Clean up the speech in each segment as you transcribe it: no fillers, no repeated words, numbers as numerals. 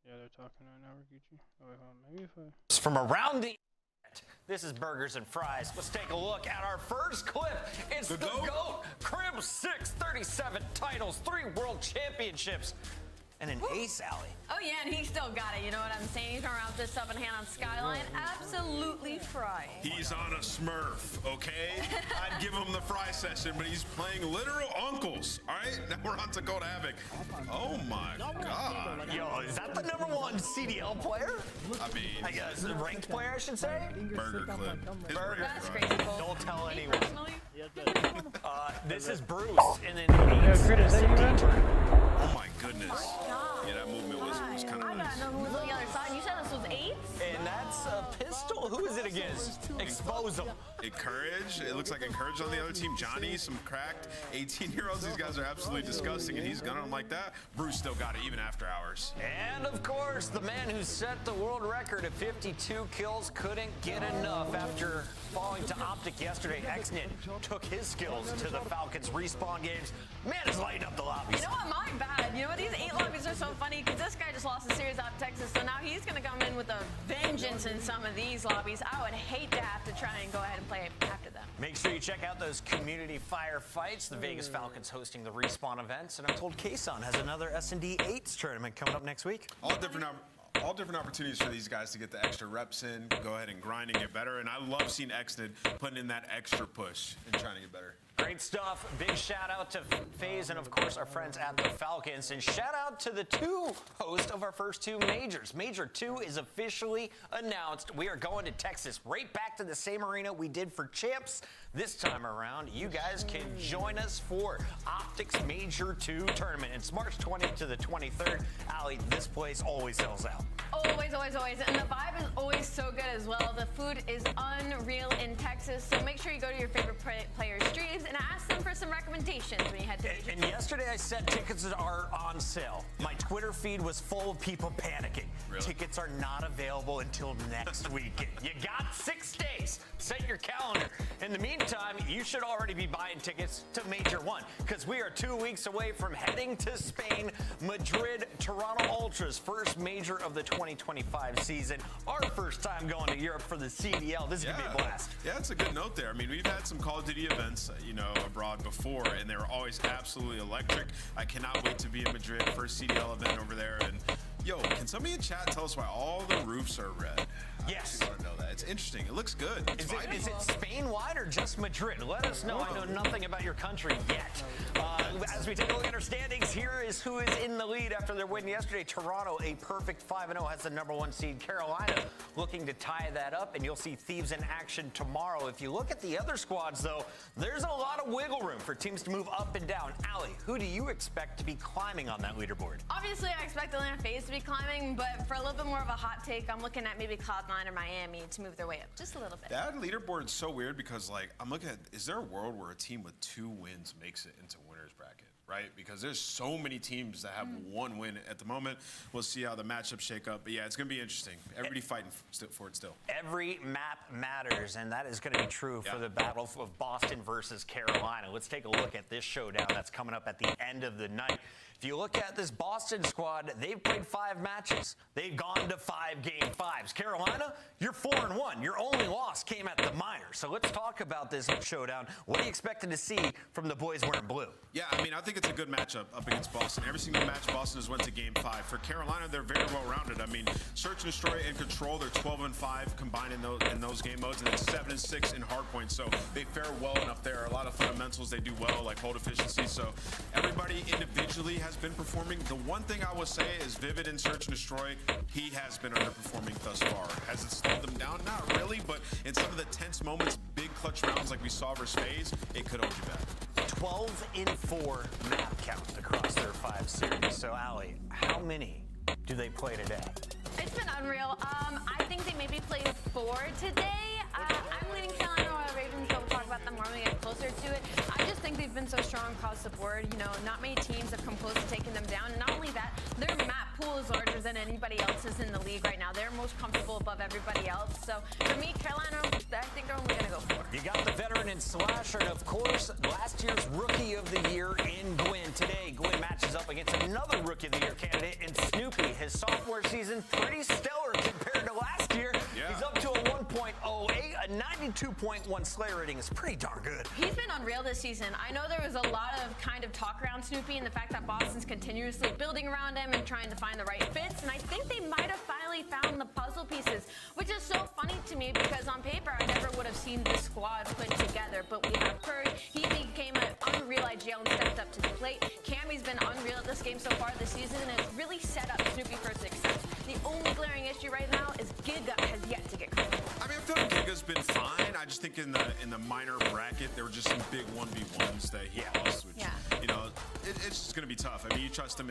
Yeah, they're talking right now, Rikichi. Oh, wait, hold on. Maybe if I... From around the... This is Burgers and Fries. Let's take a look at our first clip. It's the GOAT. Crib 6, 37 titles, 3 world championships, and an ace, Allie. Oh, yeah, and he still got it. You know what I'm saying? He's going around this up and hand on Skyline. Absolutely fry. He's on a Smurf, okay? I'd give him the fry session, but he's playing literal uncles, all right? Now we're on to go to Havoc. Oh, my God. Yo, is that the #1 CDL player? I mean... I guess a ranked player, I should say? Burger clip. That's crazy cool. Don't tell Me anyone. personally? This is Bruce in an Critter, is that you, man? Oh, my goodness. God. Yeah, that movement was kind of I nice. gotta know who was on the other side. You said this was 8? And that's a pistol. Who is it against? Expose them. Encourage. It looks like Encourage on the other team. Johnny, some cracked 18-year-olds. These guys are absolutely disgusting, and he's gunning them like that. Bruce still got it, even after hours. And, of course, the man who set the world record at 52 kills couldn't get enough after falling to Optic yesterday. Xnid took his skills to the Falcons respawn games. Man is lighting up the lobbies. You know what? My bad. You know what? These 8 lobbies are so funny because this guy just lost a series out of Texas, so now he's going to come in with a vengeance in some of these lobbies. I would hate to have to try and go ahead and play after them. Make sure you check out those community firefights. The Vegas Falcons hosting the respawn events, and I'm told Kason has another S&D 8s tournament coming up next week. All different opportunities for these guys to get the extra reps in, go ahead and grind and get better. And I love seeing Xnid putting in that extra push and trying to get better. Great stuff. Big shout out to FaZe and, of course, our friends at the Falcons. And shout out to the 2 hosts of our first 2 majors. Major 2 is officially announced. We are going to Texas, right back to the same arena we did for Champs. This time around, you guys can join us for Optics Major 2 tournament. It's March 20th to the 23rd. Allie, this place always sells out. Always, always, always. And the vibe is always so good as well. The food is unreal in Texas. So make sure you go to your favorite players' streams and ask them for some recommendations when you head to And yesterday I said tickets are on sale. My Twitter feed was full of people panicking. Really? Tickets are not available until next weekend. You got 6 days. Set your calendar. In the meantime, you should already be buying tickets to Major 1 because we are 2 weeks away from heading to Spain, Madrid, Toronto Ultras, first major of the 2025 season. Our first time going to Europe for the CDL. This is going to be a blast. Yeah, that's a good note there. I mean, we've had some Call of Duty events, abroad before, and they were always absolutely electric. I cannot wait to be in Madrid, first CDL event over there. And yo, can somebody in chat tell us why all the roofs are red? Yes. I want to know that. It's interesting. It looks good. Is it Spain-wide or just Madrid? Let us know. I know nothing about your country yet. As we take a look at our standings, here is who is in the lead after their win yesterday. Toronto, a perfect 5-0, has the #1 seed. Carolina looking to tie that up, and you'll see Thieves in action tomorrow. If you look at the other squads, though, there's a lot of wiggle room for teams to move up and down. Allie, who do you expect to be climbing on that leaderboard? Obviously, I expect Atlanta FaZe to be climbing, but for a little bit more of a hot take, I'm looking at maybe Cloud9 or Miami to move their way up just a little bit. That leaderboard is so weird because, I'm looking at, is there a world where a team with 2 wins makes it into winner's bracket, right? Because there's so many teams that have 1 win at the moment. We'll see how the matchups shake up. But, yeah, it's going to be interesting. Everybody fighting for it still. Every map matters, and that is going to be true for the battle of Boston versus Carolina. Let's take a look at this showdown that's coming up at the end of the night. If you look at this Boston squad, they've played 5 matches. They've gone to 5 game 5s. Carolina, you're 4-1. Your only loss came at the minor. So let's talk about this showdown. What are you expecting to see from the boys wearing blue? Yeah, I mean, I think it's a good matchup up against Boston. Every single match Boston has went to game 5. For Carolina, they're very well-rounded. I mean, Search and Destroy and Control, they're 12-5 combined in those game modes, and then 7-6 in hardpoint. So they fare well enough there. A lot of fundamentals they do well, like hold efficiency. So everybody individually has been performing. The one thing I will say is Vivid in Search and Destroy, he has been underperforming thus far. Has it slowed them down? Not really, but in some of the tense moments, big clutch rounds like we saw versus FaZe, it could hold you back. 12-4 map count across their 5 series. So, Allie, how many do they play today? It's been unreal. I think they maybe played 4 today. I'm leaning Carolina or Ravens, so we'll talk about them more when we get closer to it. I just think they've been so strong across the board. Not many teams have come close to taking them down. And not only that, their map pool is larger than anybody else's in the league right now. They're most comfortable above everybody else. So for me, Carolina, I think they're only going to go 4. You got the veteran in Slasher, and of course, last year's Rookie of the Year in Gwyn. Today, Gwyn matches up against against another Rookie of the Year candidate in Snoopy. His sophomore season pretty stellar compared to last year. Yeah. He's up to a 1.08, a 92.1 Slayer rating. Is pretty darn good. He's been unreal this season. I know there was a lot of kind of talk around Snoopy and the fact that Boston's continuously building around him and trying to find the right fits, and I think they might have finally found the puzzle pieces, which is so funny to me because on paper I never would have seen this squad put together, but we have heard he became an unreal IGL and stepped up to the plate. Cammy's been unreal at this game so far this season, and it's really set up Snoopy for success. The only glaring issue right now is Giga has yet to get credit. I mean, I feel like Giga's been fine. I just think in the minor bracket, there were just some big 1v1s that he lost, which, you know, it's just going to be tough. I mean, you trust him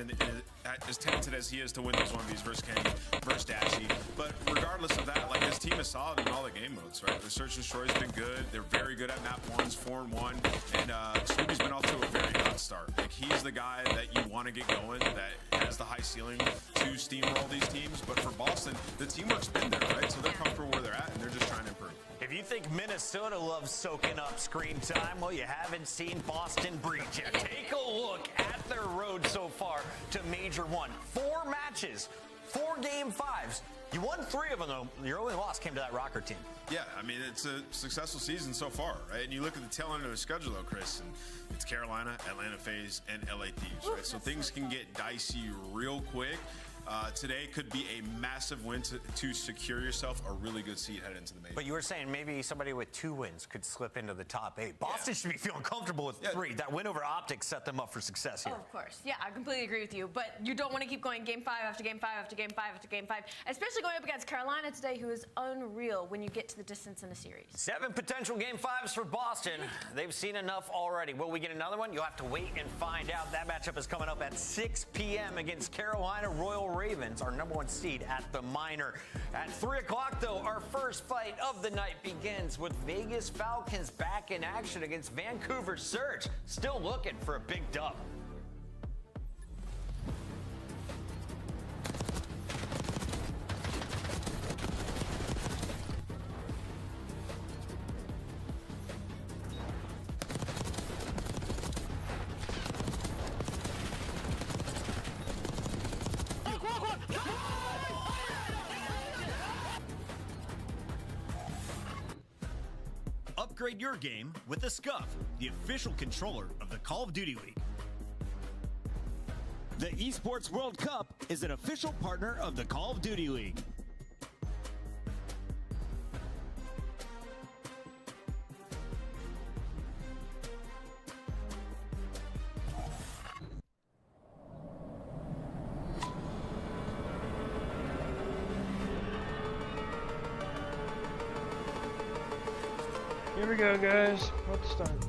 as talented as he is to win those 1vs versus Kenny, versus Dashy. But regardless of that, like, his team is solid in all the game modes, right? The Search and Destroy's been good. They're very good at map ones, 4-1. And Snoopy's been off to a very hot start. Like, he's the guy that you want to get going, that has the high ceiling to steamroll these teams. But for Boston, the teamwork's been there, right? So they're comfortable where they're at, and they're just trying to improve. If you think Minnesota loves soaking up screen time, well, you haven't seen Boston breach yet. Take a look at their road so far to Major 1. 4 matches, 4 Game 5s. You won 3 of them, though. Your only loss came to that Rocker team. Yeah, I mean, it's a successful season so far, right? And you look at the tail end of their schedule, though, Chris, and it's Carolina, Atlanta FaZe, and LA Thieves, right? So things can get dicey real quick. Today could be a massive win to secure yourself a really good seat headed into the major. But you were saying maybe somebody with 2 wins could slip into the top 8. Boston should be feeling comfortable with 3. That win over Optic set them up for success here. Oh, of course. Yeah, I completely agree with you. But you don't want to keep going Game 5 after Game 5 after Game 5 after Game 5, especially going up against Carolina today, who is unreal when you get to the distance in a series. 7 potential Game 5s for Boston. They've seen enough already. Will we get another one? You'll have to wait and find out. That matchup is coming up at 6 p.m. against Carolina Royal Ravens, our #1 seed at the minor. At 3 o'clock, though, our first fight of the night begins with Vegas Falcons back in action against Vancouver Surge. Still looking for a big dub. Upgrade your game with the SCUF, the official controller of the Call of Duty League. The Esports World Cup is an official partner of the Call of Duty League. Here we go, guys. What's time?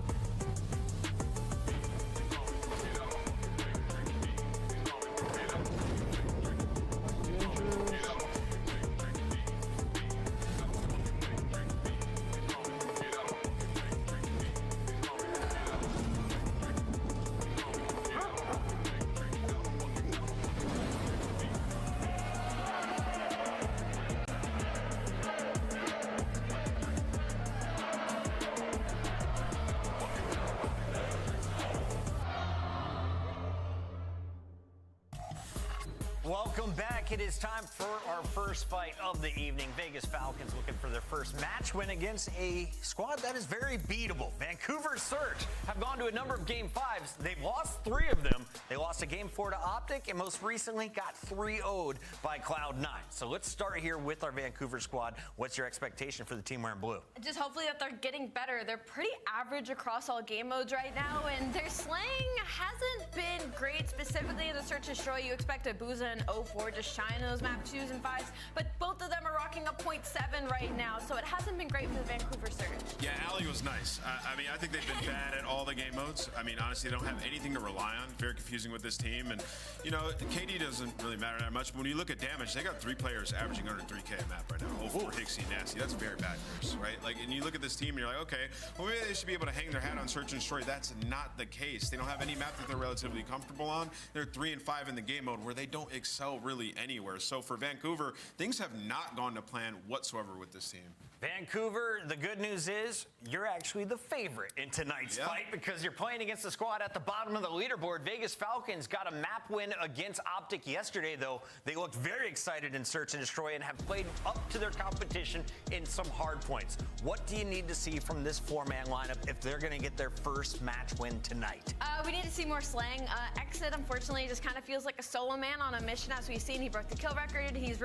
Welcome back. It is time for our first fight of the evening. Vegas Falcons looking for their first match win against a squad that is very beatable. Vancouver Surge have gone to a number of Game 5s. They've lost 3 of them. They lost a Game 4 to Optic and most recently got 3-0'd by Cloud9. So let's start here with our Vancouver squad. What's your expectation for the team wearing blue? Just hopefully that they're getting better. They're pretty average across all game modes right now, and their slaying hasn't been great. Specifically in the Search and Destroy, you expect a Booza and 04 to shine in those map 2s and 5s, but both of them are rocking up 0.7 right now, so it hasn't been great for the Vancouver Surge. Yeah, Ali was nice. I mean, I think they've been bad at all the game modes. I mean, honestly, they don't have anything to rely on. Very confusing with this team. And, you know, KD doesn't really matter that much. But when you look at damage, they got 3 players averaging under 3K a map right now. 04, Hixie, Nasty. That's very bad news, right? Like, and you look at this team and you're like, okay, well, maybe they should be able to hang their hat on Search and Destroy. That's not the case. They don't have any map that they're relatively comfortable on. They're 3 and 5 in the game mode where they don't excel really anywhere. So for Vancouver, things have not gone to plan whatsoever with this team. Vancouver, the good news is you're actually the favorite in tonight's fight because you're playing against the squad at the bottom of the leaderboard. Vegas Falcons got a map win against Optic yesterday, though. They looked very excited in Search and Destroy and have played up to their competition in some hard points. What do you need to see from this four-man lineup if they're going to get their first match win tonight? We need to see more slang. Exit, unfortunately, just kind of feels like a solo man on a mission. As we've seen, he broke the kill record. He's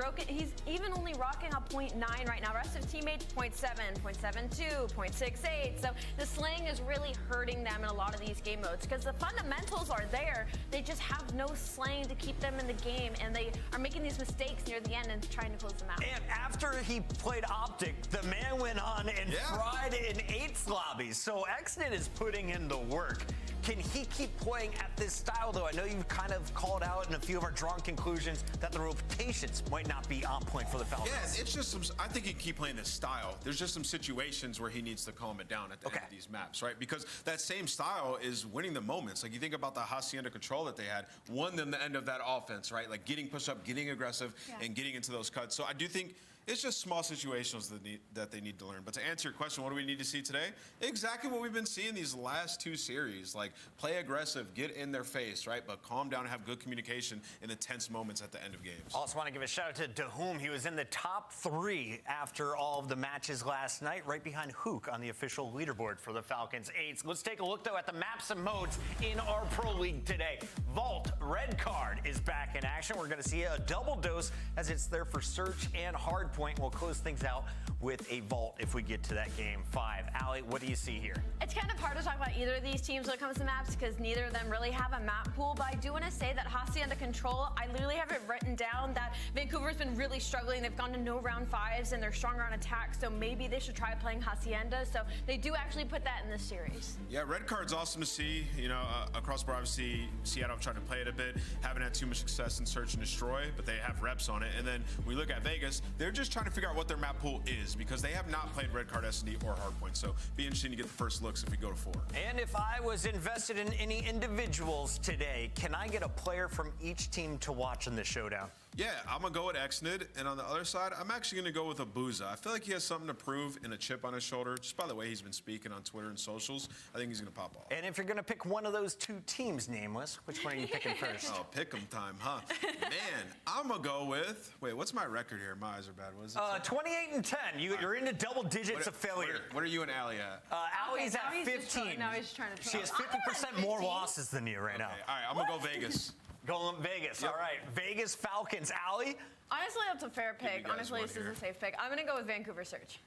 even only rocking a 0.9 right now. Rest of teammates, 0.7, 0.72, 0.68. So the slang is really hurting them in a lot of these game modes because the fundamentals are there. They just have no slang to keep them in the game, and they are making these mistakes near the end and trying to close them out. And after he played Optic, the man went on and fried in 8th lobbies. So Exnit is putting in the work. Can he keep playing at this style, though? I know you've kind of called out in a few of our drawn conclusions that the rotations might not be on point for the Falcons. Yeah, it's just some, I think he can keep playing this style. There's just some situations where he needs to calm it down at the end of these maps, right? Because that same style is winning the moments. Like, you think about the Hacienda control that they had, won them the end of that offense, right? Like, getting push up, getting aggressive, and getting into those cuts. So I do think it's just small situations that they need to learn. But to answer your question, what do we need to see today? Exactly what we've been seeing these last 2 series. Like, play aggressive, get in their face, right? But calm down and have good communication in the tense moments at the end of games. Also want to give a shout out to Dahum. He was in the top 3 after all of the matches last night, right behind Hook on the official leaderboard for the Falcons 8s. Let's take a look, though, at the maps and modes in our Pro League today. Vault, red card, is back in action. We're going to see a double dose as it's there for Search and Hardpoint. We'll close things out with a Vault if we get to that game 5. Allie, what do you see here? It's kind of hard to talk about either of these teams when it comes to maps because neither of them really have a map pool, but I do want to say that Hacienda Control, I literally have it written down that Vancouver's been really struggling. They've gone to no round 5s and they're stronger on attack, so maybe they should try playing Hacienda. So they do actually put that in this series. Yeah, red card's awesome to see. You know, across the board, obviously, Seattle trying to play it a bit. Haven't had too much success in Search and Destroy, but they have reps on it. And then we look at Vegas, they're just trying to figure out what their map pool is because they have not played red card S&D or hardpoint. So be interesting to get the first looks if we go to 4. And if I was invested in any individuals today, can I get a player from each team to watch in this showdown? Yeah, I'm going to go with Exnid. And on the other side, I'm actually going to go with Abuza. I feel like he has something to prove and a chip on his shoulder. Just by the way he's been speaking on Twitter and socials, I think he's going to pop off. And if you're going to pick one of those 2 teams, Nameless, which one are you picking first? Oh, pick 'em time, huh? Man, I'm going to go with, wait, what's my record here? My eyes are bad. What is it? 28 and 10. You're into double digits of failure. What are you and Allie at? Allie's at 15. Now he's trying to She has 50% more losses than you right now. All right, I'm going to go Vegas. Going Vegas. All right. Vegas Falcons. Allie? Honestly, that's a fair pick. Honestly, this is a safe pick. I'm going to go with Vancouver Search.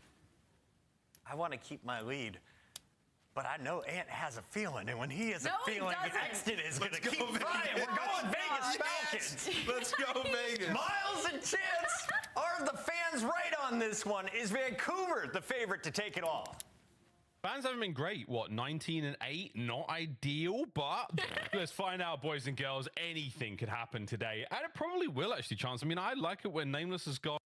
I want to keep my lead, but I know Ant has a feeling, and when he has a feeling, Exton is going to keep trying. We're going Vegas Falcons. Let's go Vegas. Miles and Chance are the fans right on this one. Is Vancouver the favorite to take it all? Fans haven't been great. What, 19 and 8? Not ideal, but let's find out, boys and girls. Anything could happen today, and it probably will actually, Chance. I mean, I like it when Nameless has got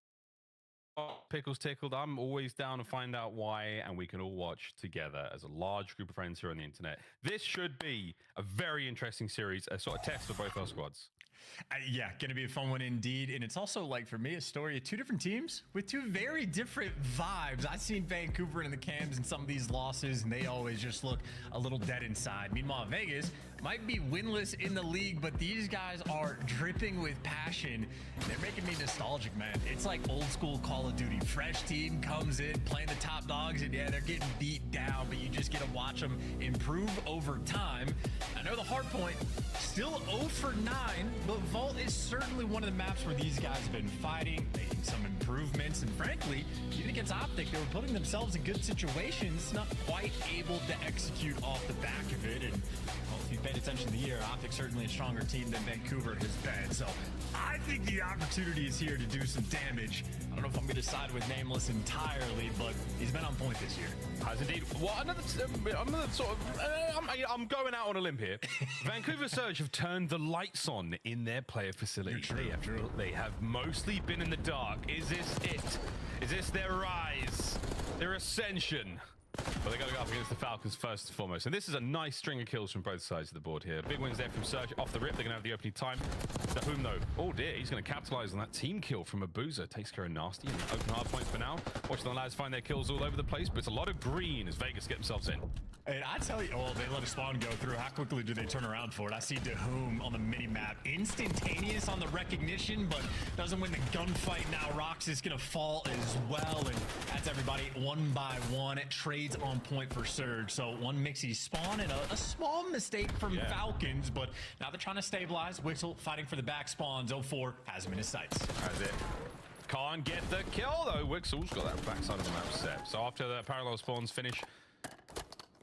pickles tickled. I'm always down to find out why, and we can all watch together as a large group of friends here on the internet. This should be a very interesting series, a sort of test for both our squads. Yeah, going to be a fun one indeed. And it's also, like, for me, a story of 2 different teams with 2 very different vibes. I've seen Vancouver in the cams in some of these losses, and they always just look a little dead inside. Meanwhile, Vegas might be winless in the league, but these guys are dripping with passion. They're making me nostalgic, man. It's like old school Call of Duty. Fresh team comes in, playing the top dogs, and yeah, they're getting beat down, but you just get to watch them improve over time. I know the hard point, still 0 for 9, but Vault is certainly one of the maps where these guys have been fighting, making some improvements, and frankly, even against Optic, they were putting themselves in good situations, not quite able to execute off the back of it. And well, if you've paid attention to the year, Optic's certainly a stronger team than Vancouver has been. So I think the opportunity is here to do some damage. I don't know if I'm going to side with Nameless entirely, but he's been on point this year. Has indeed. Well, another sort of, I'm going out on a limb here. Vancouver Surge have turned the lights on in their player facility. They have mostly been in the dark. Is this it? Is this their rise? Their ascension? But they got to go up against the Falcons first and foremost. And this is a nice string of kills from both sides of the board here. Big wins there from Surge off the rip. They're going to have the opening time. The Whom, though. Oh, dear. He's going to capitalize on that team kill from Abuza. Takes care of Nasty. Open hard points for now. Watching the lads find their kills all over the place. But it's a lot of green as Vegas get themselves in. And I tell you, oh, they let a spawn go through. How quickly do they turn around for it? I see DeHoom on the mini-map. Instantaneous on the recognition, but doesn't win the gunfight. Now Rox is going to fall as well. And that's everybody one by one. It trades on point for Surge. So one Mixie spawn and a small mistake from Falcons, but now they're trying to stabilize. Wixel fighting for the back spawns. 0-4 has him in his sights. That's it. Can't get the kill, though. Wixel's got that backside of the map set. So after the parallel spawns finish,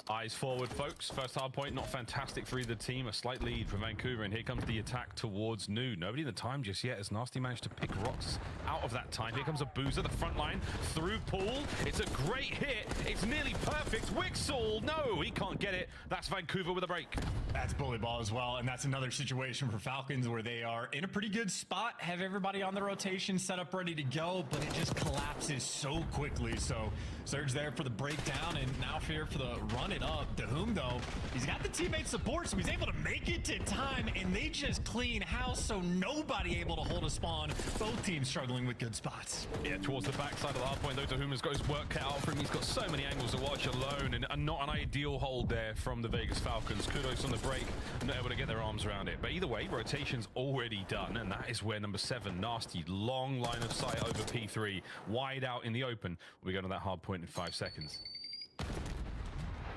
eyes forward, folks. First hard point, not fantastic for either team. A slight lead for Vancouver, and here comes the attack towards Nu. Nobody in the time just yet, as Nasty managed to pick Rox out of that time. Here comes Abuza, the front line, through pool. It's a great hit. It's nearly perfect. Wixel, no, he can't get it. That's Vancouver with a break. That's bully ball as well, and that's another situation for Falcons where they are in a pretty good spot, have everybody on the rotation set up ready to go, but it just collapses so quickly. So Surge there for the breakdown, and now here for the run it up. DeHoom, though, he's got the teammate support, so he's able to make it to time, and they just clean house, so nobody able to hold a spawn. Both teams struggling with good spots. Yeah, towards the backside of the hard point, though, DeHoom has got his work cut out for him. He's got so many angles to watch alone, and not an ideal hold there from the Vegas Falcons. Kudos on the break, not able to get their arms around it. But either way, rotation's already done, and that is where number 7, Nasty, long line of sight over P3, wide out in the open. We go to that hard point in 5 seconds.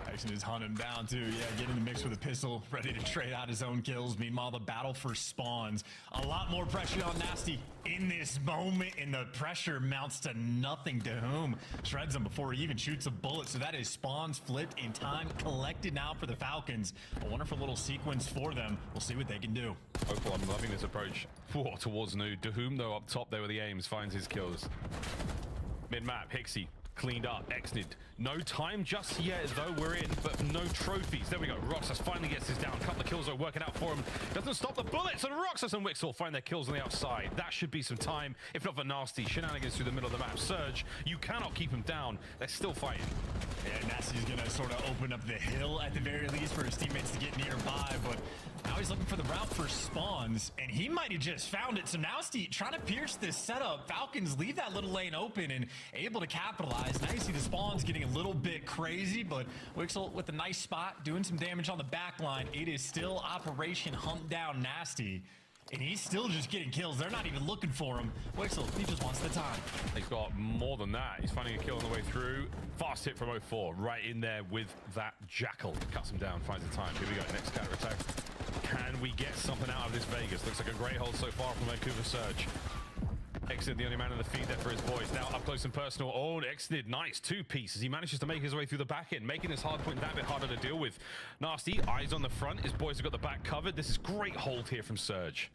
Tyson is hunting him down too. Yeah, get in the mix with a pistol, ready to trade out his own kills. Meanwhile, the battle for spawns. A lot more pressure on Nasty in this moment, and the pressure mounts to nothing. DeHoom shreds him before he even shoots a bullet. So that is spawns flipped in time, collected now for the Falcons. A wonderful little sequence for them. We'll see what they can do. Hopeful, I'm loving this approach. Whoa, towards Nu. DeHoom, though, up top there with the aims, finds his kills. Mid-map, Hixie. Cleaned up, Exnid. No time just yet, though we're in, but no trophies. There we go. Roxas finally gets his down. A couple of kills are working out for him. Doesn't stop the bullets, and Roxas and Wixel find their kills on the outside. That should be some time, if not for Nasty. Shenanigans through the middle of the map. Surge, you cannot keep him down. They're still fighting. Yeah, Nasty's gonna sort of open up the hill at the very least for his teammates to get nearby, but now he's looking for the route for spawns, and he might have just found it. So Nasty trying to pierce this setup. Falcons leave that little lane open and able to capitalize. Now you see the spawns getting a little bit crazy, but Wixel with a nice spot, doing some damage on the back line. It is still Operation Hunt Down Nasty, and he's still just getting kills. They're not even looking for him. Wixel, he just wants the time. He's got more than that. He's finding a kill on the way through. Fast hit from 0-4, right in there with that Jackal. Cuts him down, finds the time. Here we go, next counter attack. Can we get something out of this Vegas? Looks like a great hold so far from Vancouver Surge. Exnid, the only man in the feed there for his boys. Now up close and personal. Oh, Exnid, nice 2 pieces. He manages to make his way through the back end, making his hard point that bit harder to deal with. Nasty, eyes on the front. His boys have got the back covered. This is great hold here from Surge.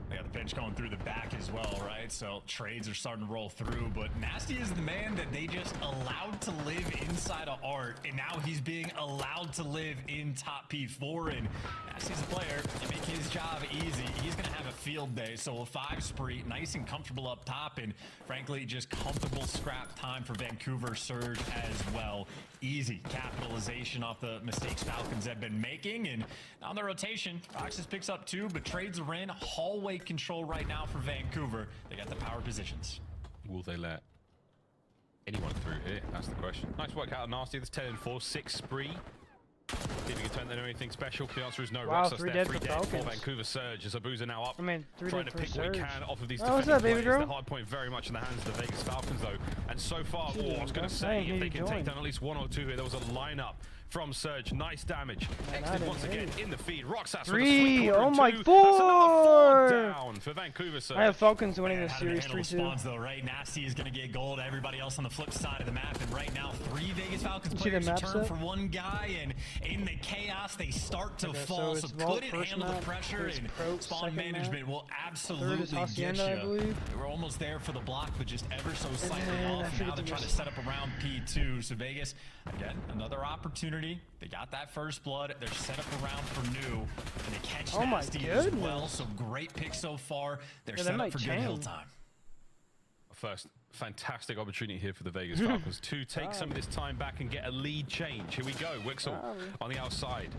They got the bench going through the back as well, right? So trades are starting to roll through, but Nasty is the man that they just allowed to live inside of Art, and now he's being allowed to live in top P4, and Nasty's a player. They make his job easy. He's going to have a field day, so a 5 spree, nice and comfortable up top, and frankly, just comfortable scrap time for Vancouver Surge as well. Easy capitalization off the mistakes Falcons have been making, and on the rotation, Roxas picks up 2, but trades are in. Hallway control right now for Vancouver. They got the power positions. Will they let anyone through here? That's the question. Nice work out of Nasty. That's 10-4, 6 spree. See if he can turn that into anything special. The answer is no. Wow, Roxas 3 there, dead 3 for dead for Falcons. Vancouver Surge. As Abuza now up, I mean, 3 trying dead to for pick what he Surge. can off of these Oh, what's defending up, baby players. girl? The hard point very much in the hands of the Vegas Falcons, though. And so far, Gee, I was going to say, hey, if they you can take joined. down at least 1 or 2 here, there was a lineup from Surge. Nice damage. Exit once again in the feed. Roxas 3. Oh my, 4. 4 down for Vancouver Surge. I have Falcons winning this How to series handle 3-2. spawns though, right? Nasty is going to get gold. Everybody else on the flip side of the map, and right now 3 Vegas Falcons See the players map turn set? for 1 guy, and in the chaos they start to Okay, fall. so So it's Vault couldn't first handle the map, pressure, it's and Croat spawn second management map. will Third absolutely is get Hacienda, I you. believe. We're almost there for the block, but just ever so slightly then I off. should Now get they're the trying to miss. set up around P2. So Vegas, again, another opportunity. They got that first blood. They're set up around for Nu, and they catch Oh my Nasty as goodness. well. So great pick so far. They're Yeah, set that up might for good hill change. time. First fantastic opportunity here for the Vegas Falcons to take some of this time back and get a lead change. Here we go. Wixel on the outside.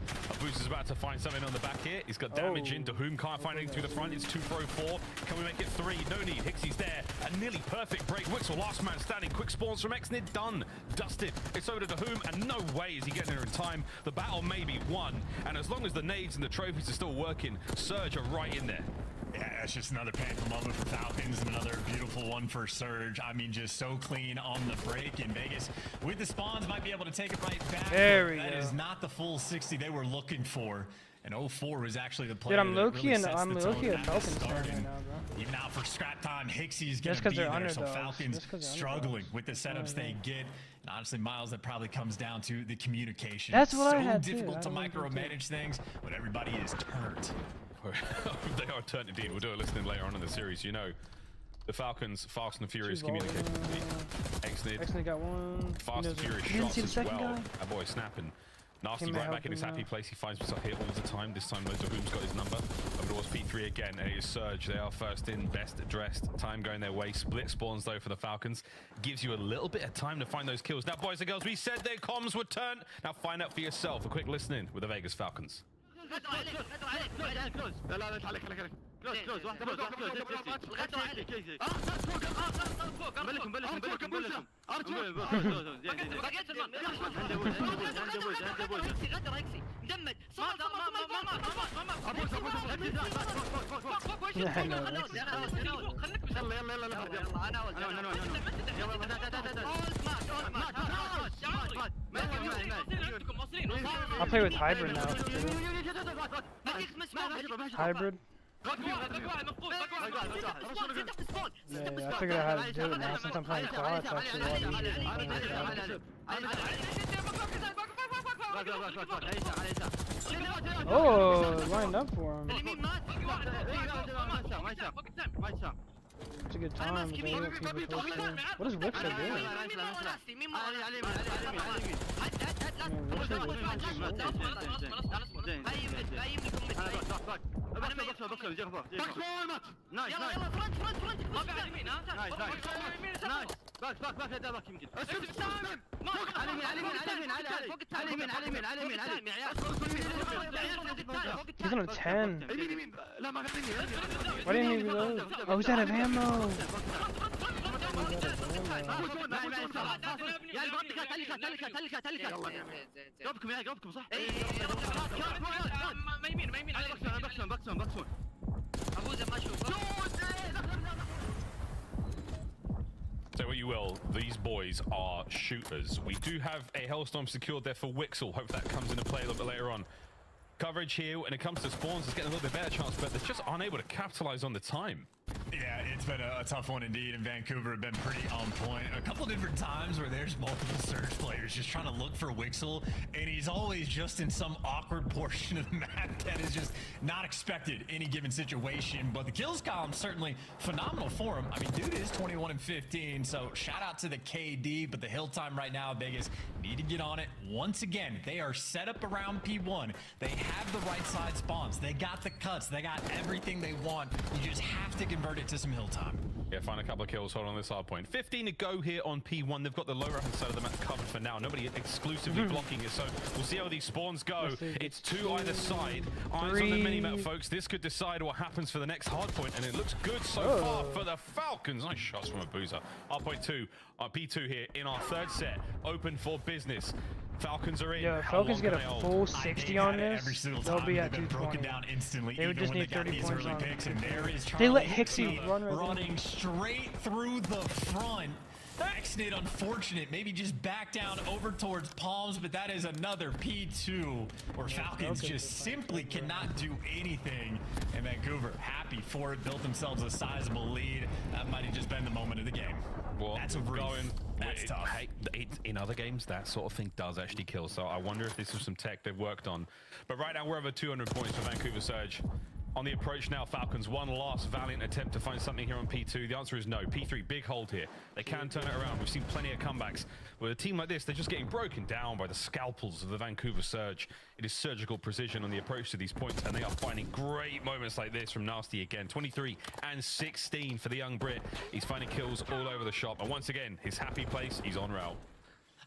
Booster's about to find something on the back here. He's got damage into whom can't find anything through the front. It's 2 throw 4. Can we make it 3? No need. Hixie's there. A nearly perfect break. Wixel, last man standing. Quick spawns from Xnid. Done. Dusted. It's over to whom, and no way is he getting there in time. The battle may be won. And as long as the nades and the trophies are still working, Surge are right in there. Yeah, it's just another painful moment for Falcons and another beautiful one for Surge. I mean, just so clean on the break in Vegas. With the spawns, might be able to take it right back. There we go. That is not the full 60 they were looking for. And 04 was actually the player. Dude, I'm low-key low-key a Falcons fan right now, bro. Even now for scrap time, Hixie's going Just to be they're there. So underdogs. Falcons struggling with the setups they get. And honestly, Miles, that probably comes down to the communication. That's what so I had too. difficult to micromanage things, but everybody is turned. They are turned indeed. We'll do a listening later on in the series. You know, the Falcons, fast and furious communication. Xnid got one. Fast and furious shots as well. That boy snapping. Nasty right back in his happy place. He finds himself here all the time. This time, Motor Whom's got his number. Over towards P3 again. And it is Surge. They are first in, best dressed. Time going their way. Split spawns, though, for the Falcons. Gives you a little bit of time to find those kills. Now, boys and girls, we said their comms would turn. Now, find out for yourself. A quick listening with the Vegas Falcons. I'll play with Hybrid now. Hybrid? Yeah, I figured out how to do it now since I'm playing Claw. It's actually a lot easier. Oh, lined up for him. It's a good time. What is Wixer doing? He's on a 10. Why didn't he reload? Oh, he's out of ammo. Say what you will, these boys are shooters. We do have a Hellstorm secured there for Wixel. Hope that comes into play a little bit later on. Coverage here, when it comes to spawns, is getting a little bit better chance, but they're just unable to capitalize on the time. Yeah, it's been a tough one indeed, and Vancouver have been pretty on point. A couple different times where there's multiple Surge players just trying to look for Wixel, and he's always just in some awkward portion of the map that is just not expected in any given situation. But the kills column certainly phenomenal for him. I mean, dude is 21 and 15, so shout out to the KD, but the hill time right now, Vegas need to get on it. Once again, they are set up around P1. They have the right side spawns. They got the cuts. They got everything they want. You just have to convert it to some hill time. Yeah, find a couple of kills, hold on this hard point. 15 to go here on P1. They've got the lower hand side of the map covered for now. Nobody exclusively blocking it, so we'll see how these spawns go. It's 2 either side. Eyes on the mini-map, folks. This could decide what happens for the next hard point, and it looks good so far for the Falcons. Nice shots from a boozer. Hard point 2, P2 here in our third set. Open for business. Falcons are in. Yeah, Falcons get a full 60 on this. They'll be at 220. Down instantly, they would just need 30 points on picks, and there is they let Hixie run right running straight through the front. Xnid, unfortunate, maybe just back down over towards Palms, but that is another P2 where Falcons just simply cannot do anything. And Vancouver, happy for it, built themselves a sizable lead. That might have just been the moment of the game. Well, that's a going. That's tough. In other games, that sort of thing does actually kill. So I wonder if this is some tech they've worked on. But right now, we're over 200 points for Vancouver Surge. on the approach now. Falcons, one last valiant attempt to find something here on P2. The answer is no. P3, big hold here. They can turn it around. We've seen plenty of comebacks. With a team like this, they're just getting broken down by the scalpels of the Vancouver Surge. It is surgical precision on the approach to these points, and they are finding great moments like this from Nasty again. 23 and 16 for the young Brit. He's finding kills all over the shop. And once again, his happy place, he's on route.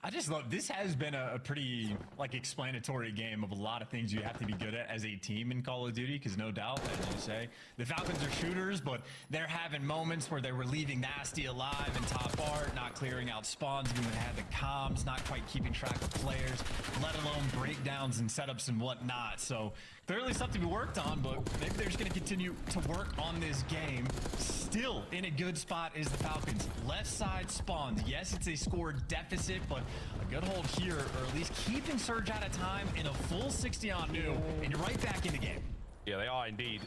I just love this. Has been a pretty like explanatory game of a lot of things you have to be good at as a team in Call of Duty, because no doubt, as you say, the Falcons are shooters, but they're having moments where they were leaving Nasty alive in top art, not clearing out spawns, even when they had the comms, not quite keeping track of players, let alone breakdowns and setups and whatnot. So clearly something to be worked on, but maybe they're just going to continue to work on this game. Still in a good spot is the Falcons. Left side spawns. Yes, it's a score deficit, but a good hold here, or at least keeping Surge out of time in a full 60 on new, and you're right back in the game. Yeah, they are indeed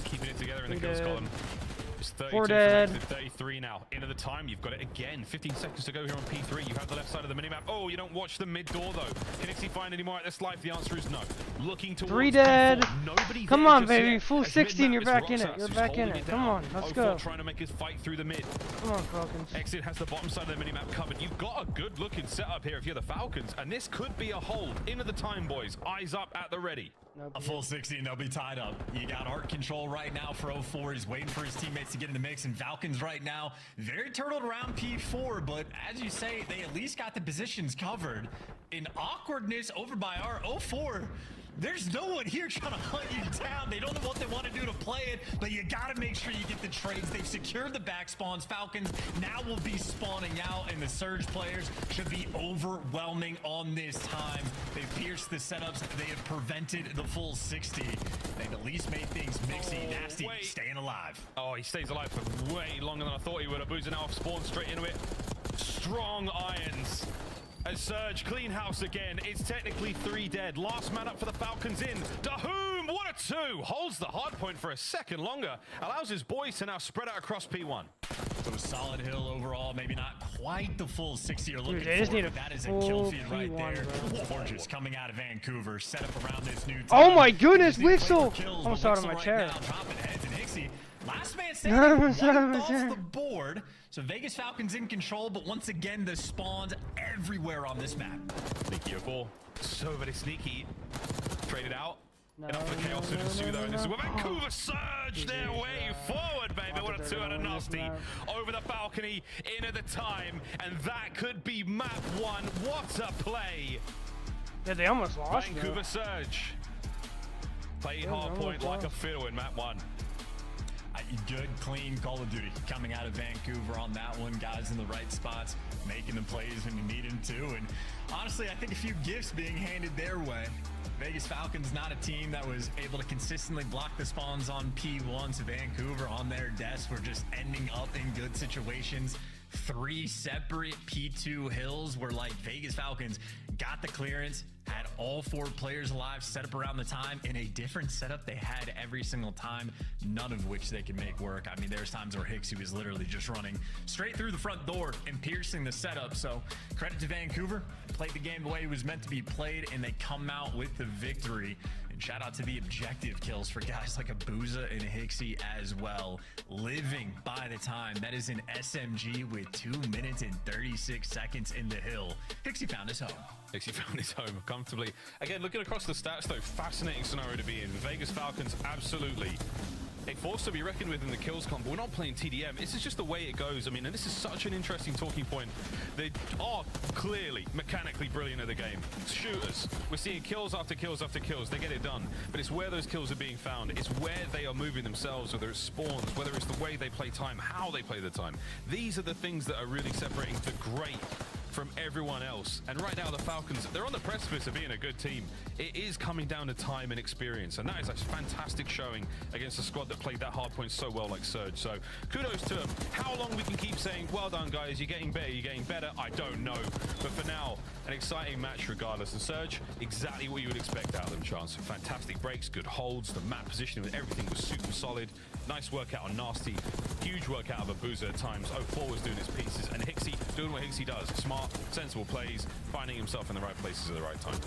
keeping it together in the kills column. It's 32 4 dead. 33 now. Into the time, you've got it again. 15 seconds to go here on P3. You have the left side of the minimap. Oh, you don't watch the mid door though. Can Ixie find any more at this life? The answer is no. Looking towards 3 dead. Nobody Come there on, just baby. yet. Full As 16. You're midmap, back it's in it. Roxas You're who's back in holding it. down. Come on. Let's 04 go. trying to make his fight through the mid. Come on, Falcons. Exit has the bottom side of the minimap covered. You've got a good looking setup here if you're the Falcons, and this could be a hold. Into the time, boys. Eyes up at the ready. Nope. A full 60 and they'll be tied up. You got art control right now for 04. He's waiting for his teammates to get in the mix, and Falcons right now very turtled around P4, but as you say, they at least got the positions covered. In awkwardness over by our 04, there's no one here trying to hunt you down. They don't know what they want to do to play it, but you got to make sure you get the trades. They've secured the back spawns. Falcons now will be spawning out, and the Surge players should be overwhelming on this time. They've pierced the setups. They have prevented the full 60. They've at least made things mixy. Nasty staying alive. Oh, he stays alive for way longer than I thought he would. Abuza now off spawn straight into it. Strong irons. As Surge, clean house again. It's technically 3 dead. Last man up for the Falcons in. Dahoom, what a 2. Holds the hard point for a second longer. Allows his boys to now spread out across P1. So a solid hill overall. Maybe not quite the full 60 you're looking Dude, they just for, need a but that is a full kill feed right P1, there. bro. Fortress coming out of Vancouver. Set up around this new team. Oh my goodness, They play for Wixel! kills, Almost but out of Wixel my right chair. now dropping heads, and Ixie, last man standing, Almost out of my wiped chair. off the board. So Vegas Falcons in control, but once again, the spawns everywhere on this map. Sneaky 04. So very sneaky. Traded out. No, Enough for chaos to no, ensue no, though. And this is no. where Vancouver Surge their way forward, baby. What a 2 and a nasty. Over the balcony, into the time. And that could be map 1. What a play. Yeah, they almost lost. Vancouver Surge. Played hard point like a fiddle in map 1. Good, clean Call of Duty coming out of Vancouver on that one. Guys in the right spots, making the plays when you need them to. And honestly, I think a few gifts being handed their way. Vegas Falcons not a team that was able to consistently block the spawns on P1, so Vancouver on their desk were just ending up in good situations. 3 separate P2 hills where like Vegas Falcons got the clearance, had all 4 players alive, set up around the time in a different setup they had every single time, none of which they can make work. I mean, there's times where Hixie was literally just running straight through the front door and piercing the setup. So credit to Vancouver, played the game the way it was meant to be played, and they come out with the victory. And shout out to the objective kills for guys like Abuza and Hixie as well. Living by the time. That is an SMG with 2 minutes and 36 seconds in the hill. Hixie found his home. Hixie found his home comfortably. Again, looking across the stats though, fascinating scenario to be in. Vegas Falcons, absolutely a force to be reckoned with in the kills comp. We're not playing TDM. This is just the way it goes. I mean, and this is such an interesting talking point. They are clearly mechanically brilliant at the game. Shooters. We're seeing kills after kills after kills. They get it done. But it's where those kills are being found. It's where they are moving themselves, whether it's spawns, whether it's the way they play time, how they play the time. These are the things that are really separating the great from everyone else. And right now the Falcons, they're on the precipice of being a good team. It is coming down to time and experience, and that is a fantastic showing against a squad that played that hard point so well like Surge. So kudos to them. How long we can keep saying well done guys, you're getting better, I don't know, but for now An exciting match regardless. And Surge, exactly what you would expect out of them, Chance. Fantastic breaks, good holds, the map positioning with everything was super solid. Nice workout on Nasty. Huge workout of Abuza at times. 04 was doing his pieces. And Hixie doing what Hixie does. Smart, sensible plays, finding himself in the right places at the right time.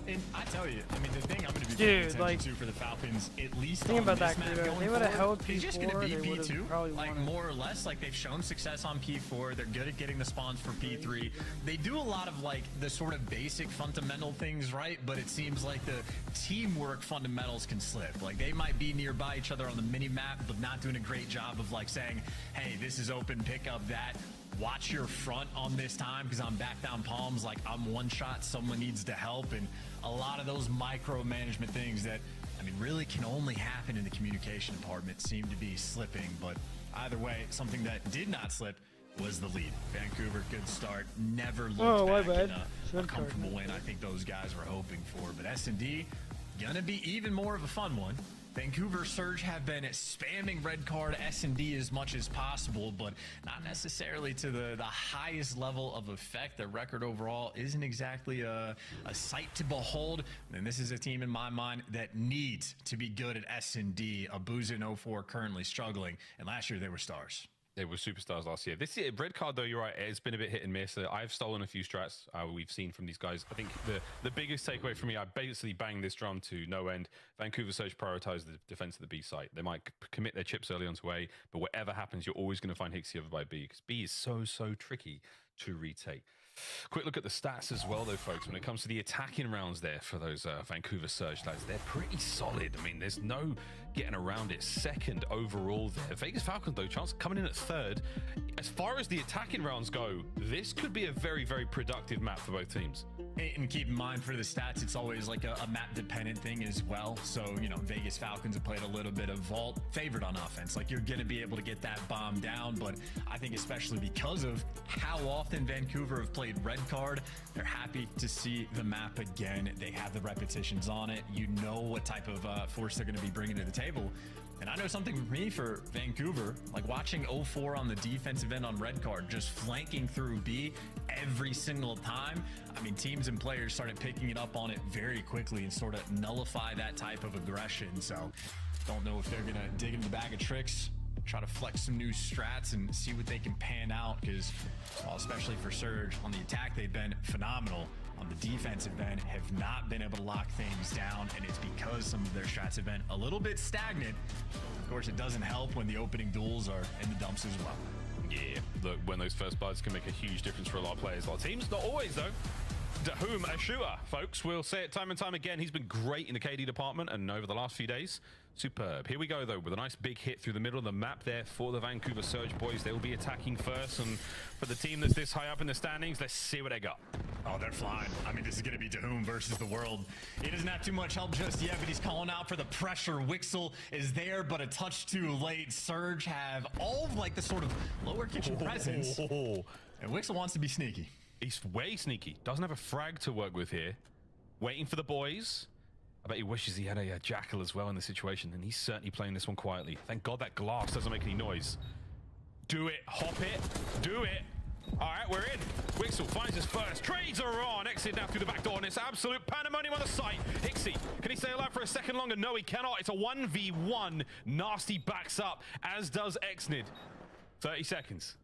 And I tell you, I mean, the thing I'm going to be paying attention to for the Falcons, at least think on about this that, map Kudo. going They would have forward, held they're just going to P4, be they would've P2, probably like won it. more or less. Like they've shown success on P4. They're good at getting the spawns for P3. They do a lot of like the sort of basic fundamental things right, but it seems like the teamwork fundamentals can slip. Like they might be nearby each other on the mini map, but not doing a great job of like saying, hey, this is open, pick up that. Watch your front on this time because I'm back down palms, like I'm one shot, someone needs to help. And a lot of those micromanagement things that, I mean, really can only happen in the communication department seem to be slipping. But either way, something that did not slip was the lead. Vancouver, good start. Never looked back in a comfortable win I think those guys were hoping for. But S&D, gonna be even more of a fun one. Vancouver Surge have been spamming red card S&D as much as possible, but not necessarily to the highest level of effect. Their record overall isn't exactly a sight to behold. And this is a team in my mind that needs to be good at S&D. Abuza and 04 currently struggling, and last year they were stars. They were superstars last year. This year, red card, though, you're right, it's been a bit hit and miss. I've stolen a few strats we've seen from these guys. I think the biggest takeaway for me, I basically banged this drum to no end. Vancouver Surge prioritize the defense of the B site. They might commit their chips early onto A, but whatever happens, you're always going to find Hixie over by B, because B is so tricky to retake. Quick look at the stats as well, though, folks. When it comes to the attacking rounds there for those Vancouver Surge lads, they're pretty solid. I mean, there's no getting around it. Second overall there. Vegas Falcons, though, Chance coming in at third. As far as the attacking rounds go, this could be a very productive map for both teams. And keep in mind for the stats, it's always like a map-dependent thing as well. So, you know, Vegas Falcons have played a little bit of vault, favored on offense. Like, you're going to be able to get that bomb down, but I think especially because of how often Vancouver have played red card, they're happy to see the map again. They have the repetitions on it. You know what type of force they're going to be bringing to the table. And I know something for me for Vancouver, like watching 04 on the defensive end on red card, just flanking through B every single time. I mean, teams and players started picking it up on it very quickly and sort of nullify that type of aggression. So don't know if they're going to dig into the bag of tricks, try to flex some new strats and see what they can pan out, because, well, especially for Surge, on the attack, they've been phenomenal. On the defensive end, have not been able to lock things down, and it's because some of their strats have been a little bit stagnant. Of course, it doesn't help when the opening duels are in the dumps as well. Yeah, look, when those first bloods can make a huge difference for a lot of players, a lot of teams. Not always, though. Dahum Ashua, folks, we'll say it time and time again. He's been great in the KD department, and over the last few days, superb. Here we go, though, with a nice big hit through the middle of the map there for the Vancouver Surge boys. They will be attacking first, and for the team that's this high up in the standings, let's see what they got. Oh, they're flying. I mean, this is going to be Dahum versus the world. He doesn't have too much help just yet, but he's calling out for the pressure. Wixel is there, but a touch too late. Surge have all of, like, the sort of lower kitchen presence, and Wixel wants to be sneaky. He's way sneaky. Doesn't have a frag to work with here. Waiting for the boys. I bet he wishes he had a Jackal as well in the situation, and he's certainly playing this one quietly. Thank God that glass doesn't make any noise. Do it. Hop it. Do it. All right, we're in. Wixel finds his first. Trades are on. Exit now through the back door, and it's absolute pandemonium on the site. Hixie, can he stay alive for a second longer? No, he cannot. It's a 1v1. Nasty backs up, as does Exnid. 30 seconds.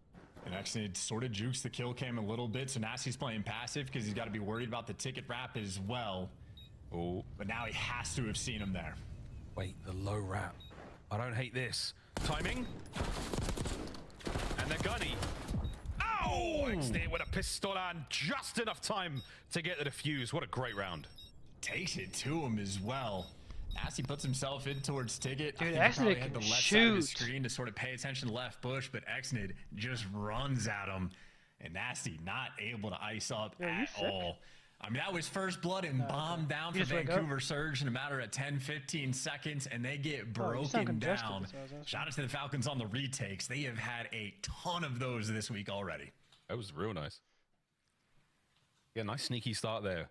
And actually, it sort of jukes the kill cam a little bit, so Nasty's playing passive because he's got to be worried about the ticket wrap as well. Oh, but now he has to have seen him there. Wait, the low wrap. I don't hate this. Timing. And they're gunny. Oh, Exnid with a pistol and just enough time to get the defuse. What a great round. Takes it to him as well. Nasty puts himself in towards Ticket. Dude, I think he probably Exnid had the can left side of the shoot. screen to sort of pay attention to the left bush, but Exnid just runs at him. And Nasty not able to ice up at all. I mean, that was first blood and bomb down for Vancouver Surge in a matter of 10-15 seconds, and they get broken down. Shout out to the Falcons on the retakes. They have had a ton of those this week already. That was real nice. Yeah, nice sneaky start there.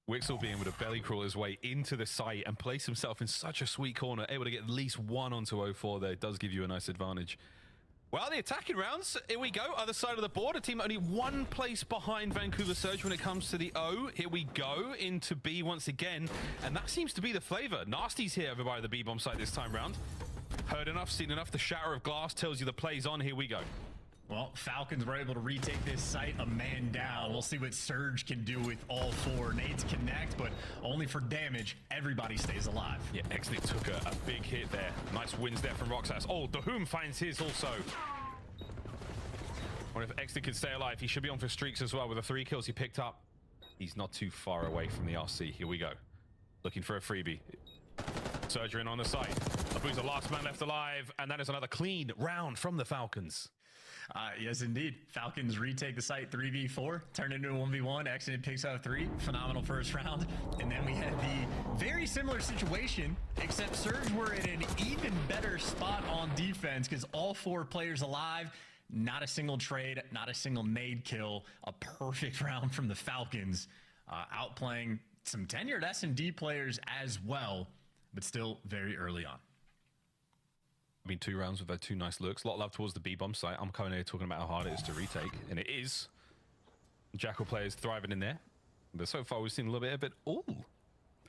Wixel being able to belly crawl his way into the site and place himself in such a sweet corner, able to get at least one onto 04 there. It does give you a nice advantage. Well, the attacking rounds, here we go. Other side of the board, a team only 1 place behind Vancouver Surge when it comes to the O. Here we go into B once again, and that seems to be the flavor. Nasty's here over by the B bomb site this time round. Heard enough, seen enough. The shatter of glass tells you the play's on. Here we go. Well, Falcons were able to retake this site a man down. We'll see what Surge can do with all 4. Nades connect, but only for damage. Everybody stays alive. Yeah, Exnick took a big hit there. Nice wins there from Roxas. Oh, Dahoom finds his also. Wonder if Exnick can stay alive. He should be on for streaks as well with the 3 kills he picked up. He's not too far away from the RC. Here we go. Looking for a freebie. Surge in on the site. Abu's the last man left alive, and that is another clean round from the Falcons. Yes, indeed. Falcons retake the site 3v4, turn into a 1v1. Exit picks out 3. Phenomenal first round. And then we had the very similar situation, except Surge were in an even better spot on defense because all 4 players alive. Not a single trade, not a single nade kill. A perfect round from the Falcons, outplaying some tenured S&D players as well, but still very early on. I mean, 2 rounds with those 2 nice looks. A lot of love towards the B-bomb site. I'm coming here talking about how hard it is to retake, and it is. Jackal players thriving in there. But so far, we've seen a little bit of it all.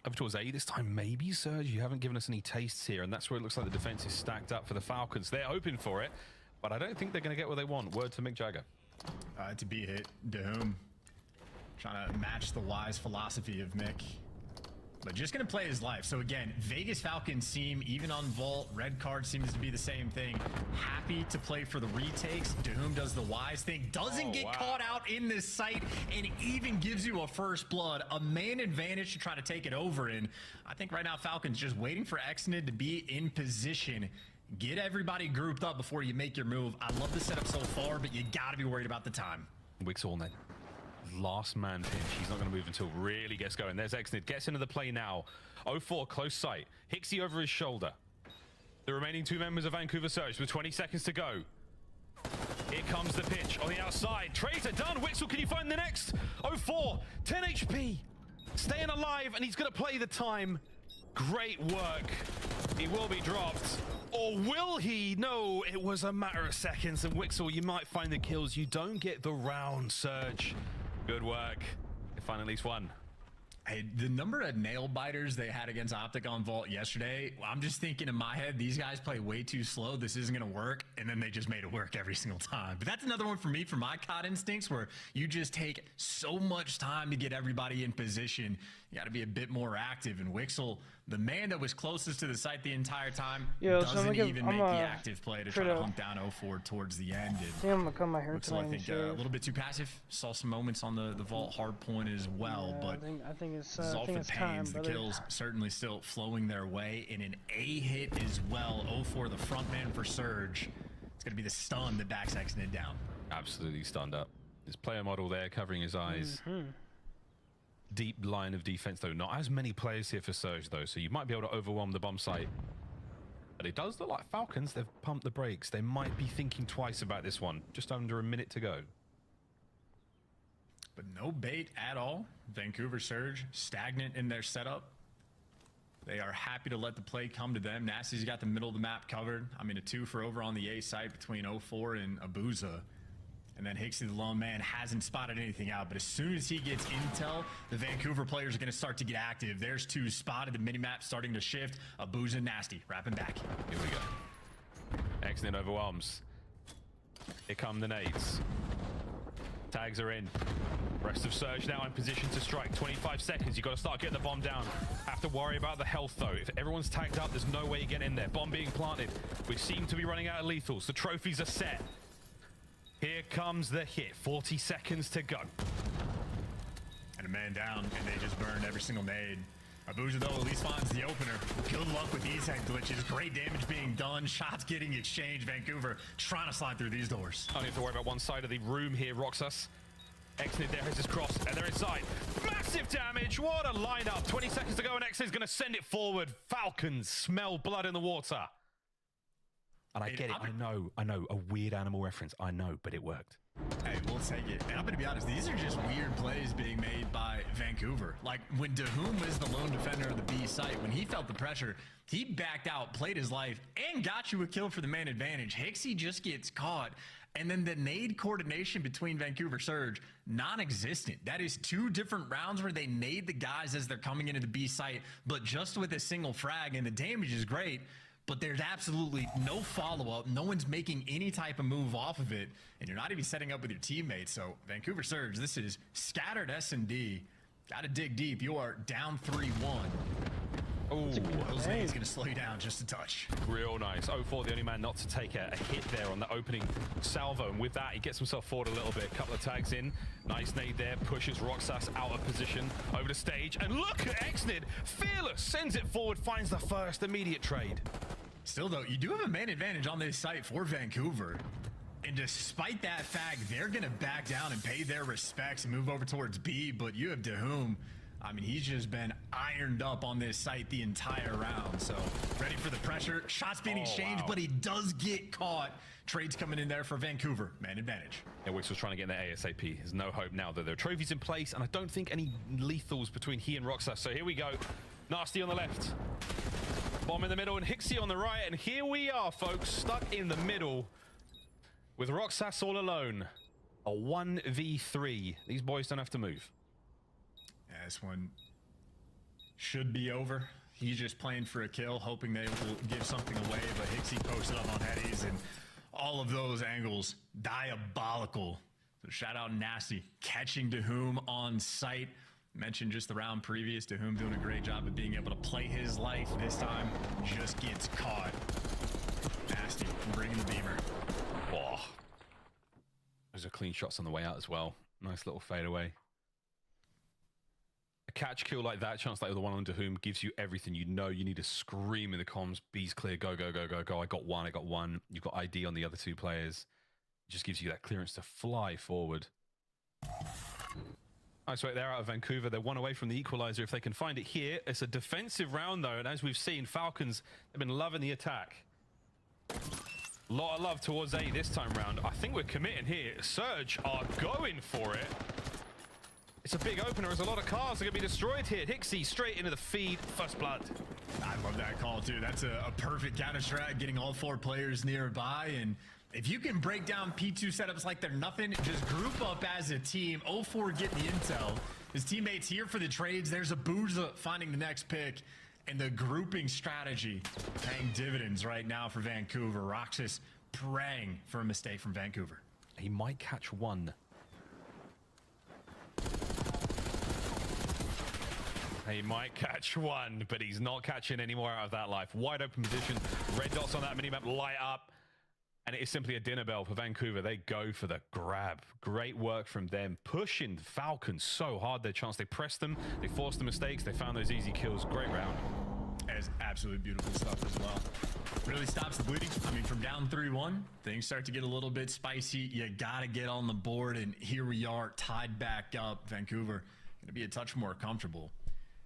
Over towards A this time, maybe, Surge. You haven't given us any tastes here, and that's where it looks like the defense is stacked up for the Falcons. They're hoping for it, but I don't think they're going to get what they want. Word to Mick Jagger. To be hit, Dahoom. Trying to match the wise philosophy of Mick. But just going to play his life. So again, Vegas Falcons seem, even on Vault, red card seems to be the same thing. Happy to play for the retakes. Dahoom does the wise thing. Doesn't get caught out in this site and even gives you a first blood. A man advantage to try to take it over in. I think right now Falcons just waiting for Exnid to be in position. Get everybody grouped up before you make your move. I love the setup so far, but you got to be worried about the time. Wix Allnet. Last man pinch. He's not going to move until really gets going. There's Exnid. Gets into the play now. 0-4, close sight. Hixie over his shoulder. The remaining 2 members of Vancouver Surge with 20 seconds to go. Here comes the pitch on the outside. Trades are done. Wixel, can you find the next? 0-4, 10 HP. Staying alive, and he's going to play the time. Great work. He will be dropped. Or will he? No, it was a matter of seconds. And Wixel, you might find the kills. You don't get the round, Surge. Good work. They find at least 1. Hey, the number of nail biters they had against Optic on Vault yesterday, I'm just thinking in my head, these guys play way too slow. This isn't going to work. And then they just made it work every single time. But that's another one for me, for my COD instincts, where you just take so much time to get everybody in position. You got to be a bit more active. And Wixel, the man that was closest to the site the entire time, doesn't even make the active play to try to hunt down 0-4 towards the end. And I'm gonna cut my hair Wixel, I think, a little bit too passive. Saw some moments on the Vault hard point as well. Yeah, but I think it's Zolfin time, Pains, the kills certainly still flowing their way. In an A hit as well. 0-4, the front man for Surge. It's going to be the stun that backs Exnid down. Absolutely stunned up. His player model there covering his eyes. Deep line of defense, though. Not as many players here for Surge, though, so you might be able to overwhelm the bomb site. But it does look like Falcons, they've pumped the brakes. They might be thinking twice about this one. Just under a minute to go. But no bait at all. Vancouver Surge stagnant in their setup. They are happy to let the play come to them. Nasty's got the middle of the map covered. I mean, a 2 for over on the A site between 0-4 and Abuza. And then Hixie, the lone man, hasn't spotted anything out. But as soon as he gets intel, the Vancouver players are going to start to get active. There's 2 spotted. The minimap starting to shift. Abuza, Nasty, wrapping back. Here we go. Exnid overwhelms. Here come the nades. Tags are in. Rest of Surge now in position to strike. 25 seconds. You've got to start getting the bomb down. Have to worry about the health, though. If everyone's tagged up, there's no way you get in there. Bomb being planted. We seem to be running out of lethals. The trophies are set. Here comes the hit. 40 seconds to go. And a man down, and they just burned every single nade. Abuja, though, at least finds the opener. Good luck with these head glitches. Great damage being done. Shots getting exchanged. Vancouver trying to slide through these doors. Only have to worry about one side of the room here, Roxas. Exnid there has his cross, and they're inside. Massive damage. What a lineup. 20 seconds to go, and Exnid's going to send it forward. Falcons smell blood in the water. And I get it. I know. A weird animal reference. I know, but it worked. Hey, we'll take it. And I'm going to be honest, these are just weird plays being made by Vancouver. Like, when DeHoom was the lone defender of the B site, when he felt the pressure, he backed out, played his life, and got you a kill for the man advantage. Hixie just gets caught. And then the nade coordination between Vancouver Surge, non-existent. That is 2 different rounds where they nade the guys as they're coming into the B site, but just with a single frag, and the damage is great, but there's absolutely no follow-up. No one's making any type of move off of it, and you're not even setting up with your teammates. So Vancouver Surge, this is scattered S&D. Got to dig deep. You are down 3-1. Oh, Jose's going to slow you down just a touch. Real nice. 0-4, the only man not to take a hit there on the opening salvo. And with that, he gets himself forward a little bit. Couple of tags in. Nice nade there. Pushes Roxas out of position. Over the stage. And look at Exnid. Fearless. Sends it forward. Finds the first immediate trade. Still, though, you do have a man advantage on this site for Vancouver. And despite that fact, they're going to back down and pay their respects and move over towards B. But you have DeHoom. I mean, he's just been ironed up on this site the entire round. So ready for the pressure. Shots being exchanged, but he does get caught. Trades coming in there for Vancouver. Man advantage. Yeah, Wix was trying to get in there ASAP. There's no hope now that there are trophies in place, and I don't think any lethals between he and Roxas. So here we go. Nasty on the left. Bomb in the middle and Hixie on the right. And here we are, folks, stuck in the middle with Roxas all alone. A 1v3. These boys don't have to move. Yeah, this one should be over. He's just playing for a kill, hoping they will give something away, but Hixie posted up on headies, and all of those angles, diabolical. So shout out Nasty, catching DeHoom on site. Mentioned just the round previous, DeHoom doing a great job of being able to play his life. This time, just gets caught. Nasty, bringing the beamer. Oh. Those are clean shots on the way out as well. Nice little fadeaway. A catch kill like that, chance like the one on DeHoom, gives you everything. You know you need to scream in the comms. B's clear, go, go, go, go, go. I got one. You've got ID on the other 2 players. It just gives you that clearance to fly forward. Nice work there out of Vancouver. They're 1 away from the equalizer if they can find it here. It's a defensive round though, and as we've seen, Falcons have been loving the attack. A lot of love towards A this time round. I think we're committing here. Surge are going for it. It's a big opener as a lot of cars are going to be destroyed here. Hixie straight into the feed. First blood. I love that call too. That's a perfect counter strat, getting all 4 players nearby. And if you can break down P2 setups like they're nothing, just group up as a team. 0-4 getting the intel. His teammates here for the trades. There's a Booza finding the next pick. And the grouping strategy paying dividends right now for Vancouver. Roxas praying for a mistake from Vancouver. He might catch one. He might catch one, but he's not catching any more out of that life. Wide open position. Red dots on that minimap light up. And it is simply a dinner bell for Vancouver. They go for the grab. Great work from them. Pushing the Falcons so hard their chance. They pressed them. They forced the mistakes. They found those easy kills. Great round. That is absolutely beautiful stuff as well. Really stops the bleeding. I mean, from down 3-1, things start to get a little bit spicy. You got to get on the board. And here we are, tied back up. Vancouver going to be a touch more comfortable.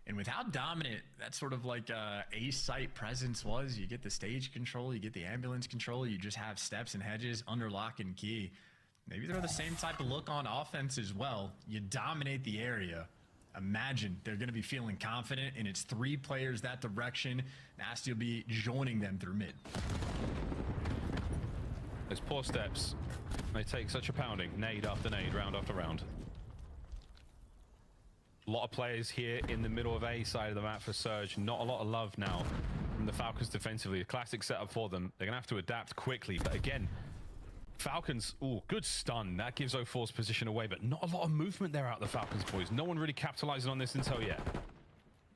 And with how dominant that sort of like A site presence was, you get the stage control, you get the ambulance control, you just have steps and hedges under lock and key. Maybe they're the same type of look on offense as well. You dominate the area. Imagine they're going to be feeling confident, and it's 3 players that direction. Nasty will be joining them through mid. Those poor steps, they take such a pounding. Nade after nade, round after round. A lot of players here in the middle of A side of the map for Surge. Not a lot of love now from the Falcons defensively. A classic setup for them. They're going to have to adapt quickly. But again, Falcons, ooh, good stun. That gives 0-4's position away, but not a lot of movement there out of the Falcons, boys. No one really capitalizing on this intel yet.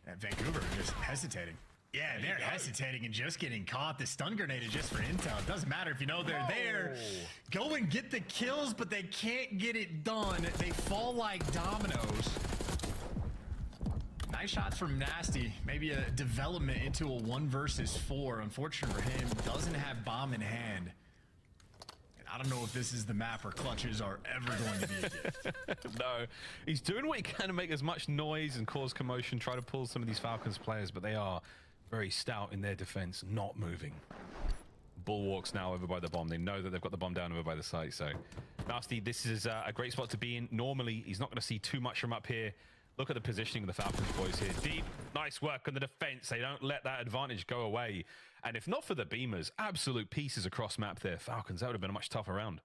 And Vancouver just hesitating. Yeah, they're hesitating and just getting caught. The stun grenade is just for intel. It doesn't matter if you know they're there. Go and get the kills, but they can't get it done. They fall like dominoes. Nice shots from Nasty. Maybe a development into a 1 versus 4. Unfortunate for him, doesn't have bomb in hand. And I don't know if this is the map where clutches are ever going to be a gift. No, he's doing what he can to make as much noise and cause commotion, try to pull some of these Falcons players, but they are very stout in their defense, not moving. bulwarks now over by the bomb. They know that they've got the bomb down over by the site. So, Nasty, this is a great spot to be in. Normally, he's not going to see too much from up here. Look at the positioning of the Falcons boys here. Deep, nice work on the defense. They don't let that advantage go away. And if not for the beamers, absolute pieces across map there. Falcons, that would have been a much tougher round.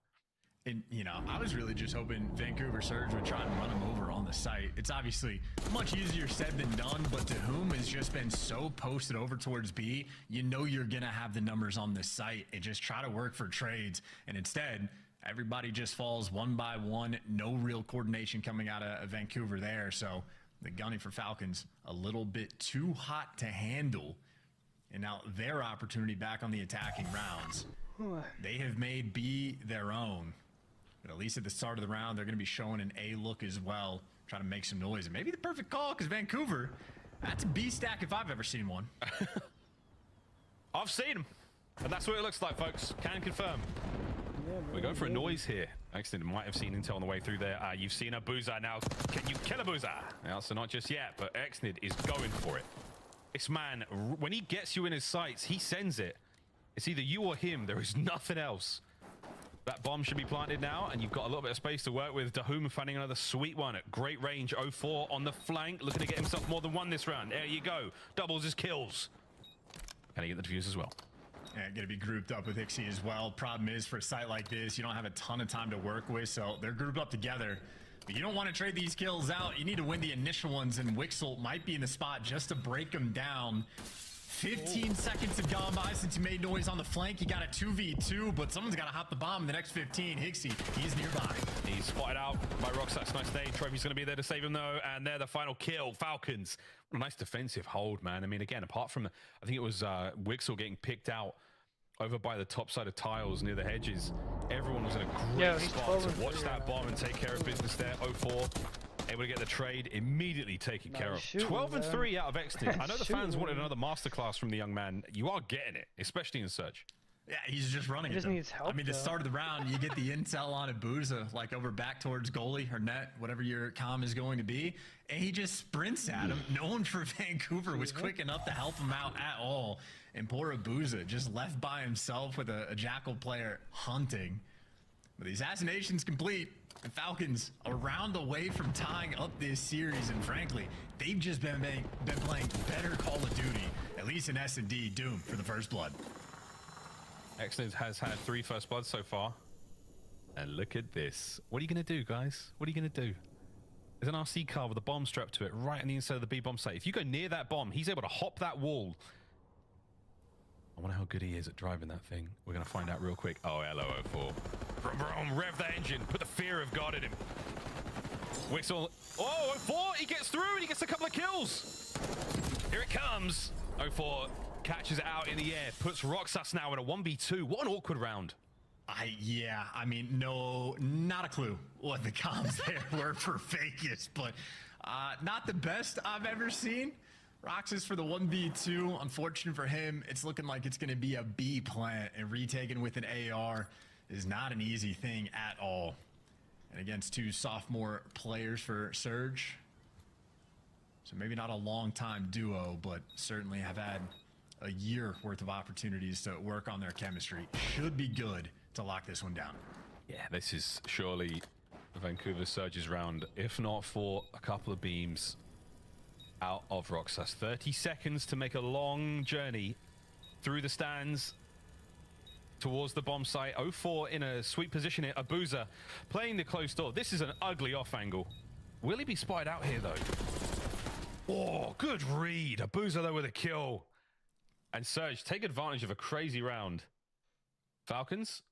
And, you know, I was really just hoping Vancouver Surge would try and run him over on the site. It's obviously much easier said than done, but to whom has just been so posted over towards B, you know you're going to have the numbers on this site and just try to work for trades. And instead, everybody just falls one by one. No real coordination coming out of Vancouver there. So the gunning for Falcons, a little bit too hot to handle. And now their opportunity back on the attacking rounds. They have made B their own. But at least at the start of the round, they're going to be showing an A look as well, trying to make some noise. And maybe the perfect call, because Vancouver, that's a B stack if I've ever seen one. I've seen them. And that's what it looks like, folks. Can confirm. Yeah, we're going for a noise here. Actually, might have seen intel on the way through there. You've seen a Boozer now. Can you kill a Boozer? Now, so not just yet, but Exnid is going for it. This man, when he gets you in his sights, he sends it. It's either you or him. There is nothing else. That bomb should be planted now, and you've got a little bit of space to work with. Dahum finding another sweet one at great range. 04 on the flank, looking to get himself more than one this round. There you go. Doubles his kills. Can he get the defuse as well? Yeah, going to be grouped up with Ixie as well. Problem is, for a site like this, you don't have a ton of time to work with, so they're grouped up together. But you don't want to trade these kills out. You need to win the initial ones, and Wixel might be in the spot just to break them down. 15 seconds have gone by since he made noise on the flank. He got a 2v2, but someone's got to hop the bomb in the next 15. Hixie, he's nearby. He's spotted out by Roxas. Nice day. Trophy's going to be there to save him, though. And they're the final kill. Falcons. What a nice defensive hold, man. I mean, again, apart from, I think it was Wixel getting picked out over by the top side of tiles near the hedges. Everyone was in a great spot to watch that bomb and take care of business there. 04. Able to get the trade, immediately take it care of. 12 and 3 out of Exton. I know the fans wanted another masterclass from the young man. You are getting it, especially in Search. Yeah, he's just running. He just needs help. I mean, the start of the round, you get the intel on Abuza, like over back towards goalie or net, whatever your comm is going to be, and he just sprints at him. No one for Vancouver was quick enough to help him out at all. And poor Abuza just left by himself with a Jackal player hunting. But the assassination's complete. The Falcons a round away from tying up this series, and frankly, they've just been playing better Call of Duty, at least in S&D. Doom for the first blood. Excellent has had 3 first bloods so far. And look at this. What are you going to do, guys? What are you going to do? There's an RC car with a bomb strapped to it right on the inside of the B bomb site. If you go near that bomb, he's able to hop that wall. I wonder how good he is at driving that thing. We're going to find out real quick. Oh, hello, 04. Vroom, vroom, rev the engine. Put the fear of God in him. Wixel. Oh, 04. He gets through and he gets a couple of kills. Here it comes. 04 catches it out in the air. Puts Roxas now in a 1v2. What an awkward round. Yeah, I mean, no, not a clue what the comms there were for Vegas, but not the best I've ever seen. Roxas for the 1v2. Unfortunate for him, it's looking like it's going to be a B plant, and retaken with an AR is not an easy thing at all. And against 2 sophomore players for Surge. So maybe not a long time duo, but certainly have had a year worth of opportunities to work on their chemistry. Should be good to lock this one down. Yeah, this is surely Vancouver Surge's round, if not for a couple of beams out of Roxas. 30 seconds to make a long journey through the stands towards the bomb site. 04 in a sweet position here. Abuza playing the close door. This is an ugly off angle. Will he be spotted out here, though? Oh, good read. Abuza, though, with a kill. And Surge take advantage of a crazy round. Falcons,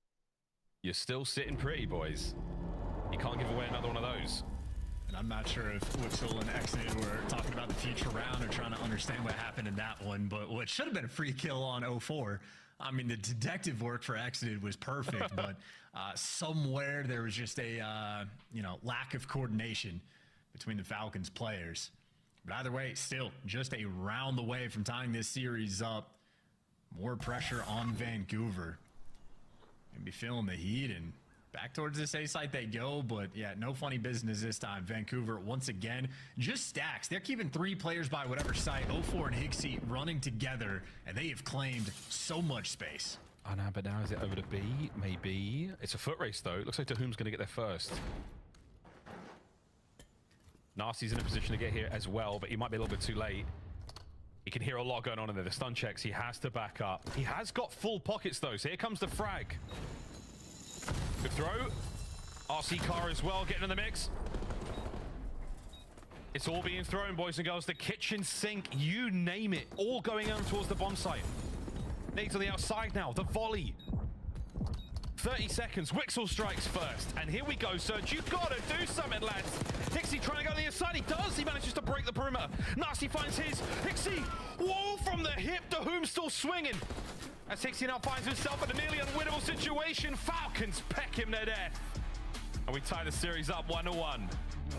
you're still sitting pretty, boys. You can't give away another one of those. And I'm not sure if Wixel and Exnid were talking about the future round or trying to understand what happened in that one, but what should have been a free kill on 04. I mean, the detective work for Exnid was perfect, but somewhere there was just a, lack of coordination between the Falcons players. But either way, still just a round away from tying this series up. More pressure on Vancouver. Gonna be feeling the heat, and back towards this A site they go, but yeah, no funny business this time. Vancouver, once again, just stacks. They're keeping 3 players by whatever site. 04 and Hixie running together, and they have claimed so much space. Oh no, but now is it over to B? Maybe. It's a foot race though. It looks like Tahum's going to get there first. Nasty's in a position to get here as well, but he might be a little bit too late. He can hear a lot going on in there. The stun checks. He has to back up. He has got full pockets though, so here comes the frag. Good throw. RC car as well, getting in the mix. It's all being thrown, boys and girls. The kitchen sink, you name it, all going on towards the bomb site. Nades on the outside now, the volley. 30 seconds, Wixel strikes first. And here we go, Surge. You gotta do something, lads. Hixie trying to go to the inside. He does. He manages to break the perimeter. Nasty finds his. Hixie, whoa, from the hip. Tahum still swinging. As Hixie now finds himself in a nearly unwinnable situation. Falcons peck him to death. And we tie the series up 1-1.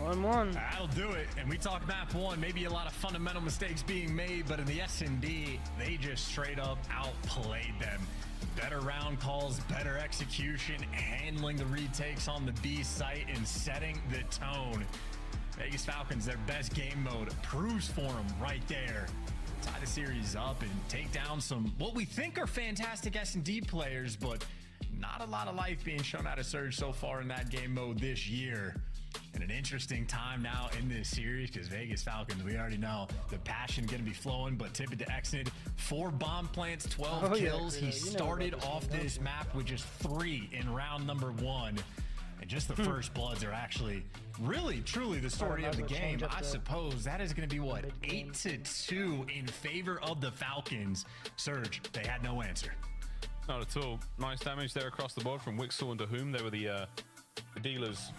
1-1. That'll do it. And we talk map 1, maybe a lot of fundamental mistakes being made, but in the S&D, they just straight up outplayed them. Better round calls, better execution, handling the retakes on the B site, and setting the tone. Vegas Falcons, their best game mode, proves for them right there. Tie the series up and take down some, what we think are fantastic S&D players, but not a lot of life being shown out of Surge so far in that game mode this year. And an interesting time now in this series because Vegas Falcons, we already know the passion going to be flowing, but tip it to Exnid. 4 bomb plants, 12 kills. He started off this map with just 3 in round number 1. And just the first bloods are actually really, truly the story of the game. I suppose that is going to be what, 8-2 in favor of the Falcons. Surge, they had no answer. Not at all. Nice damage there across the board from Wixel and Tahum. They were the dealers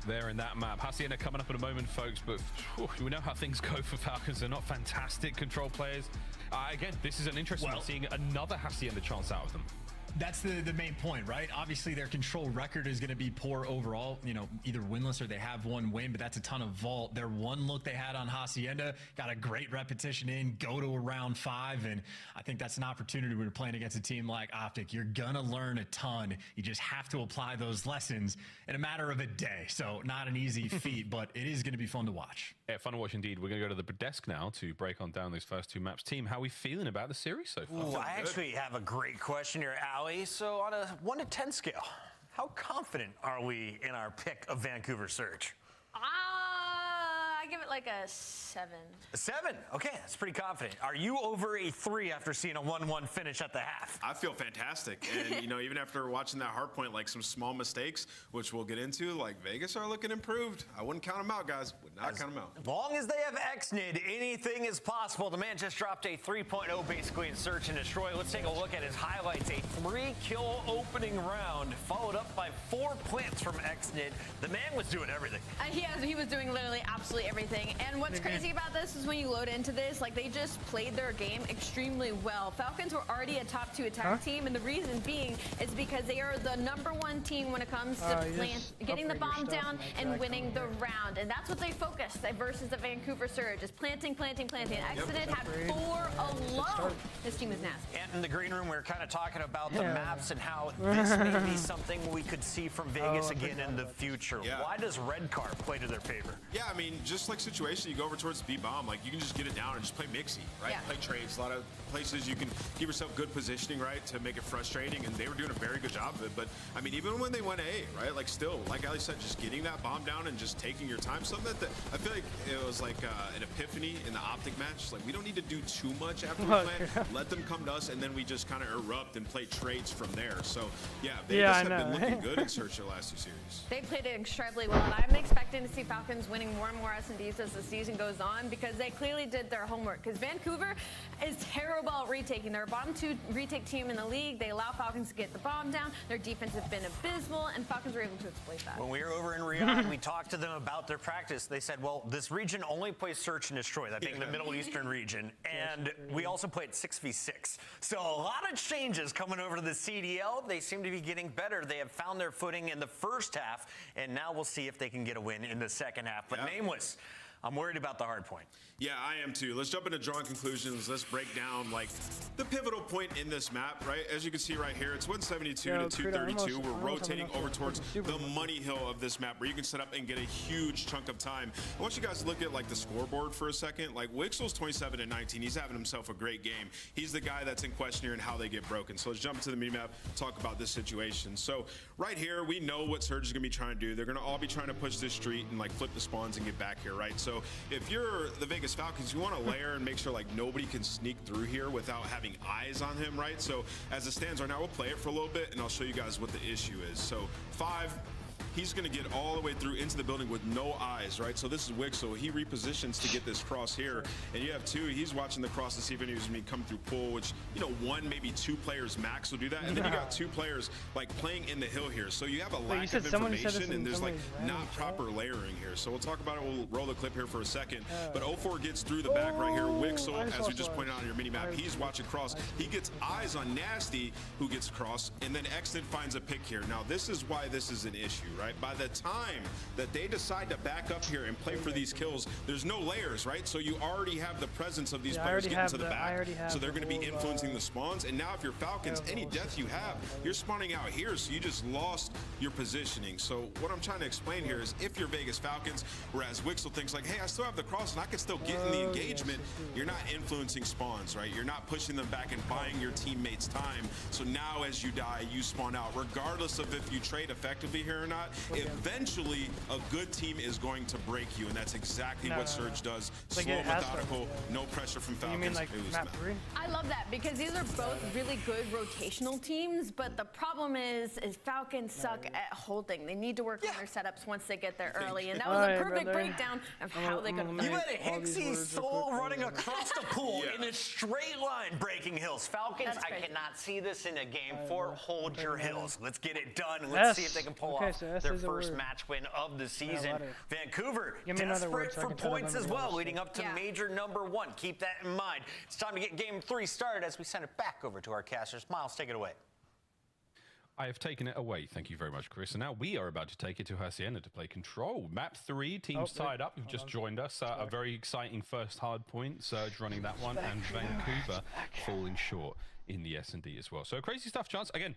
there in that map. Hacienda coming up in a moment, folks, but we know how things go for Falcons. They're not fantastic control players. Again, this is an interesting one, seeing another Hacienda chance out of them. That's the main point, right? Obviously, their control record is going to be poor overall. You know, either winless or they have 1 win, but that's a ton of vault. Their 1 look they had on Hacienda got a great repetition in, go to a round 5, and I think that's an opportunity when you're playing against a team like Optic. You're going to learn a ton. You just have to apply those lessons in a matter of a day. So not an easy feat, but it is going to be fun to watch. Yeah, fun to watch indeed. We're going to go to the desk now to break on down those first 2 maps. Team, how are we feeling about the series so far? Ooh, I actually have a great question here, Ali. So on a 1 to 10 scale, how confident are we in our pick of Vancouver Surge? I give it like a 7. A 7? Okay, that's pretty confident. Are you over a 3 after seeing a 1-1 finish at the half? I feel fantastic. And, you know, even after watching that hard point, like some small mistakes, which we'll get into, like Vegas are looking improved. I wouldn't count them out, guys. Would not count them out. As long as they have Exnid, anything is possible. The man just dropped a 3.0 basically in Search and Destroy. Let's take a look at his highlights. A 3-kill opening round, followed up by 4 plants from Exnid. The man was doing everything. He was doing literally absolutely everything. And what's crazy about this is when you load into this, like they just played their game extremely well. Falcons were already a top 2 attack team, and the reason being is because they are the #1 team when it comes to getting the bomb down and winning the round. And that's what they focused versus the Vancouver Surge, is planting. Exodus had 4 alone. This team is nasty. And in the green room, we were kind of talking about the maps and how this may be something we could see from Vegas again in the future. Why does Red Car play to their favor? Yeah, I mean, just like situation, you go over towards B-bomb, like you can just get it down and just play mixy, right? Play trades. A lot of places you can give yourself good positioning, right, to make it frustrating, and they were doing a very good job of it. But I mean, even when they went A, right, like still, like Ali said, just getting that bomb down and just taking your time. Something that I feel like it was like an epiphany in the Optic match. Like we don't need to do too much after we play. Let them come to us, and then we just kind of erupt and play trades from there. So yeah, they just have been looking good in Search the last 2 series. They played it extremely well, and I'm expecting to see Falcons winning more and more S&Ds as the season goes on, because they clearly did their homework. Because Vancouver is terrible at retaking. They're a bottom 2 retake team in the league. They allow Falcons to get the bomb down. Their defense has been abysmal, and Falcons were able to exploit that. When we were over in Riyadh, we talked to them about their practice. They said, well, this region only plays Search and Destroy, that being the Middle Eastern region, and we also played 6v6. So a lot of changes coming over to the CDL. They seem to be getting better. They have found their footing in the first half, and now we'll see if they can get a win in the second half. But Nameless, I'm worried about the hard point. Yeah, I am too. Let's jump into drawing conclusions. Let's break down like the pivotal point in this map, right? As you can see right here, it's 172 to 232. We're rotating over towards the money hill of this map where you can set up and get a huge chunk of time. I want you guys to look at like the scoreboard for a second. Like Wixel's 27 and 19. He's having himself a great game. He's the guy that's in question here and how they get broken. So let's jump into the mini map, talk about this situation. So right here, we know what Surge is gonna be trying to do. They're gonna all be trying to push this street and like flip the spawns and get back here, right? So if you're the Vegas Falcons, you want to layer and make sure like nobody can sneak through here without having eyes on him, right? So as it stands right now, we'll play it for a little bit and I'll show you guys what the issue is. So 5, he's going to get all the way through into the building with no eyes, right? So this is Wixel. He repositions to get this cross here. And you have 2, he's watching the cross to see if anyone's going to come through pool, which, you know, 1, maybe 2 players max will do that. And then you got 2 players like playing in the hill here. So you have a lack of information and there's like not proper layering here. So we'll talk about it. We'll roll the clip here for a second. But 04 gets through the back right here. Wixel, as we just pointed out on your mini map, he's watching cross. He gets eyes on Nasty, who gets cross, and then Exton finds a pick here. Now this is why this is an issue, right? By the time that they decide to back up here and play for these kills, there's no layers, right? So you already have the presence of these players getting to the back. So they're going to be influencing the spawns. And now if you're Falcons, any death you have, you're spawning out here. So you just lost your positioning. So what I'm trying to explain here is if you're Vegas Falcons, whereas Wixel thinks like, hey, I still have the cross and I can still get in the engagement, you're not influencing spawns, right? You're not pushing them back and buying your teammates time. So now as you die, you spawn out. Regardless of if you trade effectively here or not, eventually a good team is going to break you, and that's exactly what Surge does. Slow, methodical, no pressure from Falcons. You mean like map 3? I love that because these are both really good rotational teams, but the problem is Falcons suck at holding. They need to work on their setups once they get there early, and that was a perfect breakdown of how they could. You had a Hixie Soul running across the pool in a straight line, breaking hills. Falcons, I cannot see this in a game 4. Hold your hills. Let's get it done. Let's see if they can pull off their first match win of the season. Vancouver, desperate for points as well, leading up to major number 1. Keep that in mind. It's time to get game 3 started as we send it back over to our casters. Miles, take it away. I have taken it away. Thank you very much, Chris. And now we are about to take it to Hacienda to play Control. Map 3, teams tied up. You've just joined us. A very exciting first hard point. Surge running that one, and Vancouver falling short in the S&D as well. So crazy stuff, Chance. Again,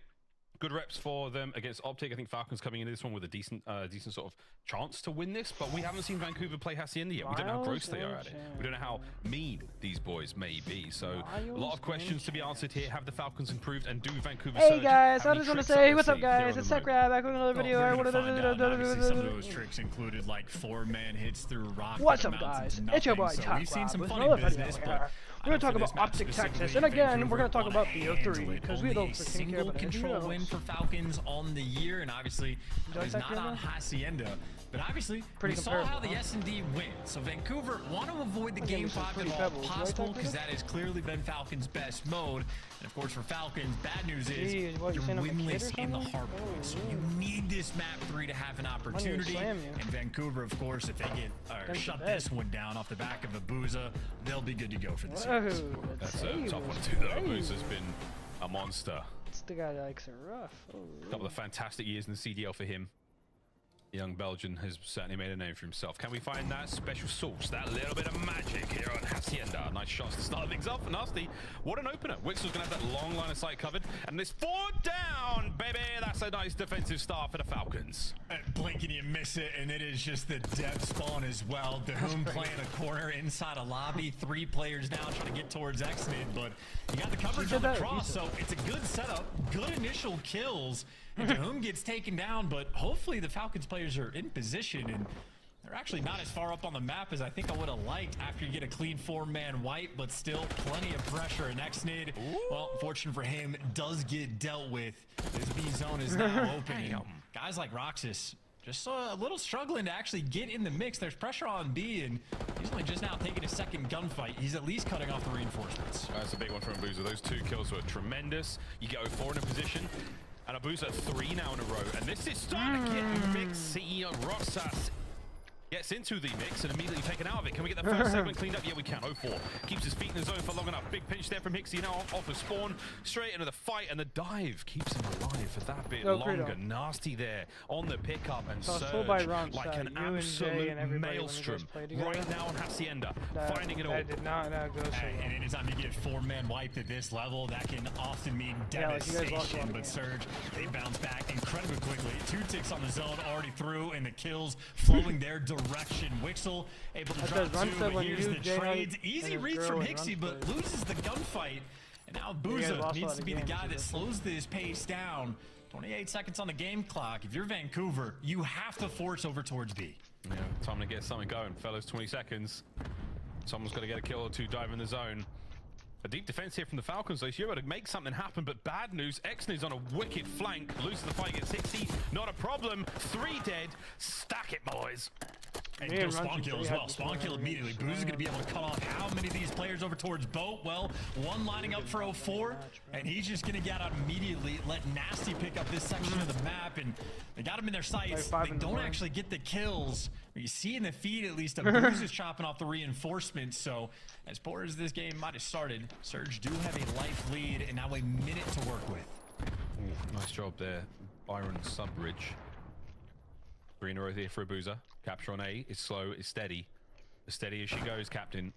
good reps for them against Optic. I think Falcons coming into this one with a decent sort of chance to win this, but we haven't seen Vancouver play Hacienda yet. We don't know how gross they are at it. We don't know how mean these boys may be. So a lot of questions to be answered here. Have the Falcons improved, and do Vancouver Hey guys, I just want to say, what's up guys? It's Sakurai back with another video. Some of those tricks included like 4-man hits through rock. What's up guys? It's your boy Sakurai with another video here. We're going to talk about Optic Texas, and again, we're going to talk about BO3, because we don't single control win for Falcons on the year, and obviously it was not on Hacienda, but obviously we saw how the S&D went. So Vancouver want to avoid the game 5 if all possible, because that has clearly been Falcons' best mode. And of course for Falcons, bad news is you're winless in the hard point. So you need this map 3 to have an opportunity. And Vancouver, of course, if they get shut this one down off the back of Abuza, they'll be good to go for the series. That's a tough one too, though. Abuza's been a monster. It's the guy that likes it rough. A couple of fantastic years in the CDL for him. The young Belgian has certainly made a name for himself. Can we find that special sauce, that little bit of magic here on Hacienda? Nice shots to start things off. Nasty, what an opener. Wixel's going to have that long line of sight covered. And this 4 down, baby. That's a nice defensive start for the Falcons. Blink and you miss it, and it is just the death spawn as well. Dahum playing a corner inside a lobby. 3 players now trying to get towards Exnid, but you got the coverage on the cross, so it's a good setup, good initial kills. And Dahum gets taken down, but hopefully the Falcons players are in position, and they're actually not as far up on the map as I think I would have liked after you get a clean 4-man wipe, but still plenty of pressure. And Exnid, well, fortunate for him, does get dealt with. This B zone is now open. And guys like Roxas just a little struggling to actually get in the mix. There's pressure on B, and he's only just now taking a second gunfight. He's at least cutting off the reinforcements. That's a big one from Abuza. Those 2 kills were tremendous. You go 4 in a position. And Abuza 3 now in a row, and this is starting to get mixy. Roxas Gets into the mix and immediately taken out of it. Can we get the first segment cleaned up? Yeah, we can. 0-4. Keeps his feet in the zone for long enough. Big pinch there from Hixie. Now off the spawn. Straight into the fight. And the dive keeps him alive for that bit longer. Nasty there on the pickup. And Surge like an absolute maelstrom. Right now on Hacienda. Finding it all. That did not go so well. And anytime you get 4-man wiped at this level, that can often mean devastation. But Surge, they bounce back incredibly quickly. 2 ticks on the zone already through, and the kills flowing their direction. Wixel able to drop 2, but here's the trades. Easy read from Hixie, but loses the gunfight. And now Booza needs to be the guy that slows this pace down. 28 seconds on the game clock. If you're Vancouver, you have to force over towards B. Yeah, time to get something going, fellas. 20 seconds. Someone's got to get a kill or 2 dive in the zone. A deep defense here from the Falcons, though. So you're able to make something happen, but bad news. Exney's on a wicked flank. Loses the fight, gets 60. Not a problem. 3 dead. Stack it, boys. And go spawn kill as well. Spawn kill immediately. Booz is going to be able to cut off how many of these players over towards Boat? Well, 1 lining up for 04, and he's just going to get out immediately. Let Nasty pick up this section of the map, and they got him in their sights. They don't actually get the kills. But you see in the feed, at least, Booz is chopping off the reinforcements. So as poor as this game might have started, Surge do have a life lead, and now a minute to work with. Ooh, nice job there, Byron Subbridge. 3 in a row here for Abuza. Capture on A is slow, is steady. As steady as she goes, Captain.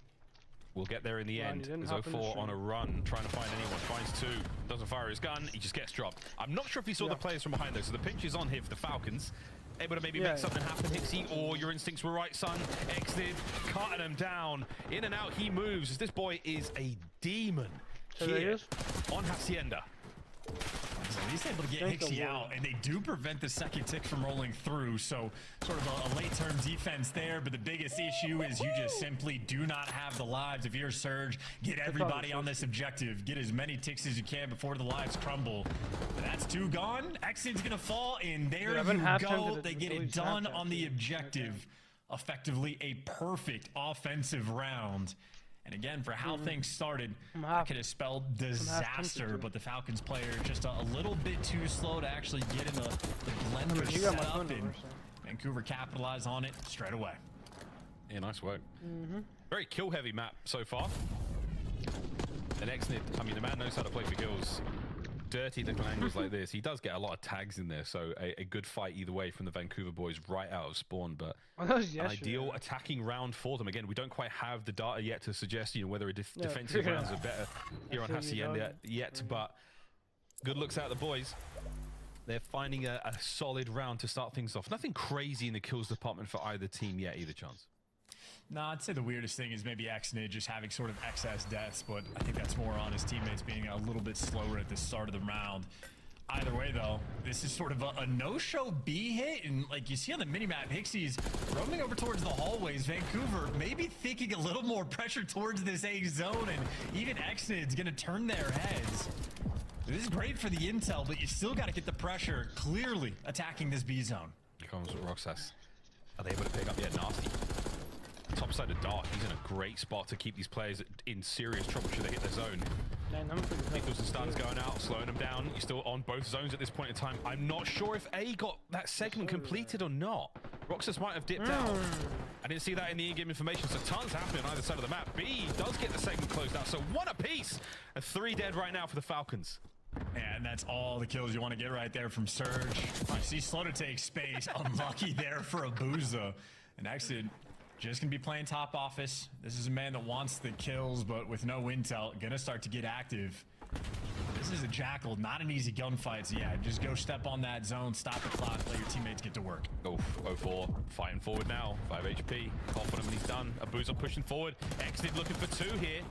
We'll get there in the end. There's 04 on a run, trying to find anyone. Finds 2, doesn't fire his gun, he just gets dropped. I'm not sure if he saw the players from behind though, so the pinch is on here for the Falcons. Able to maybe make something happen, Hixie, or your instincts were right, son. Exit, cutting him down. In and out he moves, as this boy is a demon here on Hacienda. So he's able to get Hixie out, and they do prevent the second tick from rolling through, so sort of a late-term defense there, but the biggest issue is you just simply do not have the lives. If you're Surge, get everybody on this objective. Get as many ticks as you can before the lives crumble. But that's 2 gone. Exion's gonna fall, and there you go. They get it done on the objective. Effectively a perfect offensive round. And again, for how things started, that could have spelled disaster, but the Falcons player just a little bit too slow to actually get in the blender set up, and Vancouver capitalized on it straight away. Yeah, nice work. Very kill-heavy map so far. And Exnid, I mean, the man knows how to play for kills. Dirty little angles like this. He does get a lot of tags in there, so a good fight either way from the Vancouver boys right out of spawn, but an ideal attacking round for them. Again, we don't quite have the data yet to suggest, you know, whether defensive rounds are better here on Hacienda yet, but good looks out of the boys. They're finding a solid round to start things off. Nothing crazy in the kills department for either team yet, either chance. No, I'd say the weirdest thing is maybe Exnid just having sort of excess deaths, but I think that's more on his teammates being a little bit slower at the start of the round. Either way, though, this is sort of a no-show B hit, and like you see on the minimap, Hixie's roaming over towards the hallways. Vancouver maybe thinking a little more pressure towards this A zone, and even Exnid's gonna turn their heads. This is great for the intel, but you still got to get the pressure clearly attacking this B zone. Here comes Roxas. Are they able to pick up yet? Nasty. Top side of Dark, he's in a great spot to keep these players in serious trouble should they hit their zone. Nichols and Stuns going out, slowing them down. You're still on both zones at this point in time. I'm not sure if A got that segment completed or not. Roxas might have dipped out. I didn't see that in the in-game information, so tons happening on either side of the map. B does get the segment closed out, so 1 apiece. And 3 dead right now for the Falcons. And that's all the kills you want to get right there from Surge. You see Slow to take space. Unlucky there for Abuza. And actually, just gonna be playing top office. This is a man that wants the kills, but with no intel, gonna start to get active. This is a Jackal, not an easy gunfight. So yeah, just go step on that zone, stop the clock, let your teammates get to work. Oh, 04, fighting forward now. 5 HP, confident when he's done. Abuza pushing forward. Exit looking for 2 here.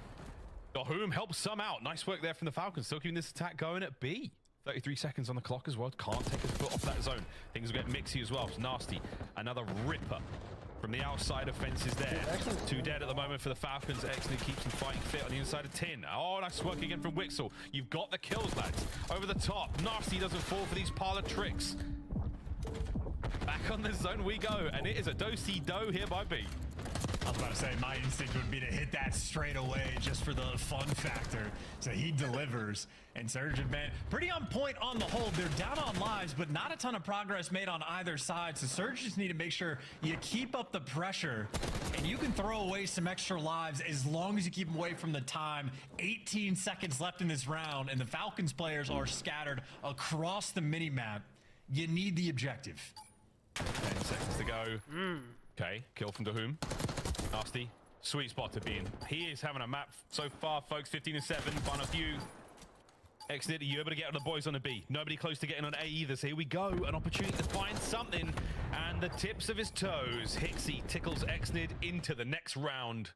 Got whom helps some out. Nice work there from the Falcons. Still keeping this attack going at B. 33 seconds on the clock as well. Can't take his foot off that zone. Things will get mixy as well. It's Nasty. Another ripper from the outside of fences there. 2 dead at the moment for the Falcons. Exley keeps them fighting fit on the inside of Tin. Oh, nice work again from Wixel. You've got the kills, lads. Over the top. Nasty doesn't fall for these parlor tricks. Back on the zone we go. And it is a do-si-do here by B. I was about to say, my instinct would be to hit that straight away just for the fun factor. So he delivers. And Surge have been pretty on point on the whole. They're down on lives, but not a ton of progress made on either side. So Surge just need to make sure you keep up the pressure. And you can throw away some extra lives as long as you keep them away from the time. 18 seconds left in this round, and the Falcons players are scattered across the mini-map. You need the objective. 10 seconds to go. Okay, kill from Dahum. Nasty. Sweet spot to be in. He is having a map so far, folks. 15 and 7. Final few. Exit, are you able to get the boys on the B? Nobody close to getting on A either. So here we go. An opportunity to find something. And the tips of his toes. Hixie tickles Exnid into the next round.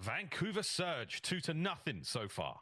Vancouver Surge 2-0 so far.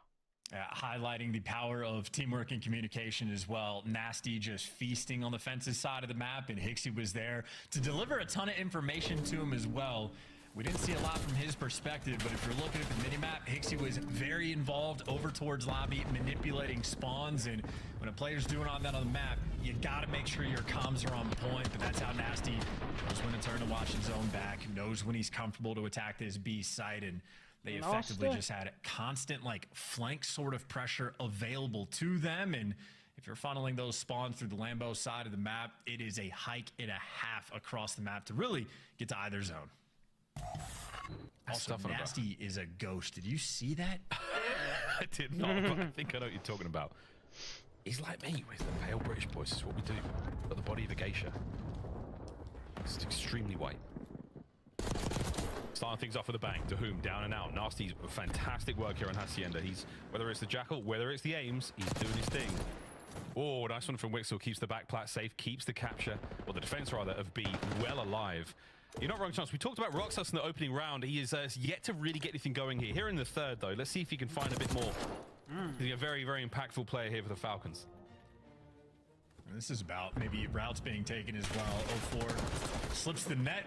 Highlighting the power of teamwork and communication as well. Nasty just feasting on the fences side of the map, and Hixie was there to deliver a ton of information to him as well. We didn't see a lot from his perspective, but if you're looking at the minimap, Hixie was very involved over towards lobby, manipulating spawns, and when a player's doing all that on the map, you gotta make sure your comms are on point, but that's how Nasty knows when to turn to watch his own back, knows when he's comfortable to attack this B site, and they effectively just had constant like flank sort of pressure available to them. And if you're funneling those spawns through the Lambo side of the map, it is a hike and a half across the map to really get to either zone. Also, Nasty is a ghost. Did you see that? I did not, but I think I know what you're talking about. He's like me with the pale British boys. This is what we do. Got the body of a geisha. It's extremely white. Starting things off with a bang. Dahum down and out. Nasty's fantastic work here on Hacienda. He's, whether it's the Jackal, whether it's the aims, he's doing his thing. Oh, nice one from Wixel. Keeps the back plat safe, keeps the capture, or the defense rather, of B well alive. You're not wrong, Chance. We talked about Roxas in the opening round. He is yet to really get anything going here. Here in the third, though, let's see if he can find a bit more. He's a very, very impactful player here for the Falcons. This is about maybe routes being taken as well. 04 slips the net.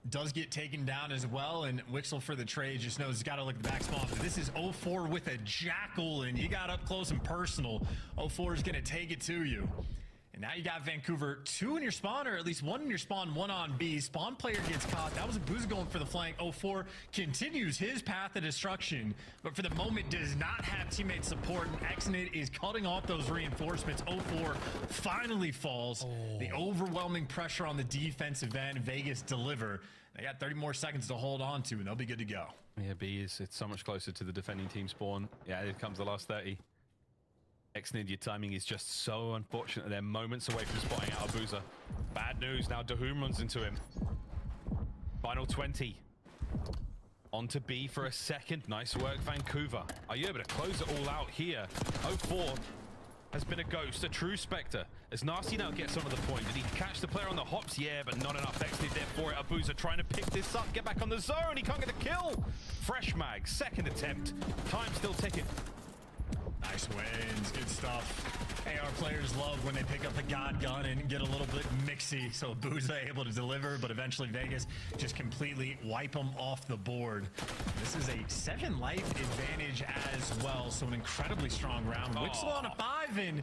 Does get taken down as well, and Wixel for the trade just knows he's got to look at the back spawn. But this is 04 with a Jackal, and you got up close and personal. 04 is going to take it to you. And now you got Vancouver 2 in your spawn, or at least 1 in your spawn, 1 on B. Spawn player gets caught. That was a boost going for the flank. 04 continues his path of destruction, but for the moment does not have teammate support. And Exnid is cutting off those reinforcements. 04 finally falls. The overwhelming pressure on the defensive end. Vegas deliver. They got 30 more seconds to hold on to, and they'll be good to go. Yeah, B is it's so much closer to the defending team spawn. Yeah, here comes the last 30. Exnid, your timing is just so unfortunate. They're moments away from spotting out Abuza. Bad news. Now Dahum runs into him. Final 20. On to B for a second. Nice work, Vancouver. Are you able to close it all out here? 04 has been a ghost, a true Spectre. As Nasty now gets some of the point. Did he catch the player on the hops? Yeah, but not enough. Exnid there for it. Abuza trying to pick this up, get back on the zone. He can't get the kill. Fresh mag, second attempt. Time still ticking. Nice wins, good stuff. AR players love when they pick up the God Gun and get a little bit mixy. So Abuza able to deliver, but eventually Vegas just completely wipe them off the board. This is a 7 life advantage as well, so an incredibly strong round. Wixel on a 5, and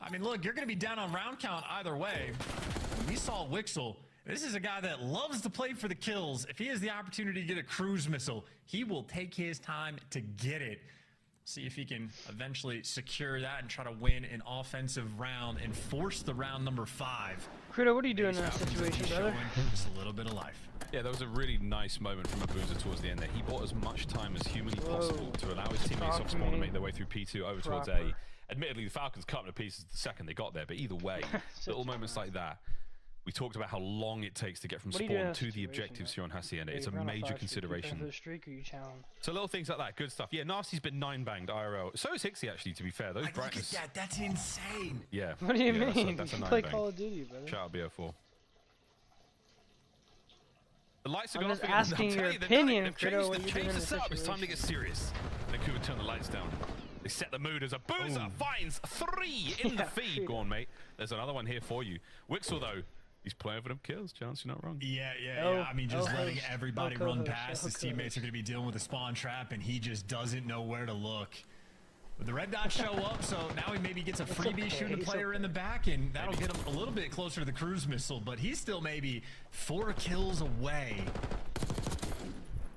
I mean, look, you're going to be down on round count either way. We saw Wixel. This is a guy that loves to play for the kills. If he has the opportunity to get a cruise missile, he will take his time to get it. See if he can eventually secure that and try to win an offensive round and force the round number 5. Credo, what are you doing in that situation, brother? Just a little bit of life. Yeah, that was a really nice moment from Abuza towards the end there. He bought as much time as humanly possible to allow his teammates off spawn to make their way through P2 over towards A. Admittedly, the Falcons cut him to pieces the second they got there, but either way, little moments like that. We talked about how long it takes to get from spawn to the objectives here on Hacienda. It's a major consideration. So little things like that, good stuff. Yeah, Nasty's been 9-banged IRL. So is Hixie, actually, to be fair. Those brightness. Look at that, that's insane. Yeah. What do you mean? That's a You play Call of Duty, brother. Shout out BO4. The lights are I'm going just off asking your opinion, Credo. They've changed this up. It's time to get serious. Vancouver turn the lights down. They set the mood as Abuza finds 3 in the feed. Go on, mate. There's another one here for you. Wixel, though. He's playing for them kills, Chance, you're not wrong. Yeah. I mean, just letting everybody run past. His teammates are going to be dealing with a spawn trap, and he just doesn't know where to look. But the red dots show up, so now he maybe gets a freebie shooting a player in the back, and that'll get him a little bit closer to the cruise missile, but he's still maybe 4 kills away.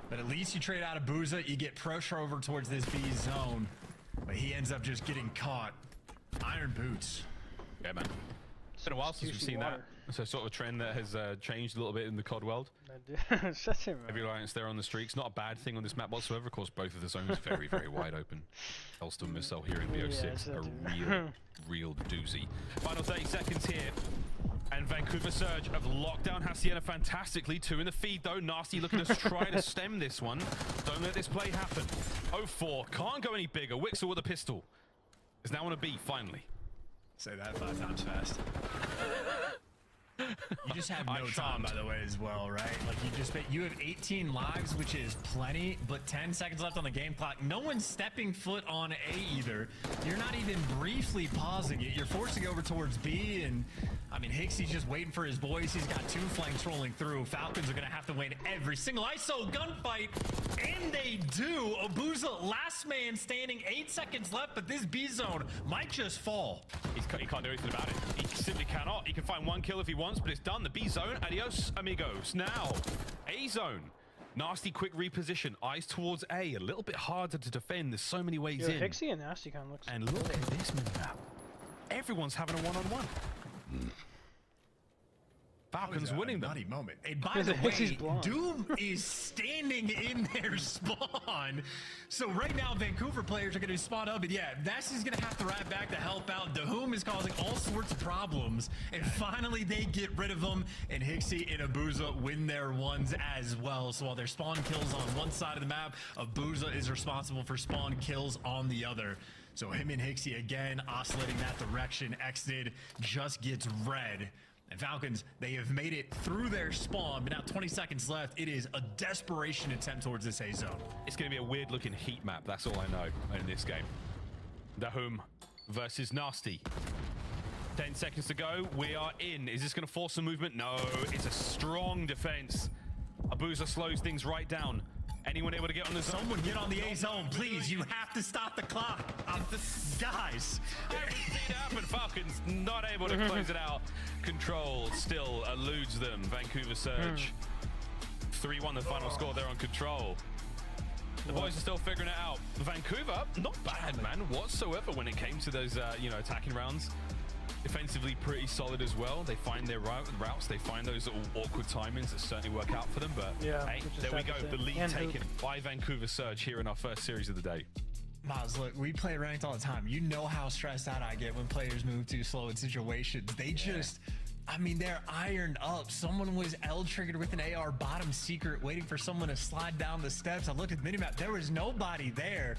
But at least you trade out of Booza, you get pressure over towards this B zone. But he ends up just getting caught. Iron boots. Yeah, man. It's been a while since we've seen that. It's a sort of a trend that has changed a little bit in the COD world. Every alliance there on the streaks. Not a bad thing on this map whatsoever. Of course, both of the zones very, very wide open. Elston Missile here in BO6. A real doozy. Final 30 seconds here. And Vancouver Surge have locked down Hacienda fantastically. 2 in the feed, though. Nasty looking to try to stem this one. Don't let this play happen. 0-4. Can't go any bigger. Wixel with a pistol. Is now on a B, finally. Say that 5 times fast. You just have no time, by the way, as well, right? Like, you have 18 lives, which is plenty, but 10 seconds left on the game clock. No one's stepping foot on A either. You're not even briefly pausing it. You're forcing over towards B, and I mean, Hicksy's just waiting for his boys. He's got 2 flanks rolling through. Falcons are gonna have to win every single ISO gunfight, and they do. Abuza, last man standing, 8 seconds left, but this B zone might just fall. He can't do anything about it. He simply cannot. He can find 1 kill if he wants, but it's done. The B zone, adios, amigos. Now, A zone. Nasty quick reposition. Eyes towards A. A little bit harder to defend. There's so many ways in. Hixie and Nasty kind of looks. And look at this map. Everyone's having a one-on-one. Falcons winning them. Nutty moment. And by the way, Doom is standing in their spawn. So right now, Vancouver players are going to spawn up, and yeah, Ness is going to have to ride back to help out. Doom is causing all sorts of problems, and finally they get rid of them, and Hixie and Abuza win their ones as well. So while their spawn kills on one side of the map, Abuza is responsible for spawn kills on the other. So him and Hixie again oscillating that direction. Exited just gets red. And Falcons, they have made it through their spawn, but now 20 seconds left. It is a desperation attempt towards this A zone. It's going to be a weird looking heat map. That's all I know in this game. Dahum versus Nasty. 10 seconds to go. We are in. Is this going to force some movement? No, it's a strong defense. Abuza slows things right down. Anyone able to get on the zone? Someone get on the A zone, please. You have to stop the clock. Guys. I haven't seen it happen. Falcons not able to close it out. Control still eludes them. Vancouver Surge. 3-1 the final score there on Control. The boys are still figuring it out. Vancouver, not bad, man, whatsoever when it came to those, attacking rounds. Defensively pretty solid as well. They find their routes. They find those little awkward timings that certainly work out for them. But hey, there we go. The lead taken by Vancouver Surge here in our first series of the day. Miles, look, we play ranked all the time. You know how stressed out I get when players move too slow in situations. They just, I mean, they're ironed up. Someone was L-triggered with an AR bottom secret waiting for someone to slide down the steps. I looked at the minimap. There was nobody there.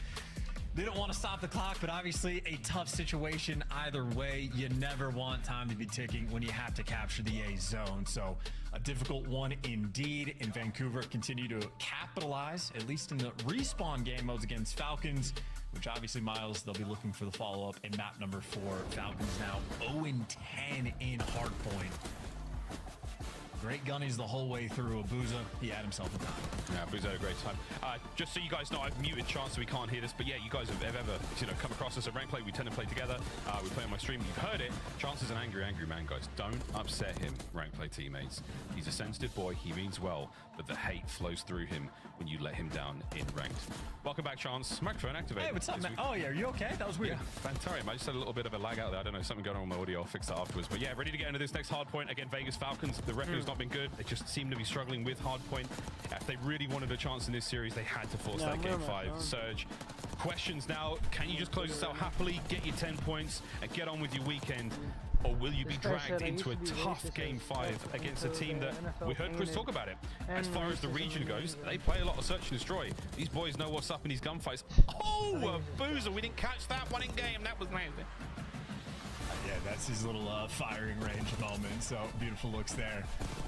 They don't want to stop the clock, but obviously a tough situation either way. You never want time to be ticking when you have to capture the A zone. So a difficult one indeed. And Vancouver continue to capitalize, at least in the respawn game modes against Falcons, which obviously, Miles, they'll be looking for the follow-up in map number 4. Falcons now 0-10 in hardpoint. Great gunnies the whole way through. Abuza, he had himself a time. Yeah, Abuza had a great time. Just so you guys know, I've muted Chance so we can't hear this, but yeah, you guys have ever come across us at Rank Play. We tend to play together. We play on my stream. You've heard it. Chance is an angry, angry man, guys. Don't upset him, Rank Play teammates. He's a sensitive boy. He means well, but the hate flows through him when you let him down in ranked. Welcome back, Chance. Microphone activated. Hey, what's up, man? Oh, yeah, are you okay? That was weird. Yeah, fantastic. I just had a little bit of a lag out there. I don't know, something going on with my audio. I'll fix that afterwards. But yeah, ready to get into this next hard point. Again, Vegas Falcons. The record has not been good. They just seem to be struggling with hard point. If they really wanted a chance in this series, they had to force that game 5. Surge. Questions now. Can you just close this out happily, get your 10 points, and get on with your weekend? Or will you be dragged into a tough game 5 against a team that we heard Chris talk about it? As far as the region goes, they play a lot of search and destroy. These boys know what's up in these gunfights. Oh, a boozer. We didn't catch that one in game. That was nasty. Yeah, that's his little firing range moment. So beautiful looks there.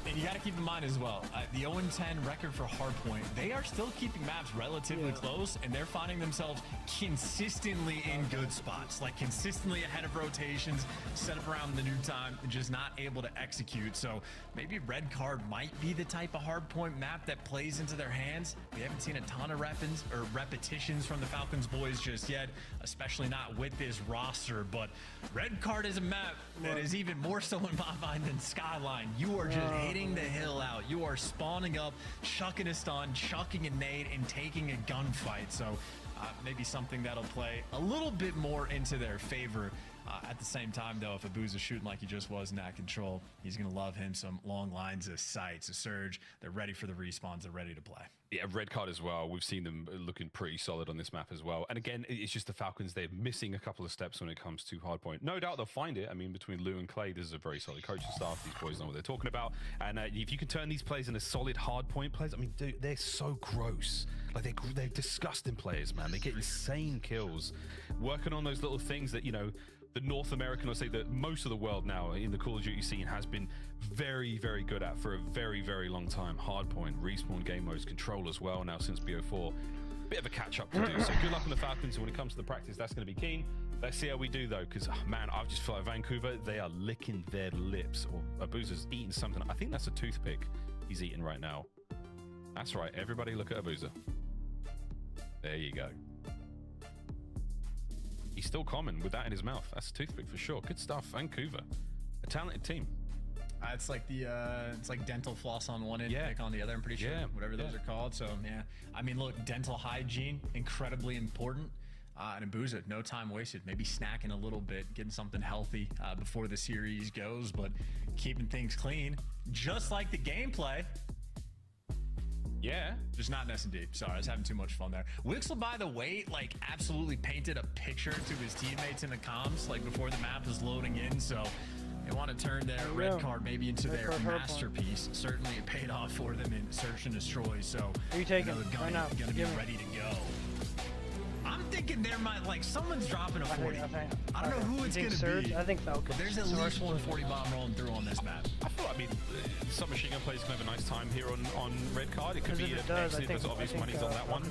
And you got to keep in mind as well, the 0-10 record for hardpoint, they are still keeping maps relatively close, and they're finding themselves consistently in good spots, like consistently ahead of rotations, set up around the new time, and just not able to execute. So maybe red card might be the type of hardpoint map that plays into their hands. We haven't seen a ton of repetitions from the Falcons boys just yet, especially not with this roster, but red card is a map that is even more so in my mind than Skyline. You are just hitting the hill out. You are spawning up, chucking a stun, chucking a nade, and taking a gunfight. So maybe something that'll play a little bit more into their favor. At the same time, though, if Abuza's shooting like he just was in that control, he's going to love him some long lines of sights. A Surge, they're ready for the respawns. They're ready to play. Yeah, red card as well. We've seen them looking pretty solid on this map as well. And again, it's just the Falcons. They're missing a couple of steps when it comes to hardpoint. No doubt they'll find it. I mean, between Lou and Clay, this is a very solid coaching staff. These boys know what they're talking about. And if you can turn these plays into solid hardpoint plays, I mean, dude, they're so gross. Like, they're disgusting players, man. They get insane kills. Working on those little things that, you know, the North American, or say that most of the world now in the Call of Duty scene has been very, very good at for a very, very long time. Hardpoint, respawn game modes, control as well now since BO4. Bit of a catch up to do. So good luck on the Falcons. And when it comes to the practice, that's going to be keen. Let's see how we do though, because man, I just feel like Vancouver, they are licking their lips. Or Abuza's eating something. I think that's a toothpick he's eating right now. That's right. Everybody look at Abuza. There you go. He's still common with that in his mouth. That's a toothpick for sure. Good stuff, Vancouver. A talented team. It's like the it's like dental floss on one end, Yeah. pick on the other. I'm pretty sure, whatever those are called. So yeah, I mean, look, dental hygiene incredibly important. And Abuza, no time wasted. Maybe snacking a little bit, getting something healthy before the series goes, but keeping things clean, just like the gameplay. Yeah. Just not in S&D. Sorry, I was having too much fun there. Wixel, by the way, like absolutely painted a picture to his teammates in the comms, like before the map was loading in. So they want to turn their red card maybe into their masterpiece. Certainly it paid off for them in Search and Destroy. So Who are you taking right now? Gonna be ready to go. I'm thinking there might, like, someone's dropping a 40. I don't know who it's going to be. I think Falcons. There's at least 140 bomb rolling through on this map. I feel like, I mean, some machine gun players can have a nice time here on red card. It could be if it does, I think, obvious money's on that one.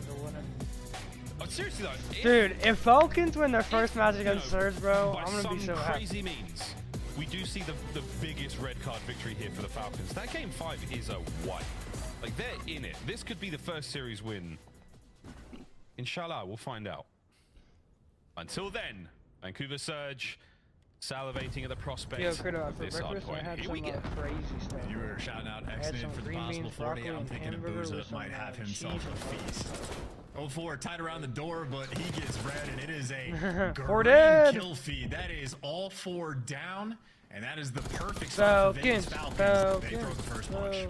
Oh, seriously though, Dude, if Falcons win their first match against Surge, bro, I'm gonna be so happy. Crazy means we do see the biggest red card victory here for the Falcons. That game 5 is a wipe. Like, they're in it. This could be the first series win. Inshallah, we'll find out. Until then, Vancouver Surge salivating at the prospect of this hard point. Here we go. Crazy stuff. You were shouting out excellent for the possible 40. I'm thinking Abuza might have himself a feast. 0-4 tied around the door, but he gets red, and it is a great kill feed. That is all 4 down, and that is the perfect spot for Vegas Falcons. They throw the first punch.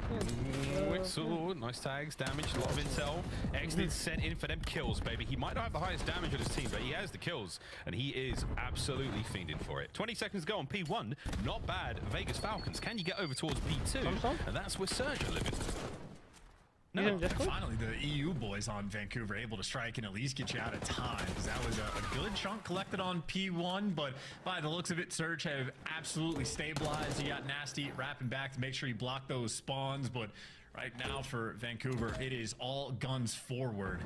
Wixel, nice tags, damage, a lot of intel. Excellent sent in for them kills, baby. He might not have the highest damage on his team, but he has the kills, and he is absolutely fiending for it. 20 seconds to go on P1. Not bad. Vegas Falcons. Can you get over towards P2? And that's where Surge are living. No. Finally, the EU boys on Vancouver able to strike and at least get you out of time, because that was a good chunk collected on P1, but by the looks of it, Surge have absolutely stabilized. You got Nasty wrapping back to make sure you block those spawns, but right now for Vancouver, it is all guns forward.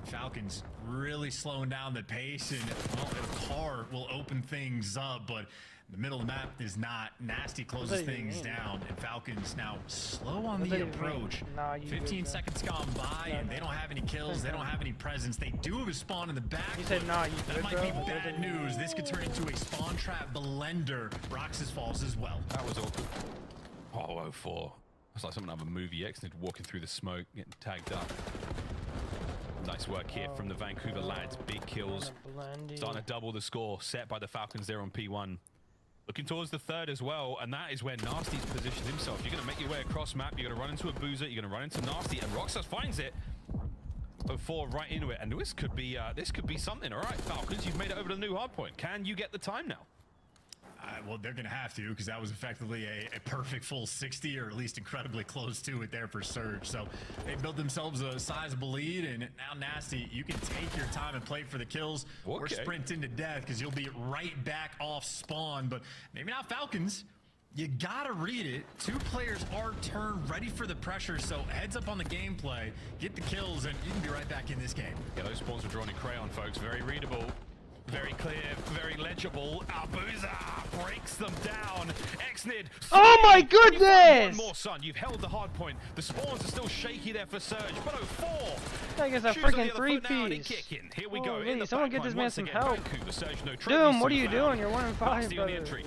Falcons really slowing down the pace, and well, a car will open things up, but the middle of the map is not. Nasty closes things down, and Falcons now slow on the approach. 15 seconds gone by, and they don't have any kills. They don't have any presence. They do have a spawn in the back. You said nah, you that might be bad news. This could turn into a spawn trap blender. Roxas falls as well. That was awkward. Oh, 0-4. It's like something out of a movie. Excellent walking through the smoke, getting tagged up. Nice work here from the Vancouver lads. Big kills. Starting to double the score set by the Falcons there on P1. Looking towards the third as well, and that is where Nasty's positioned himself. You're going to make your way across map. You're going to run into Abuza. You're going to run into Nasty, and Roxas finds it. 0-4 right into it, and this could be something. All right, Falcons, you've made it over to the new hard point. Can you get the time now? Well, they're going to have to, because that was effectively a perfect full 60, or at least incredibly close to it there for Surge. So they built themselves a sizable lead, and now Nasty, you can take your time and play for the kills or sprint into death, because you'll be right back off spawn. But maybe not Falcons. You gotta read it. 2 players are turned, ready for the pressure, so heads up on the gameplay, get the kills, and you can be right back in this game. Yeah, those spawns were drawn in crayon, folks. Very readable. Very clear, very legible. Abuza breaks them down. Xnid. Oh my goodness! One more, son. You've held the hard point. The spawns are still shaky there for Surge, but 04. I guess a freaking 3-piece. Here we go. Holy, someone get this man some help. Surge, no Doom, what are you doing? You're 1-5, brother.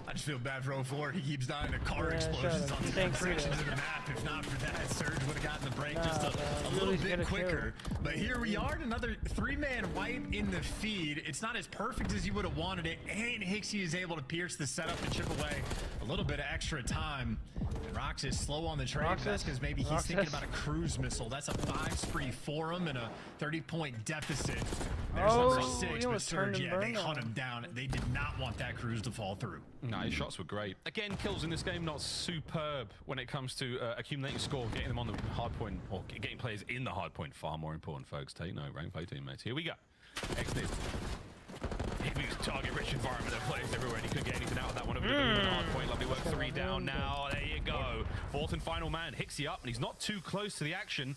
I just feel bad for 04. He keeps dying to car explosions on different sections of the map. If not for that, Surge would have gotten the break just a little bit quicker. But here we are, another 3-man wipe in the feed. It's not as perfect as you would have wanted it, and Hixie is able to pierce the setup and chip away a little bit of extra time. And Rox is slow on the trade. That's because maybe he's thinking about a cruise missile. That's a 5 spree for him and a 30-point deficit. There's number 6, but Surge, yeah, they hunt him down. They did not want that cruise to fall through. No, his shots were great. Again, kills in this game not superb when it comes to accumulating score, getting them on the hard point, or getting players in the hard point. Far more important, folks. Take note, rank play teammates. Here we go. Xnid. He's target-rich environment that plays everywhere, and he couldn't get anything out of that one. Over the hard point. Lovely work. 3 down now. There you go. 4th and final man. Hixie up, and he's not too close to the action.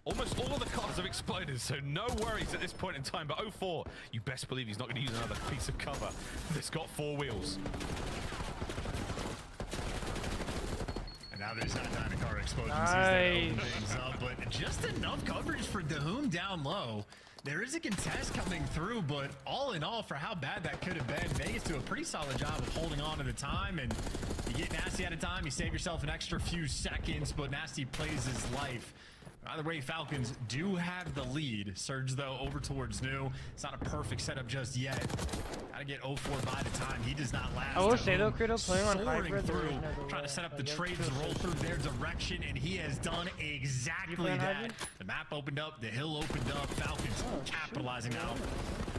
Almost all of the cars have exploded, so no worries at this point in time. But 04, you best believe he's not going to use another piece of cover that's got 4 wheels. And now there's that Dynacar explosion sees that open things up, but just enough coverage for Dahoom down low. There is a contest coming through, but all in all, for how bad that could have been, Vegas do a pretty solid job of holding on to the time, and you get Nasty out of time, you save yourself an extra few seconds, but Nasty plays his life. Either way, Falcons do have the lead. Surge, though, over towards New. It's not a perfect setup just yet. Gotta get 04 by the time. He does not last. I will say, though, Credo playing on hybrid through, trying to set up the trades to roll through their direction, and he has done exactly that. The map opened up, the hill opened up. Falcons capitalizing now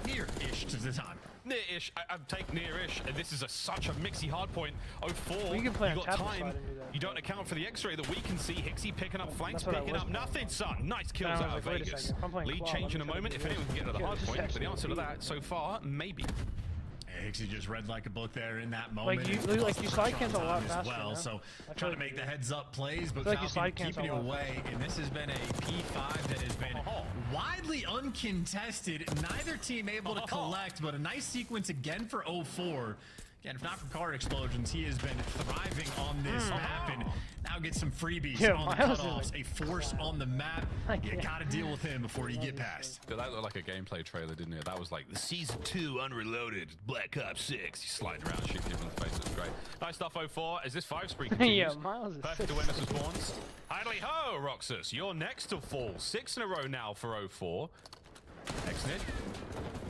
near-ish to the time. Near-ish. I'd take near-ish. This is such a mixy hard point. 04, you can play you on got time. You don't account for the X-ray that we can see. Hixie picking up flanks, picking up nothing, son. Nice kills out of Vegas. Lead change in a moment if anyone can get to the hard point. But the answer to that, so far, maybe. Hixie just read like a book there in that moment. Like you slide cans a lot faster. Well, so trying to make the heads-up plays, but Falcon keeping you away. And this has been a P5 that has been widely uncontested. Neither team able to collect, but a nice sequence again for 04. Again, if not for card explosions, he has been thriving on this map and now get some freebies on the cutoffs. A force on the map. You gotta deal with him before you get past. So that looked like a gameplay trailer, didn't it? That was like the Season 2 Unreloaded, Black Ops 6. He's sliding around, shooting people in the face. It was great. Nice stuff, 04. As this 5 spree continues. Yeah, Miles is perfect awareness of spawns. Idly ho, Roxas. You're next to fall. 6 in a row now for 04. Xnid.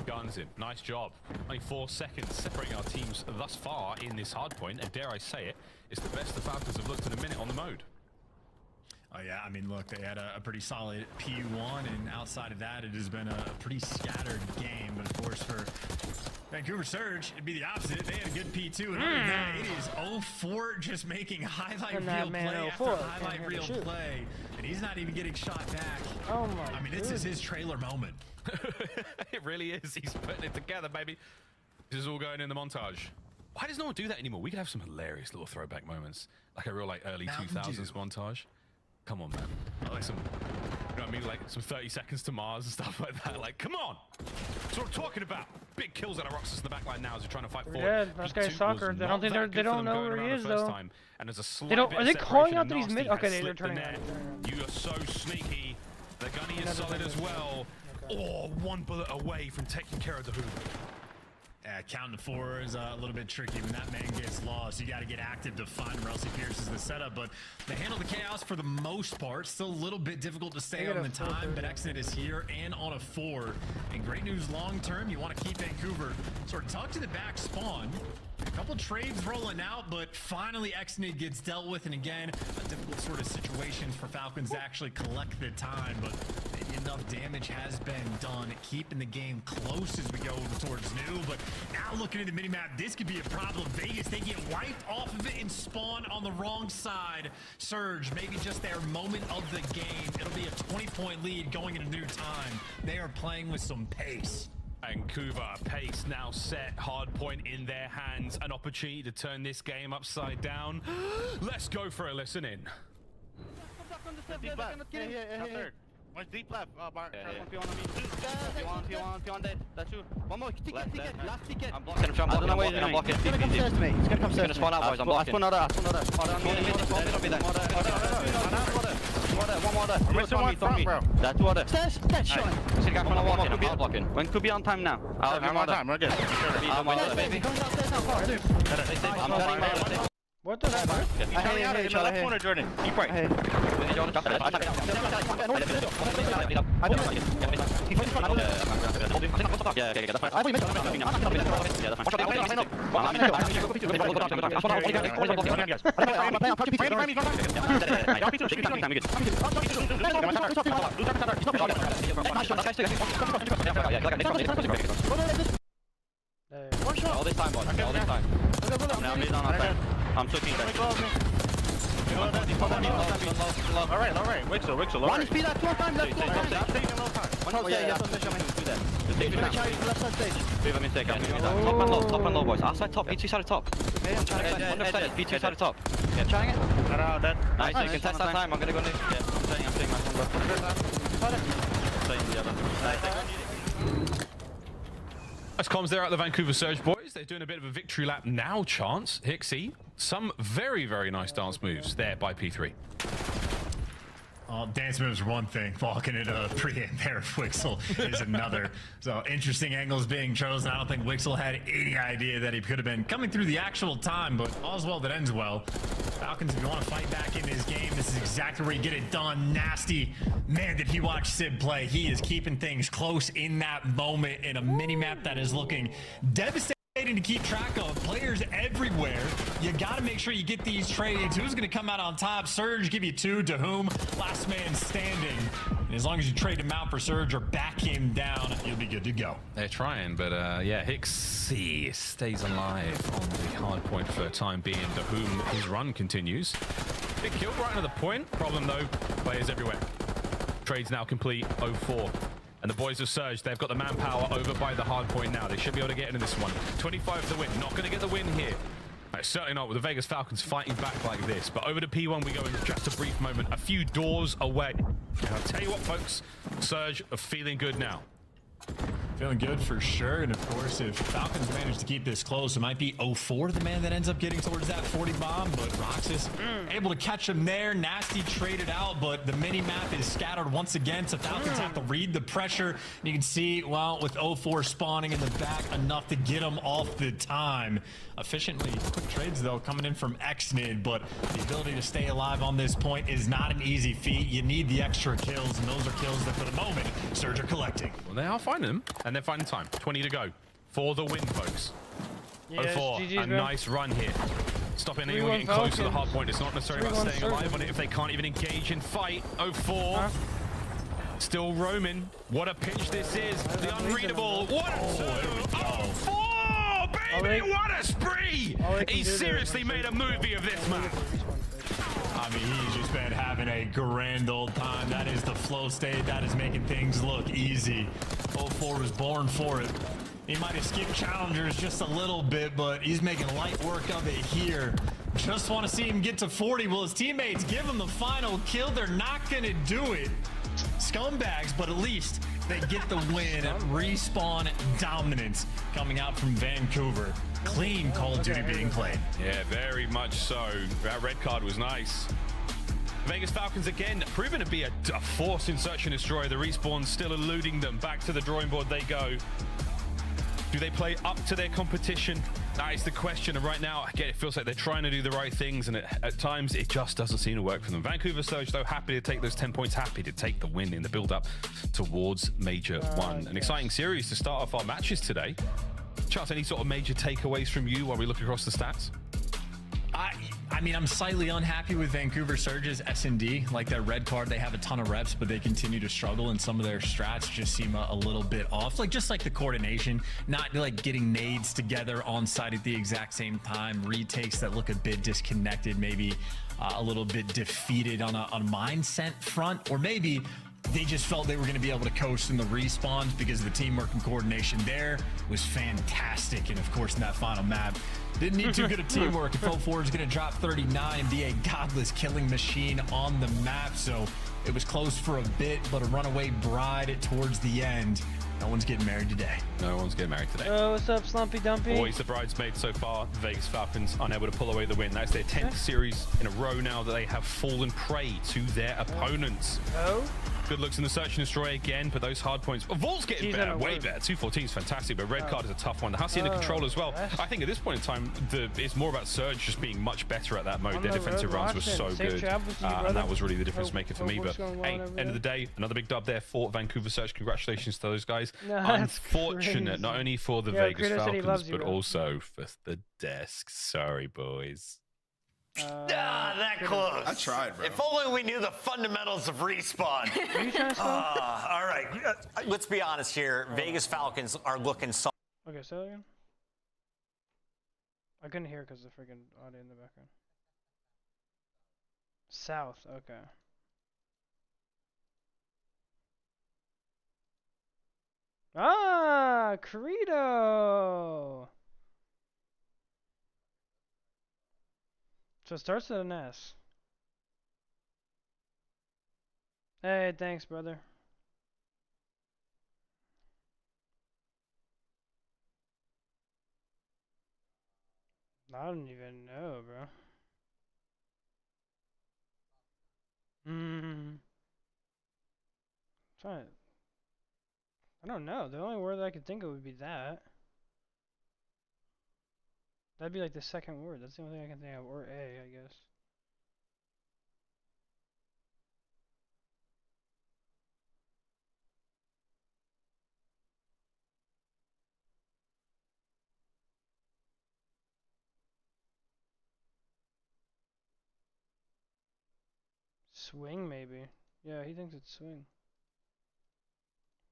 Guns in. Nice job. Only 4 seconds separating our teams thus far in this hard point, and dare I say it, it's the best the Falcons have looked in a minute on the mode. Oh yeah, I mean, look, they had a pretty solid P1, and outside of that, it has been a pretty scattered game. But of course, for Vancouver Surge, it'd be the opposite. They had a good P2, and other than that, it is 04 just making highlight reel play after highlight reel play, and he's not even getting shot back. Oh my! I mean, this is his trailer moment. It really is. He's putting it together, baby. This is all going in the montage. Why does no one do that anymore? We could have some hilarious little throwback moments, like a real early 2000s montage. Come on, man. Like some, you know what I mean? Like some 30 seconds to Mars and stuff like that. Like, come on. That's what I'm talking about. Big kills out of Roxas in the back line now as they're trying to fight forward. Yeah, this guy's soccer. They don't think they don't know where he is though. And there's a slight they don't. Are they calling out that he's mid? Okay, they're turning around. You are so sneaky. The gunny is solid as well. Oh, 1 bullet away from taking care of the hoop. Yeah, counting to 4 is a little bit tricky when that man gets lost. You got to get active to find him, or else he pierces the setup. But they handle the chaos for the most part. Still a little bit difficult to stay on the time, but Xnid is here and on a 4. And great news long term, you want to keep Vancouver sort of tucked to the back spawn. A couple trades rolling out, but finally Xnid gets dealt with, and again, a difficult sort of situations for Falcons to actually collect the time, but maybe enough damage has been done, keeping the game close as we go over towards New. But now looking at the minimap, this could be a problem. Vegas, they get wiped off of it and spawn on the wrong side. Surge, maybe just their moment of the game. It'll be a 20-point lead going into New time. They are playing with some pace. Vancouver, pace now set, hard point in their hands, an opportunity to turn this game upside down. Let's go for a listen in. One's deep left. Bart. Yeah, One yeah. P1 on me. P1 dead. That's two. One more. Ticket. Last ticket. I'm blocking him. I'm blocking. He's gonna come stairs to me. He's gonna come stairs to me. Spawn out, boys. I'm blocking. One more there. Missing one front, bro. That's two other. Stairs. Shot. See the guy from the walking. I'm blocking. When could be on time now. I'm on time. We're good. I'm on time, baby. Going downstairs now, far. I'm telling you. What the heck, bro? Hey, left corner, Jordan. Keep right. Hey. All this time, boys. All this time. I'm taking that. Alright. Wixel. One is speed up, 2 times left. Top and low, boys. Outside top, B2 side of top. B2 side of top. Yeah, trying it. Nice, you can test that time. I'm gonna go next. Yeah, I'm saying my phone. Nice comms there at the Vancouver Surge boys. They're doing a bit of a victory lap now, Chance. Hixie, some very, very nice dance moves there by P3. Dance moves are one thing. Walking into a pre-aim there of Wixel is another. So interesting angles being chosen. I don't think Wixel had any idea that he could have been coming through the actual time, but all's well that ends well. Falcons, if you want to fight back in this game, this is exactly where you get it done. Nasty. Man, did he watch Sid play. He is keeping things close in that moment in a mini-map that is looking devastating to keep track of. Players everywhere. You got to make sure you get these trades. Who's going to come out on top? Surge give you 2 to whom? Last man standing. And as long as you trade him out for Surge or back him down, you'll be good to go. They're trying, but yeah, Hixie stays alive on the hard point for time being, to whom his run continues. Big kill right into the point. Problem though, players everywhere. Trade's now complete, 0-4. And the boys of Surge, they've got the manpower over by the hard point now. They should be able to get into this one. 25 for the win. Not going to get the win here. No, certainly not with the Vegas Falcons fighting back like this. But over to P1 we go in just a brief moment. A few doors away. And I'll tell you what, folks. Surge are feeling good now. Feeling good for sure. And of course, if Falcons manage to keep this close, it might be 0-4 the man that ends up getting towards that 40 bomb. But Roxas able to catch him there. Nasty traded out, but the mini map is scattered once again. So Falcons have to read the pressure. And you can see, well, with 0-4 spawning in the back, enough to get him off the time. Efficiently, quick trades though coming in from Xnid, but the ability to stay alive on this point is not an easy feat. You need the extra kills, and those are kills that for the moment Surge are collecting. Well, they are finding them, and they're finding time. 20 to go for the win, folks. Yes, 0-4, GG's, a bro. nice run here. Stopping anyone getting close to the hard point. It's not necessarily about staying alive on it if they can't even engage in fight. 0-4. Still roaming. What a pinch this is. The unreadable. What a 0-4, baby. What a spree. He seriously made a movie of this map. I mean, he's just been having a grand old time. That is the flow state. That is making things look easy. 0-4 was born for it. He might have skipped challengers just a little bit, but he's making light work of it here. Just want to see him get to 40. Will his teammates give him the final kill? They're not going to do it. Scumbags, but at least they get the win. Respawn dominance coming out from Vancouver. Clean Call of Duty being played. Yeah, very much so. That red card was nice. Vegas Falcons again proven to be a force in search and destroy. The respawn's still eluding them. Back to the drawing board they go. Do they play up to their competition? That is the question. And right now, again, it feels like they're trying to do the right things, and at times it just doesn't seem to work for them. Vancouver Surge, though, happy to take those 10 points, happy to take the win in the build-up towards Major 1. An exciting series to start off our matches today. Charles, any sort of major takeaways from you while we look across the stats? I mean, I'm slightly unhappy with Vancouver Surge's S&D. Like their red card, they have a ton of reps, but they continue to struggle, and some of their strats just seem a little bit off. Like just like the coordination, not like getting nades together on site at the exact same time. Retakes that look a bit disconnected, maybe a little bit defeated on a mindset front, or maybe they just felt they were going to be able to coast in the respawns because the teamwork and coordination there was fantastic. And of course, in that final map, didn't need too good of teamwork. If 04 is going to drop 39 and be a godless killing machine on the map. So it was close for a bit, but a runaway bride towards the end. No one's getting married today. No one's getting married today. Oh, what's up, Slumpy Dumpy? Always the bridesmaid so far. Vegas Falcons unable to pull away the win. That's their 10th series in a row now that they have fallen prey to their opponents. Oh? Good looks in the search and destroy again, but those hard points. Vault's getting better, way better. 214 is fantastic, but red card is a tough one. Hussey in the control as well. I think at this point in time, it's more about Surge just being much better at that mode. Their defensive runs were so good, and that was really the difference maker for me. But hey, end of the day, another big dub there for Vancouver Surge. Congratulations to those guys. Unfortunate, not only for the Vegas Falcons, but also for the desk. Sorry, boys. That close. I tried, bro. If only we knew the fundamentals of respawn. Are you trying to spell? All right. Let's be honest here. Vegas Falcons are looking so. Okay, say that again. I couldn't hear because the freaking audio in the background. South, okay. Ah, Credo. So it starts with an S. Hey, thanks, brother. I don't even know, bro. Trying. I don't know. The only word I could think of would be that. That'd be like the second word. That's the only thing I can think of. Or A, I guess. Swing, maybe. Yeah, he thinks it's swing.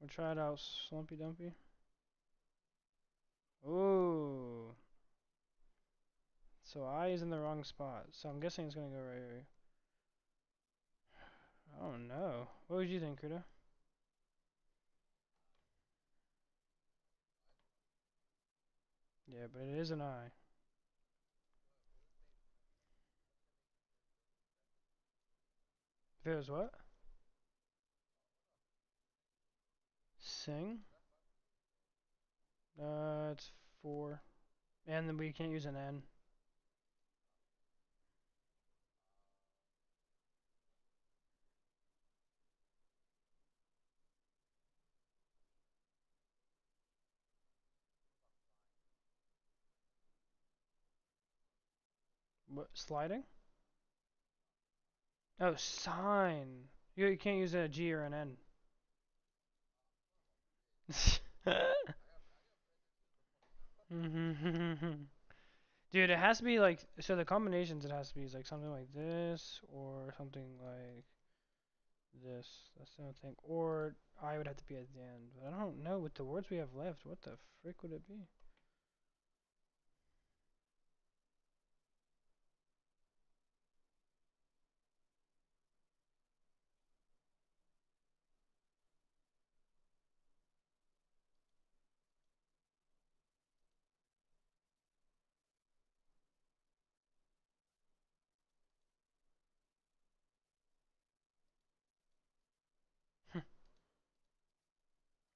We'll try it out, Slumpy Dumpy. Ooh. So I is in the wrong spot. So I'm guessing it's gonna go right here. I don't know. What would you think, Krita? Yeah, but it is an I. If it was what? Sing? It's 4. And then we can't use an N. What, sliding? Oh, sign. You can't use a G or an N. Dude, it has to be like, so the combinations it has to be is like something like this or something like this. That's the only thing. Or I would have to be at the end. But I don't know with the words we have left. What the frick would it be?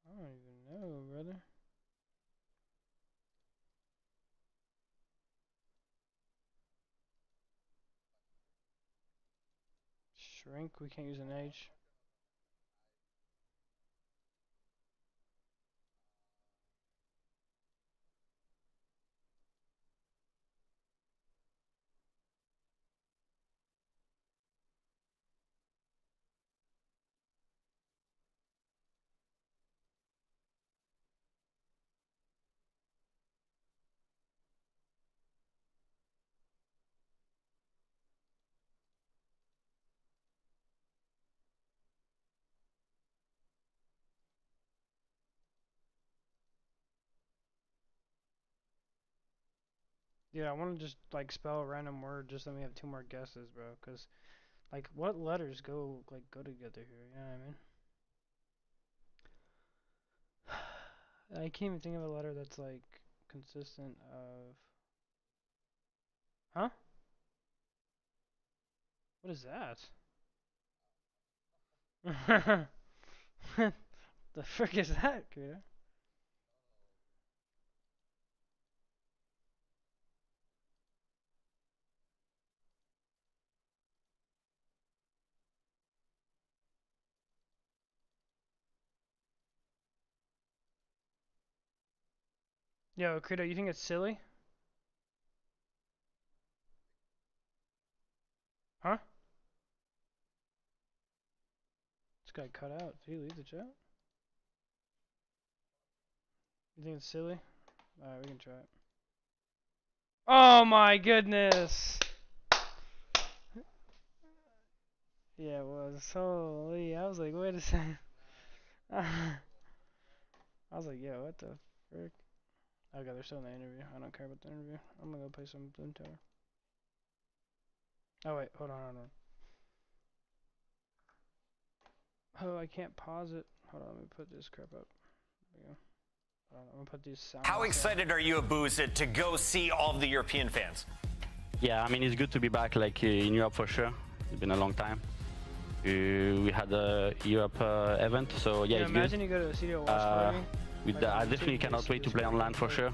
I don't even know, brother. Shrink, we can't use an H. Yeah, I want to just like spell a random word just so we have 2 more guesses, bro. Cause like, what letters go together here? You know what I mean? I can't even think of a letter that's like consistent of. Huh? What is that? The frick is that, Kuda? Yo, Kuda, you think it's silly? Huh? This guy cut out. Did he leave the chat? You think it's silly? Alright, we can try it. Oh my goodness! Yeah, it was. Holy, I was like, wait a second. I was like, yeah, what the frick? Okay, they're still in the interview. I don't care about the interview. I'm gonna go play some Bloom Tower. Oh wait, hold on. Oh, I can't pause it. Hold on, let me put this crap up. There we go. Hold on, I'm gonna put these sounds. How excited are you, Abuza, to go see all of the European fans? Yeah, I mean, it's good to be back, like, in Europe for sure. It's been a long time. We had a Europe event, so yeah, it's imagine good. You go to the CDL watch party. I definitely cannot wait to play on land for sure.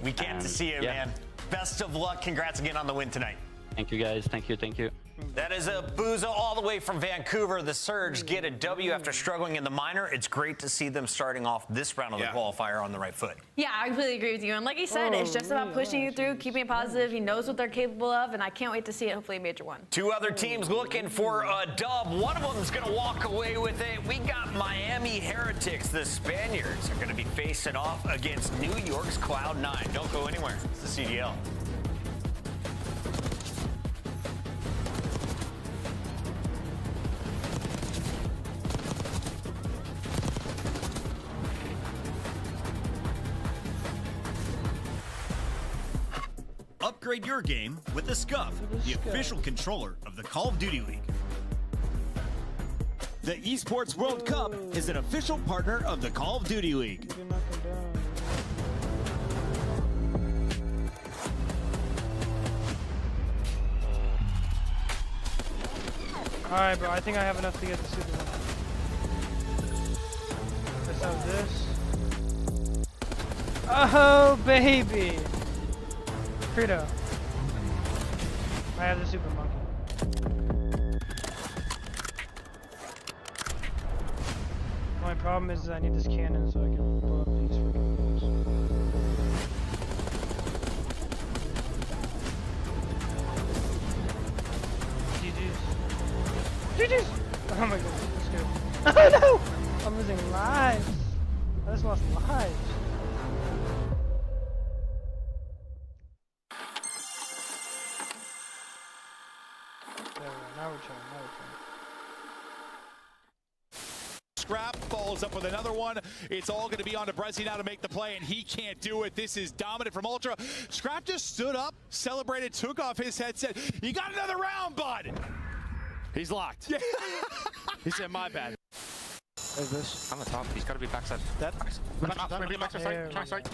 We can't to see you, man. Best of luck. Congrats again on the win tonight. Thank you, guys. Thank you. That is Abuza all the way from Vancouver. The Surge get a W after struggling in the minor. It's great to see them starting off this round of the qualifier on the right foot. Yeah, I completely agree with you. And like he said, it's just about pushing you through, keeping it positive. He knows what they're capable of, and I can't wait to see it, hopefully a major one. Two other teams looking for a dub. One of them is going to walk away with it. We got Miami Heretics. The Spaniards are going to be facing off against New York's Cloud9. Don't go anywhere. It's the CDL. Upgrade your game with the Scuff, the official controller of the Call of Duty League. The Esports World Cup is an official partner of the Call of Duty League. Alright, bro, I think I have enough to get the super one. Let's have this. Oh, baby! Credo. I have the super monkey. My problem is I need this cannon so I can blow up these freaking things. GG's! Oh my god, let's go. Oh no! I'm losing lives! I just lost lives. Now we're trying. Scrap follows up with another one. It's all going to be on to Brezzy now to make the play, and he can't do it. This is dominant from Ultra. Scrap just stood up, celebrated, took off his headset. You got another round, bud. He's locked. Yeah. He said, my bad. There's this. On the top. He's got to be backside. That. Maybe backside. Try strike.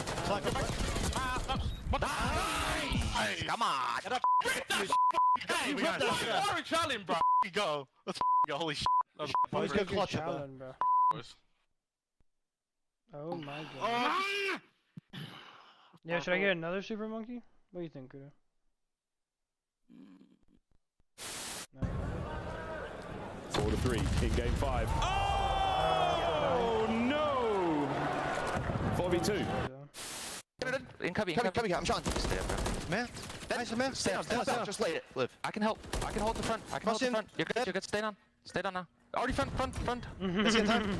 Nice. Come on. Get up. Hey, we got a challenge, bro. Go. Let's go. Holy shit. Let's go clutch it, bro. Oh my god. Yeah, should I get another super monkey? What do you think, Kuda? No. 4-3 in game 5. Oh no! 4v2. Incoming. I'm Sean. Stay up, bro. Man. Nice, man. Stay down. Just lay it. Live. I can help. I can hold the front. You're good. Stay down. Stay down now. Already front. Let's get time.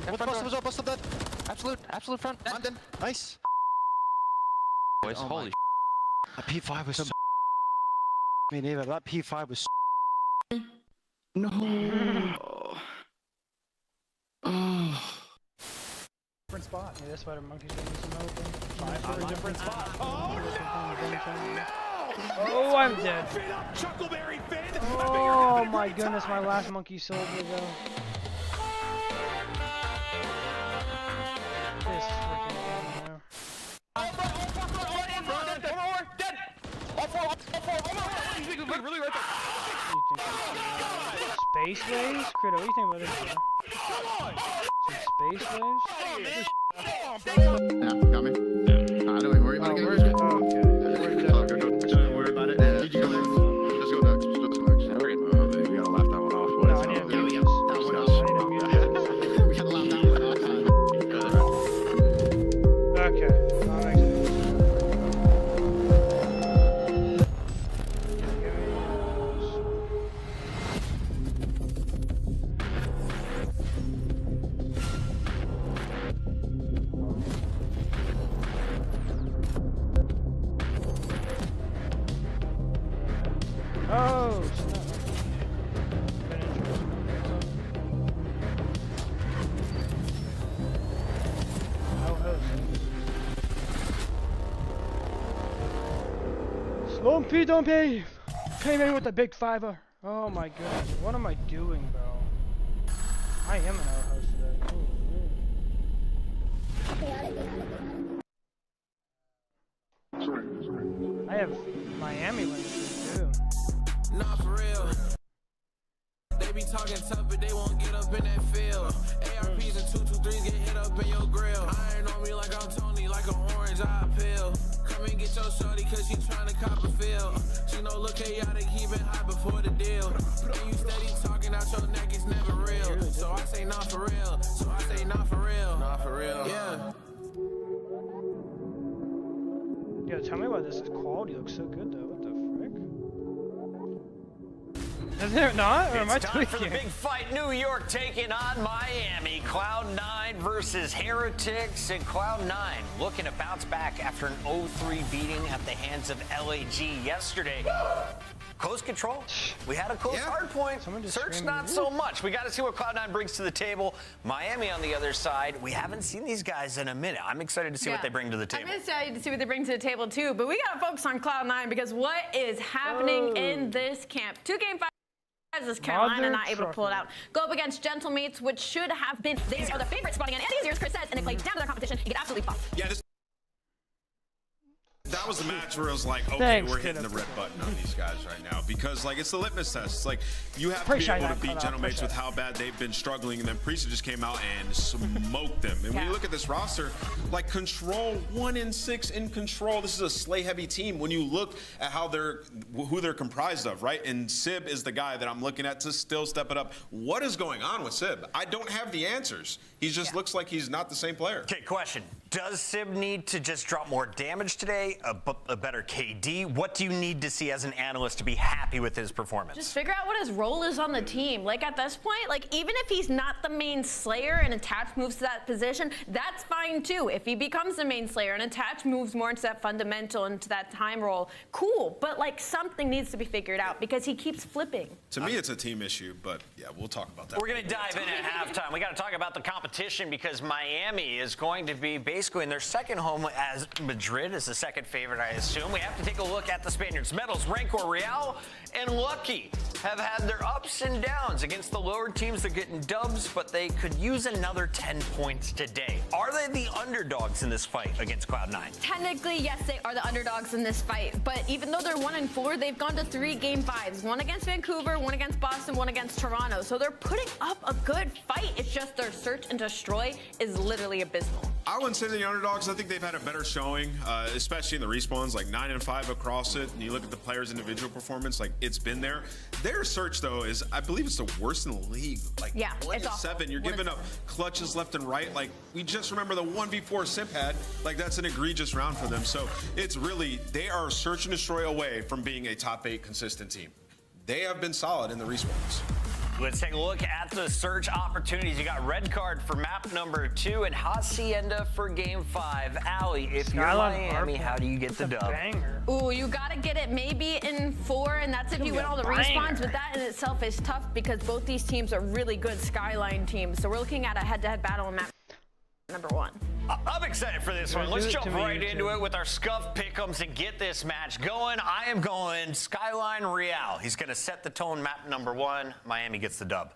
Bust up that. Absolute front. I'm done. Nice. Boys, holy shit. That P5 was so me neither. That P5 was no. Different spot. Yeah, that's why the monkey's gonna do some helping. 5 for a different spot. Oh no! Oh, I'm dead. Chuckleberry Finn. Oh my goodness, my last monkey sold me though. This freaking game. really right there. Space waves? Critter, what do you think about this, bro? Some space waves? Yeah, got me. Yeah. Don't worry about it. Okay. Don't worry about it. Did you go next? Just go next. Just go next. We gotta laugh that one off. No, I need to mute this. I need to mute this. We gotta laugh that one off. Okay. I'll make sense. Oh, snap. Been interesting. I'll host it. Slumpy Dumpy! Came in with a big fiver. Oh my goodness. What am I doing, bro? I am an outhost today. Ooh, I have Miami winning too. Nah, for real. They be talking tough, but they won't get up in that field. ARPs and 223s get hit up in your grill. Iron on me like I'm Tony, like an orange eye pill. Come and get your shorty, cause she tryna cop a feel. She know look chaotic, keep it high before the deal. And you steady talking out your neck, it's never real. So I say nah for real. So I say nah for real. Nah for real. Yeah. Yo, tell me why this is quality looks so good though. What the frick? Is there not? Or am I It's time for the tweaking? big fight. New York taking on Miami. Cloud9 versus Heretics. And Cloud9 looking to bounce back after an 0-3 beating at the hands of LAG yesterday. Close control. We had a close hard point. Search not so much. We got to see what Cloud9 brings to the table. Miami on the other side. We haven't seen these guys in a minute. I'm excited to see what they bring to the table. I'm excited to see what they bring to the table too. But we got to focus on Cloud9 because what is happening in this camp? 2 game 5. Is Carolina not able to pull it out? Go up against Gentlemates, which should have been they are the favorite spawning in and easier, as Chris says, and they play down to their competition and get absolutely buffed. Yeah, that was the match where it was like, okay, Thanks, we're hitting the red button on these guys right now because, like, it's the litmus test. It's like you have to be able to beat Gentlemates with how bad they've been struggling, and then Priest just came out and smoked them. And when you look at this roster, like Control 1-6 in Control, this is a slay-heavy team. When you look at how who they're comprised of, right? And Sib is the guy that I'm looking at to still step it up. What is going on with Sib? I don't have the answers. He just looks like he's not the same player. Okay, question. Does Sib need to just drop more damage today? A better KD? What do you need to see as an analyst to be happy with his performance? Just figure out what his role is on the team. Like at this point, like even if he's not the main Slayer and Attach moves to that position, that's fine too. If he becomes the main Slayer and Attach moves more into that fundamental, into that time role, cool. But like something needs to be figured out because he keeps flipping. To me, it's a team issue, but yeah, we'll talk about that. We're going to dive in at halftime. We got to talk about the competition because Miami is going to be basically in their second home as Madrid is the second favorite, I assume. We have to take a look at the Spaniards. Metals, Rancor, Real, and Lucky have had their ups and downs against the lower teams. They're getting dubs, but they could use another 10 points today. Are they the underdogs in this fight against Cloud9? Technically, yes, they are the underdogs in this fight. But even though they're 1-4, they've gone to 3 game 5s. 1 against Vancouver, 1 against Boston, 1 against Toronto. So they're putting up a good fight. It's just their search and destroy is literally abysmal. I wouldn't say they're the underdogs. I think they've had a better showing, especially in the respawns, like 9-5 across it. And you look at the players' individual performance, like it's been there. Their search, though, is I believe it's the worst in the league. Like 1-7. You're giving up clutches left and right. Like we just remember the 1v4 Simp had. Like that's an egregious round for them. So it's really they are search and destroy away from being a top 8 consistent team. They have been solid in the respawns. Let's take a look at the search opportunities. You got red card for map number 2 and Hacienda for game 5. Allie, if you're Miami, how do you get the dub? Ooh, you gotta get it maybe in 4, and that's if you win all the respawns. But that in itself is tough because both these teams are really good Skyline teams. So we're looking at a head-to-head battle in map number 1. I'm excited for this one. Let's jump right into it with our Scuff pick'ems and get this match going. I am going Skyline Real. He's going to set the tone, map number 1. Miami gets the dub.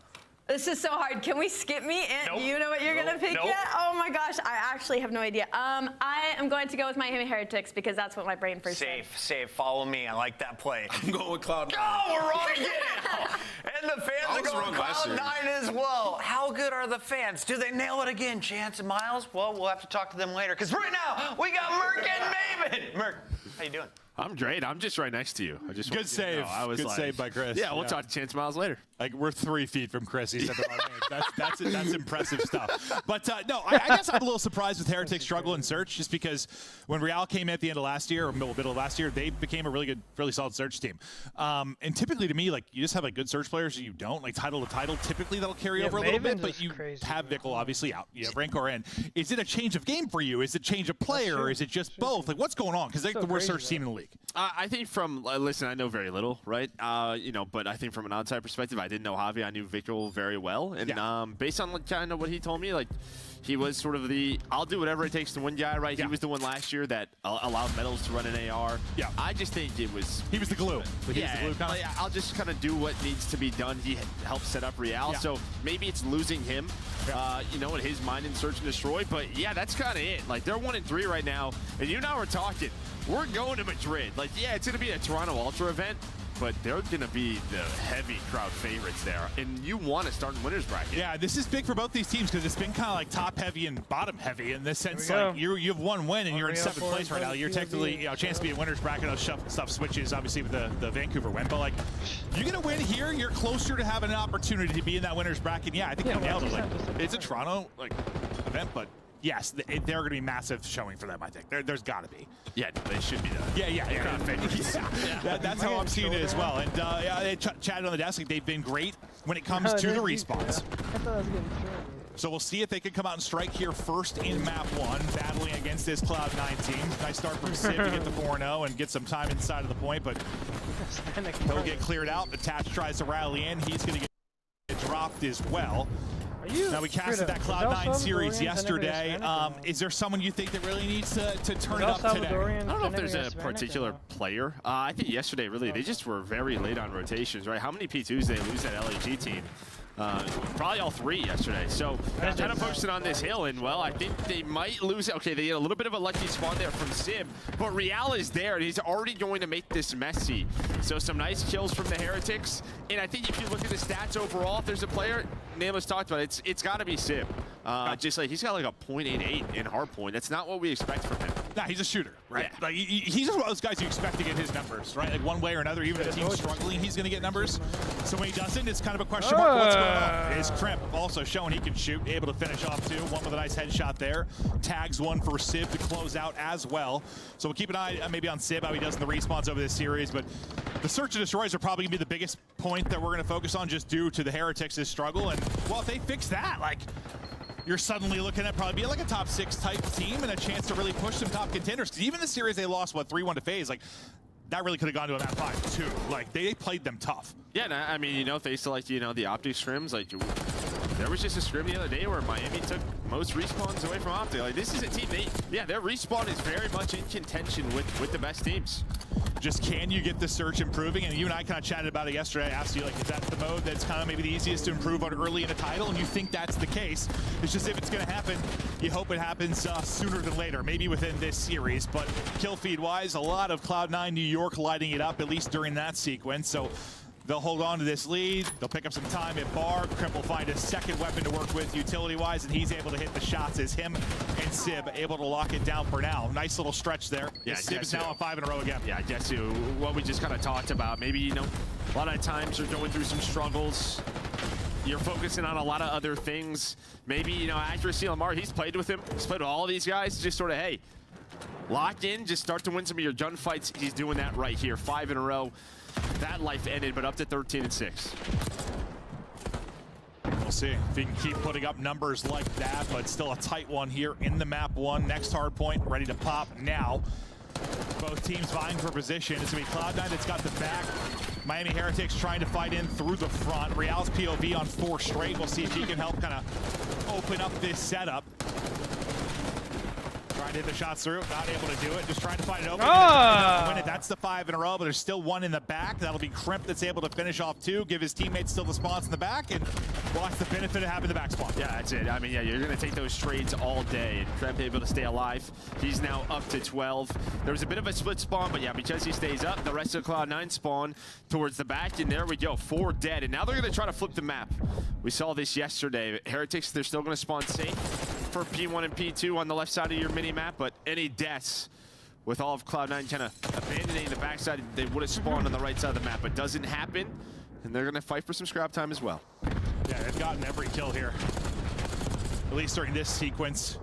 This is so hard. Can we skip me? Ant, Nope. do you know what you're going to pick Nope. yet? Oh my gosh, I actually have no idea. I am going to go with Miami Heretics because that's what my brain first said. Safe. Follow me. I like that play. I'm going with Cloud9. Oh, we're wrong again. And the fans are going Cloud9 as well. How good are the fans? Do they nail it again, Chance and Miles? Well, we'll have to talk to them later because right now we got Merc and Maven. Merc, how you doing? I'm great. I'm just right next to you. I just Good save. Good save by Chris. Yeah, we'll talk to Chance Miles later. Like we're 3 feet from Chris. He said the wrong name. That's impressive stuff. But no, I guess I'm a little surprised with Heretics struggle in search, just because when Real came at the end of last year or middle of last year, they became a really solid search team. And typically to me, like you just have like good search players, or you don't like title to title. Typically that'll carry over a little bit, but you have Vickle obviously out. You have Rancor in. Is it a change of game for you? Is it change of player? Or is it just both? Like what's going on? Because they're the worst search team in the league. I think from listen, I know very little, right? But I think from an outside perspective, I didn't know Javi. I knew Vickle very well, and based on kind of what he told me, like he was sort of the I'll do whatever it takes to win guy, right? He was the one last year that allowed Metals to run an AR. Yeah, I just think he was the glue. I'll just kind of do what needs to be done. He helped set up Real, so maybe it's losing him, in his mind in search and destroy. But yeah, that's kind of it. Like they're 1-3 right now, and you and I were talking. We're going to Madrid. Like, yeah, it's going to be a Toronto Ultra event, but they're going to be the heavy crowd favorites there. And you want to start in winner's bracket. Yeah, this is big for both these teams because it's been kind of like top heavy and bottom heavy in this sense. Like you have one win and you're in 7th place right now. You're technically a chance to be in winner's bracket. Stuff switches obviously with the Vancouver win, but like you get a win here, you're closer to having an opportunity to be in that winner's bracket. Yeah, I think you nailed it. Like it's a Toronto event, but. Yes, they're going to be massive showing for them, I think. There's got to be. Yeah, they should be there. Yeah. That's how I'm seeing it as well. And they chatted on the desk. Like they've been great when it comes to the respawns. So we'll see if they can come out and strike here first in map 1, battling against this Cloud9 team. Nice start from Sib to get the 4-0 and get some time inside of the point, but he'll get cleared out. The Tatch tries to rally in. He's going to get dropped as well. Now we casted that Cloud9 series yesterday. Is there someone you think that really needs to turn it up today? I don't know if there's a particular player. I think yesterday, really, they just were very late on rotations, right? How many P2s did they lose that LAG team? Probably all 3 yesterday. So kind of focusing on this hill, and well, I think they might lose it. Okay, they get a little bit of a lucky spawn there from Sib, but Real is there, and he's already going to make this messy. So some nice kills from the Heretics, and I think if you look at the stats overall, if there's a player, Nameless talked about it, it's got to be Sib. Just like he's got like a .88 in hardpoint. That's not what we expect from him. Nah, he's a shooter, right? Yeah. Like he's one of those guys you expect to get his numbers, right? Like one way or another, even if the team's struggling, he's going to get numbers. So when he doesn't, it's kind of a question mark. What's going on? Is Crimp also showing he can shoot, able to finish off 2. One with a nice headshot there. Tags one for Sib to close out as well. So we'll keep an eye maybe on Sib, how he does in the respawns over this series. But the search and destroys are probably going to be the biggest point that we're going to focus on just due to the Heretics' struggle. And well, if they fix that, like you're suddenly looking at probably be like a top 6 type team and a chance to really push some top contenders. Because even the series they lost, 3-1 to FaZe, like that really could have gone to a map 5 too. Like they played them tough. Yeah, I mean, if they select, the Optic scrims, like there was just a scrim the other day where Miami took most respawns away from Optic. Like this is a team, their respawn is very much in contention with the best teams. Just can you get the search improving? And you and I kind of chatted about it yesterday. I asked you, like, is that the mode that's kind of maybe the easiest to improve on early in a title? And you think that's the case. It's just if it's going to happen, you hope it happens sooner than later, maybe within this series. But kill feed-wise, a lot of Cloud9 New York lighting it up, at least during that sequence. So they'll hold on to this lead. They'll pick up some time at bar. Crimp will find a second weapon to work with utility-wise, and he's able to hit the shots as him and Sib able to lock it down for now. Nice little stretch there. Yeah, Sib is now on 5 in a row again. Yeah, I guess what we just kind of talked about. Maybe, a lot of times you're going through some struggles. You're focusing on a lot of other things. Maybe, Accuracy Lamar, he's played with him. He's played with all of these guys. Just sort of, hey, lock in, just start to win some of your gunfights. He's doing that right here. 5 in a row. That life ended, but up to 13-6. We'll see if he can keep putting up numbers like that, but still a tight one here in the map 1. Next hard point, ready to pop now. Both teams vying for position. It's going to be Cloud9 that's got the back. Miami Heretics trying to fight in through the front. Real's POV on 4 straight. We'll see if he can help kind of open up this setup. Trying to hit the shots through, not able to do it. Just trying to find it open. Win it. That's the 5 in a row, but there's still one in the back. That'll be Crimp that's able to finish off 2, give his teammates still the spawns in the back, and well, that's the benefit of having the back spawn. Yeah, that's it. I mean, yeah, you're going to take those trades all day, and Crimp able to stay alive. He's now up to 12. There was a bit of a split spawn, but yeah, because he stays up, the rest of Cloud9 spawn towards the back, and there we go, 4 dead, and now they're going to try to flip the map. We saw this yesterday. Heretics, they're still going to spawn safe for P1 and P2 on the left side of your mini-map, but any deaths with all of Cloud9 kind of abandoning the backside, they would have spawned on the right side of the map, but doesn't happen, and they're going to fight for some scrap time as well. Yeah, they've gotten every kill here, at least during this sequence.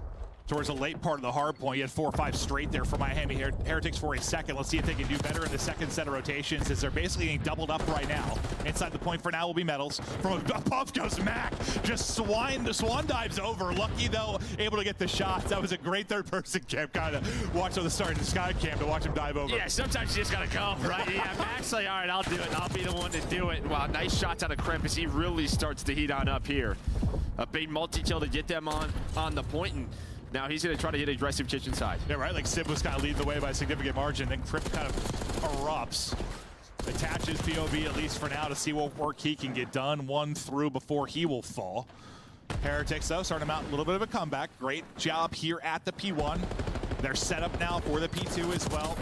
Towards the late part of the hard point, you had 4 or 5 straight there for Miami Heretics for a second. Let's see if they can do better in the second set of rotations, as they're basically getting doubled up right now. Inside the point for now will be Metals. From above goes Mac. Just swan dives over. Lucky, though, able to get the shots. That was a great third-person cam. Kind of watch on the start of the sky cam to watch him dive over. Yeah, sometimes you just got to go, right? Yeah, Mac's like, all right, I'll do it. I'll be the one to do it. Wow, nice shots out of Crimp as he really starts to heat on up here. A big multi-kill to get them on the point, and now he's going to try to hit aggressive kitchen side. Yeah, right. Like Sib was kind of leading the way by a significant margin. Then Crimp kind of erupts. Attaches POV at least for now to see what work he can get done. 1 through before he will fall. Heretics, though, starting them out a little bit of a comeback. Great job here at the P1. They're set up now for the P2 as well.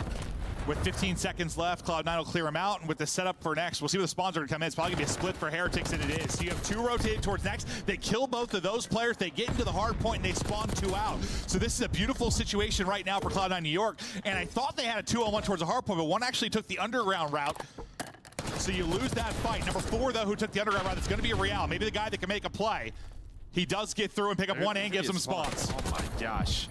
With 15 seconds left, Cloud9 will clear him out, and with the setup for next, we'll see what the spawns are going to come in. It's probably going to be a split for Heretics, and it is. So you have 2 rotated towards next. They kill both of those players. They get into the hard point, and they spawn 2 out. So this is a beautiful situation right now for Cloud9 New York, and I thought they had a 2-on-1 towards the hard point, but one actually took the underground route. So you lose that fight. Number 4, though, who took the underground route, it's going to be a Real. Maybe the guy that can make a play. He does get through and pick up 1 and get some spawns. Oh my gosh.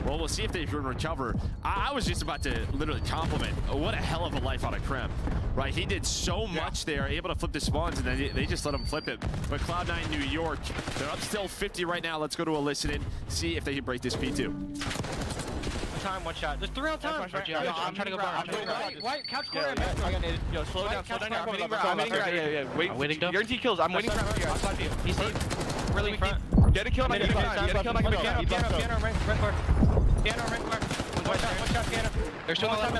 Well, we'll see if they can recover. I was just about to literally compliment what a hell of a life out of Crimp. Right, he did so much there, able to flip the spawns, and then they just let him flip it. But Cloud9 New York, they're up still 50 right now. Let's go to a listen, see if they can break this P2. Time, 1 shot. There's 3 on time. I'm trying to go back. White, couch corner. Yo, slow down. I'm waiting. Yeah. Wait. I'm waiting. You're in T kills. I'm waiting. He's safe. Really in front. Get a kill. Get a kill. Piano, right corner. Piano, right corner. One shot, piano. There's still time.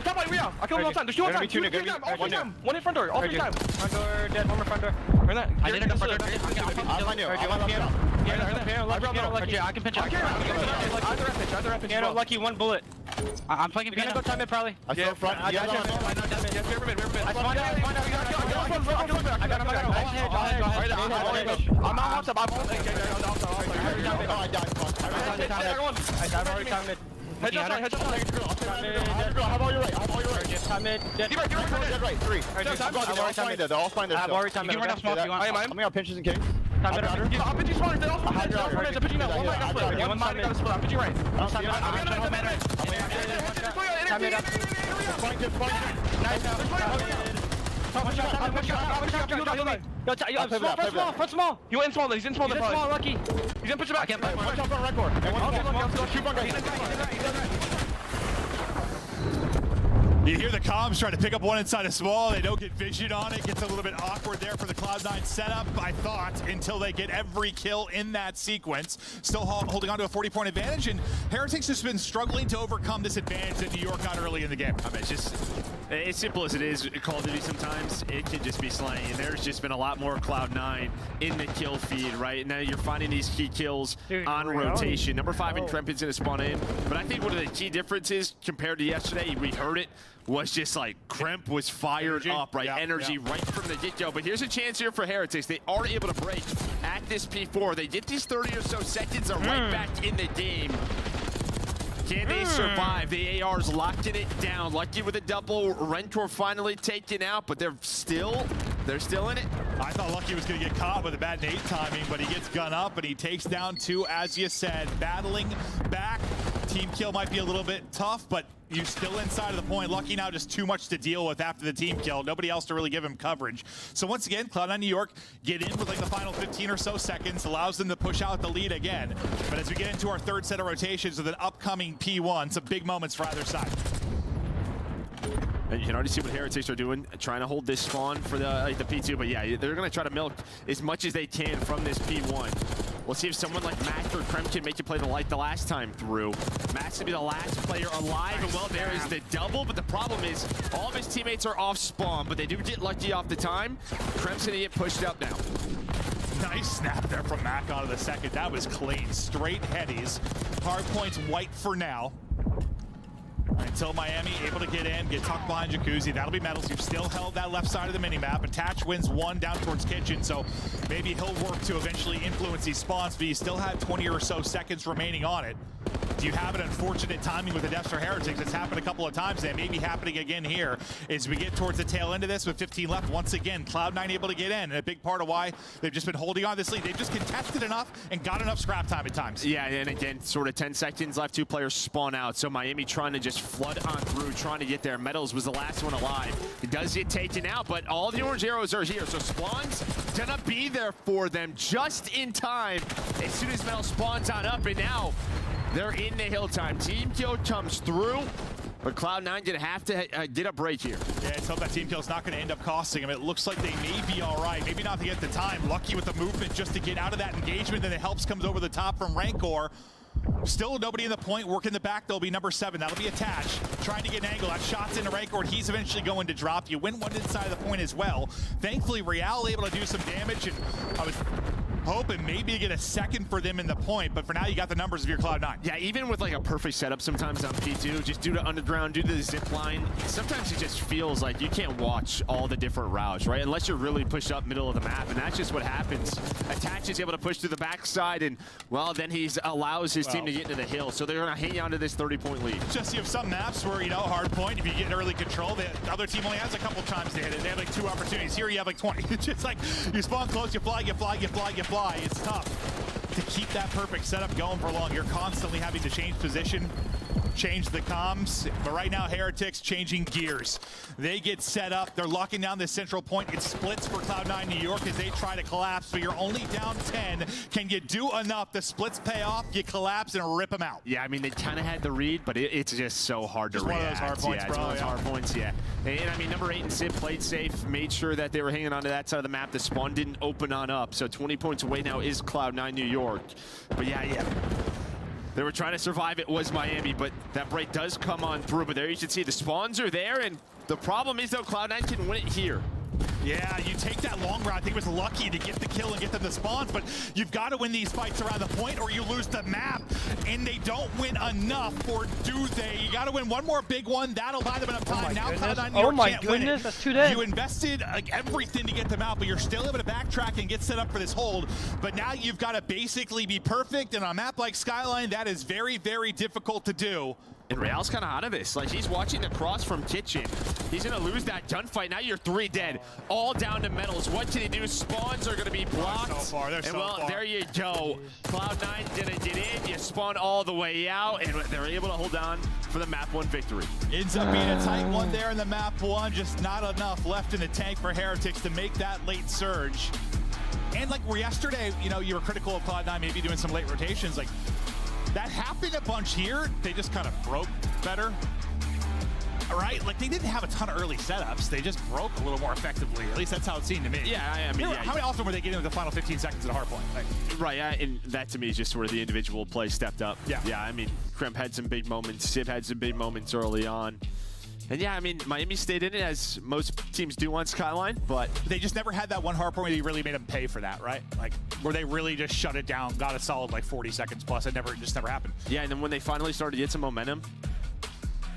Top line, Rio. I killed him all time. There's 2 on time. 2 time. 1 in front door. All 3 times. Front door, dead. 1 more front door. I did it in front door. I'll find you. Piano. I can pinch it. Either piano, Lucky, 1 bullet. I'm playing piano. Go time mid, probably. I saw front. I got him. I got him. I'm on top. I'm already time mid. Heads up. How about your right? Time mid. Dead right. 3. They're all fine. I've already time mid. I'm going to pinches and kings. Time mid. I'm pitching smart. They're also pitching out. One side got split. I'm pitching right. Time mid. Nice. Front small. He went in small. He's in small. Lucky. He's in push it back. I can't play. Watch out front right core. You hear the comms trying to pick up one inside a small. They don't get vision on it. Gets a little bit awkward there for the Cloud9 setup, I thought, until they get every kill in that sequence. Still holding on to a 40-point advantage, and Heretics has been struggling to overcome this advantage that New York got early in the game. I mean, it's just as simple as it is. Call of Duty sometimes it can just be slaying, and there's just been a lot more Cloud9 in the kill feed, right? Now you're finding these key kills on rotation. Number 5 in Crimp is going to spawn in, but I think one of the key differences compared to yesterday, we heard it, was just like Crimp was fired up, right? Energy right from the get-go. But here's a chance here for Heretics. They are able to break at this P4. They get these 30 or so seconds, are right back in the game. Can they survive? The AR's locking it down. Lucky with a double. Rentor finally taken out, but they're still in it. I thought Lucky was going to get caught with a bad nade timing, but he gets gun up and he takes down 2, as you said. Battling back. Team kill might be a little bit tough, but you're still inside of the point. Lucky now just too much to deal with after the team kill. Nobody else to really give him coverage. So once again, Cloud9 New York get in with like the final 15 or so seconds, allows them to push out the lead again. But as we get into our 3rd set of rotations with an upcoming P1, some big moments for either side. And you can already see what Heretics are doing, trying to hold this spawn for the P2. But yeah, they're going to try to milk as much as they can from this P1. We'll see if someone like Mac or Krem can make you play the light the last time through. Mac's gonna be the last player alive, and well, there is the double, but the problem is all of his teammates are off spawn, but they do get lucky off the time. Krem's gonna get pushed up now. Nice snap there from Mac onto the second. That was clean. Straight headies. Hard points white for now. Until Miami able to get in, get tucked behind Jacuzzi. That'll be Metals. You've still held that left side of the minimap. Attach wins 1 down towards Kitchen, so maybe he'll work to eventually influence these spawns, but you still have 20 or so seconds remaining on it. Do you have an unfortunate timing with the deaths for Heretics? It's happened a couple of times, and it may be happening again here as we get towards the tail end of this with 15 left. Once again, Cloud9 able to get in, and a big part of why they've just been holding on to this lead. They've just contested enough and got enough scrap time at times. Yeah, and again, sort of 10 seconds left, 2 players spawn out, so Miami trying to just flood on through, trying to get there. Metals was the last one alive. It does get taken out, but all the orange arrows are here, so Spawn's gonna be there for them just in time as soon as Metals spawns on up, and now they're in the hill time. Team kill comes through, but Cloud9 gonna have to get a break here. Yeah, let's hope that team kill's not gonna end up costing them. It looks like they may be all right. Maybe not to get the time. Lucky with the movement just to get out of that engagement, and the helps comes over the top from Rancor. Still nobody in the point, working the back, they'll be number 7. That'll be Attach, trying to get an angle. That shot's into Rancor, he's eventually going to drop. You win one inside of the point as well. Thankfully, Real able to do some damage, and I was hoping maybe to get a second for them in the point, but for now you got the numbers of your Cloud9. Yeah, even with like a perfect setup sometimes on P2, just due to underground, due to the zip line, sometimes it just feels like you can't watch all the different routes, right? Unless you're really pushed up middle of the map, and that's just what happens. Attach is able to push through the backside, and well, then he allows his team to get into the hill, so they're gonna hang on to this 30-point lead. Just you have some maps where, you know, hard point, if you get early control, the other team only has a couple times to hit it. They have like 2 opportunities. Here you have like 20. It's just like you spawn close, you fly, you fly, you fly, you fly. It's tough to keep that perfect setup going for long. You're constantly having to change position, change the comms, but right now Heretics changing gears. They get set up, they're locking down this central point. It splits for Cloud9 New York as they try to collapse, but you're only down 10. Can you do enough? The splits pay off, you collapse and rip them out. Yeah, I mean, they kind of had the read, but it's just so hard to react. One of those hard points, yeah, bro. It's one of those hard points, yeah. And I mean, number 8 and Sid played safe, made sure that they were hanging on to that side of the map. The spawn didn't open on up, so 20 points away now is Cloud9 New York. But yeah. They were trying to survive. It was Miami, but that break does come on through. But there you should see the spawns are there, and the problem is, though, Cloud9 can win it here. Yeah, you take that long route. I think it was lucky to get the kill and get them the spawns, but you've got to win these fights around the point or you lose the map, and they don't win enough, or do they? You got to win one more big one. That'll buy them enough time. Now Cloud9 New York can't win it. That's too dead. You invested like everything to get them out, but you're still able to backtrack and get set up for this hold. But now you've got to basically be perfect, and on a map like Skyline, that is very, very difficult to do. And Real's kind of out of this. Like, he's watching the cross from Kitchen. He's going to lose that gunfight. Now you're 3 dead. All down to Metals. What can he do? Spawns are going to be blocked. There you go. Cloud9 going to get in. You spawn all the way out, and they're able to hold on for the map 1 victory. Ends up being a tight one there in the map 1. Just not enough left in the tank for Heretics to make that late surge. And like yesterday, you know, you were critical of Cloud9 maybe doing some late rotations. Like, that happened a bunch here. They just kind of broke better. All right, like they didn't have a ton of early setups. They just broke a little more effectively. At least that's how it seemed to me. Yeah, I mean, how many often were they getting into the final 15 seconds at a hard point? Like, right, and that to me is just where the individual play stepped up. Yeah, I mean, Krem had some big moments. Sib had some big moments early on. And yeah, I mean, Miami stayed in it as most teams do on Skyline, but they just never had that one hard point where they really made them pay for that, right? Like, where they really just shut it down, got a solid like 40 seconds plus. It just never happened. Yeah, and then when they finally started to get some momentum,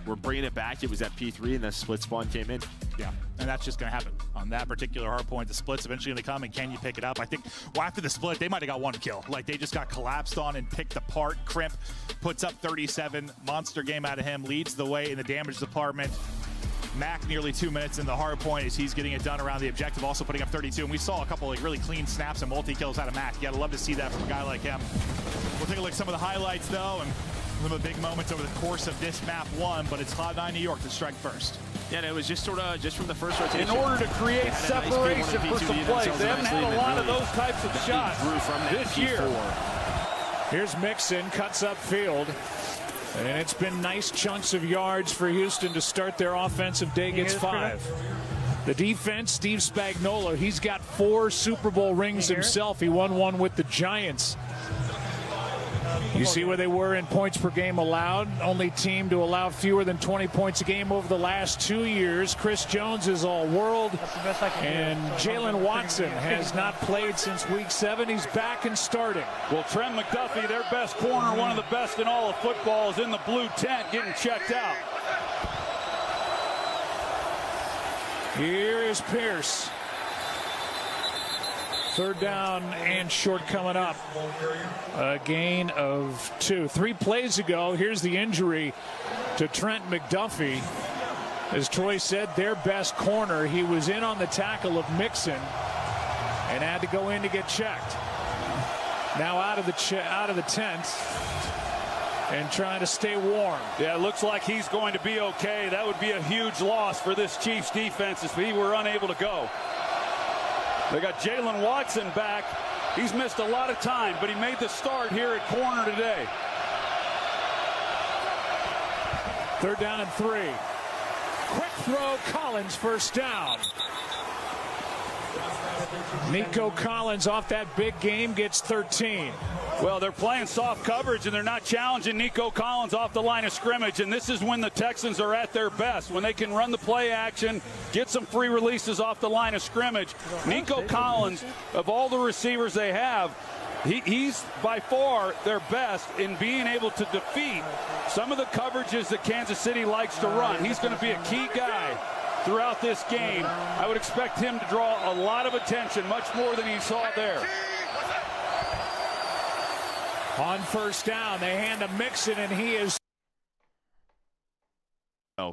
we're bringing it back. It was at P3, and the split spawn came in. Yeah, and that's just going to happen on that particular hard point. The split's eventually going to come, and can you pick it up? I think, well, after the split, they might have got 1 kill. Like, they just got collapsed on and picked apart. Crimp puts up 37. Monster game out of him. Leads the way in the damage department. Mac nearly 2 minutes in the hard point as he's getting it done around the objective, also putting up 32. And we saw a couple like really clean snaps and multi-kills out of Mac. You gotta love to see that from a guy like him. We'll take a look at some of the highlights, though, and some of the big moments over the course of this map 1, but it's Cloud9 New York to strike first. Yeah, and it was just sort of just from the first rotation. In order to create separation for some plays, they haven't had a lot of those types of shots this year. Here's Mixon, cuts up field. And it's been nice chunks of yards for Houston to start their offensive day. Gets 5. The defense, Steve Spagnuolo, he's got 4 Super Bowl rings himself. He won one with the Giants. You see where they were in points per game allowed. Only team to allow fewer than 20 points a game over the last 2 years. Chris Jones is all-world. And Jalen Watson has not played since week 7. He's back and starting. Well, Trent McDuffie, their best corner, one of the best in all of football, is in the blue tent getting checked out. Here is Pierce. 3rd down and short coming up. A gain of 2. 3 plays ago, here's the injury to Trent McDuffie. As Troy said, their best corner. He was in on the tackle of Mixon and had to go in to get checked. Now out of the tent and trying to stay warm. Yeah, it looks like he's going to be okay. That would be a huge loss for this Chiefs defense if he were unable to go. They got Jalen Watson back. He's missed a lot of time, but he made the start here at corner today. 3rd down and 3. Quick throw, Collins, 1st down. Nico Collins off that big game gets 13. Well, they're playing soft coverage, and they're not challenging Nico Collins off the line of scrimmage, and this is when the Texans are at their best, when they can run the play action, get some free releases off the line of scrimmage. Nico Collins, of all the receivers they have, he's by far their best in being able to defeat some of the coverages that Kansas City likes to run. He's going to be a key guy throughout this game. I would expect him to draw a lot of attention, much more than he saw there. On 1st down, they hand to Mixon, and he is.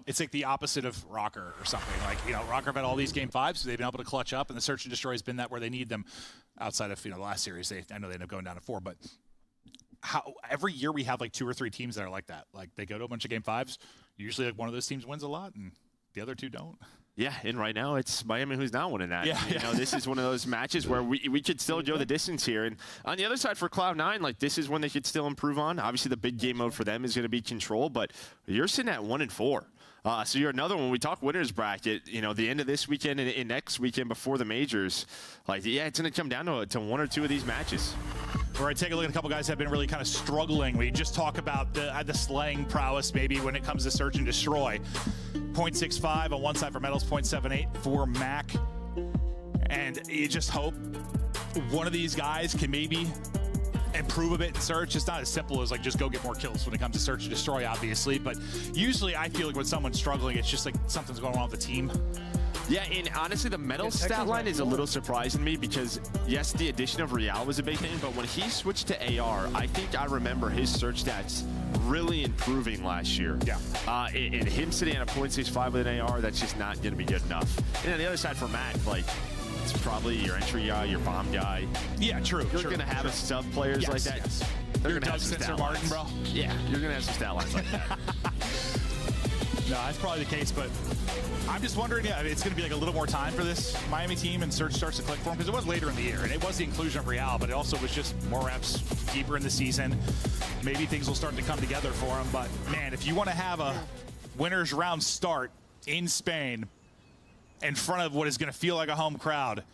It's like the opposite of Rocker or something. Like, Rocker have had all these game 5s, so they've been able to clutch up, and the search and destroy has been that where they need them outside of, the last series. I know they end up going down to 4, but every year we have like 2 or 3 teams that are like that. Like, they go to a bunch of game 5s. Usually, like, one of those teams wins a lot, and the other 2 don't. Yeah, and right now it's Miami who's not winning that. Yeah, This is one of those matches where we could still go the distance here. And on the other side for Cloud9, like, this is one they could still improve on. Obviously, the big game mode for them is going to be control, but you're sitting at 1-4. So you're another one. We talk winners bracket, the end of this weekend and next weekend before the majors. Like, yeah, it's going to come down to 1 or 2 of these matches. All right, take a look at a couple guys that have been really kind of struggling. We just talk about the slaying prowess maybe when it comes to search and destroy. 0.65 on one side for Metals, 0.78 for Mac. And you just hope one of these guys can maybe improve a bit in search. It's not as simple as like just go get more kills when it comes to search and destroy, obviously. But usually I feel like when someone's struggling, it's just like something's going on with the team. Yeah, and honestly, the Metals stat line is a little surprising to me because, yes, the addition of Real was a big thing, but when he switched to AR, I think I remember his search stats really improving last year. Yeah. And him sitting at a 0.65 with an AR, that's just not going to be good enough. And on the other side for Mac, like, it's probably your entry guy, your bomb guy. Yeah, true. You're going to have a sub players like that. Yes. They're going to have some stat lines. Bro. Yeah, you're going to have some stat lines like that. No, that's probably the case, but I'm just wondering, it's going to be like a little more time for this Miami team and search starts to click for them because it was later in the year and it was the inclusion of Real, but it also was just more reps deeper in the season. Maybe things will start to come together for them, but man, if you want to have a winner's round start in Spain in front of what is going to feel like a home crowd,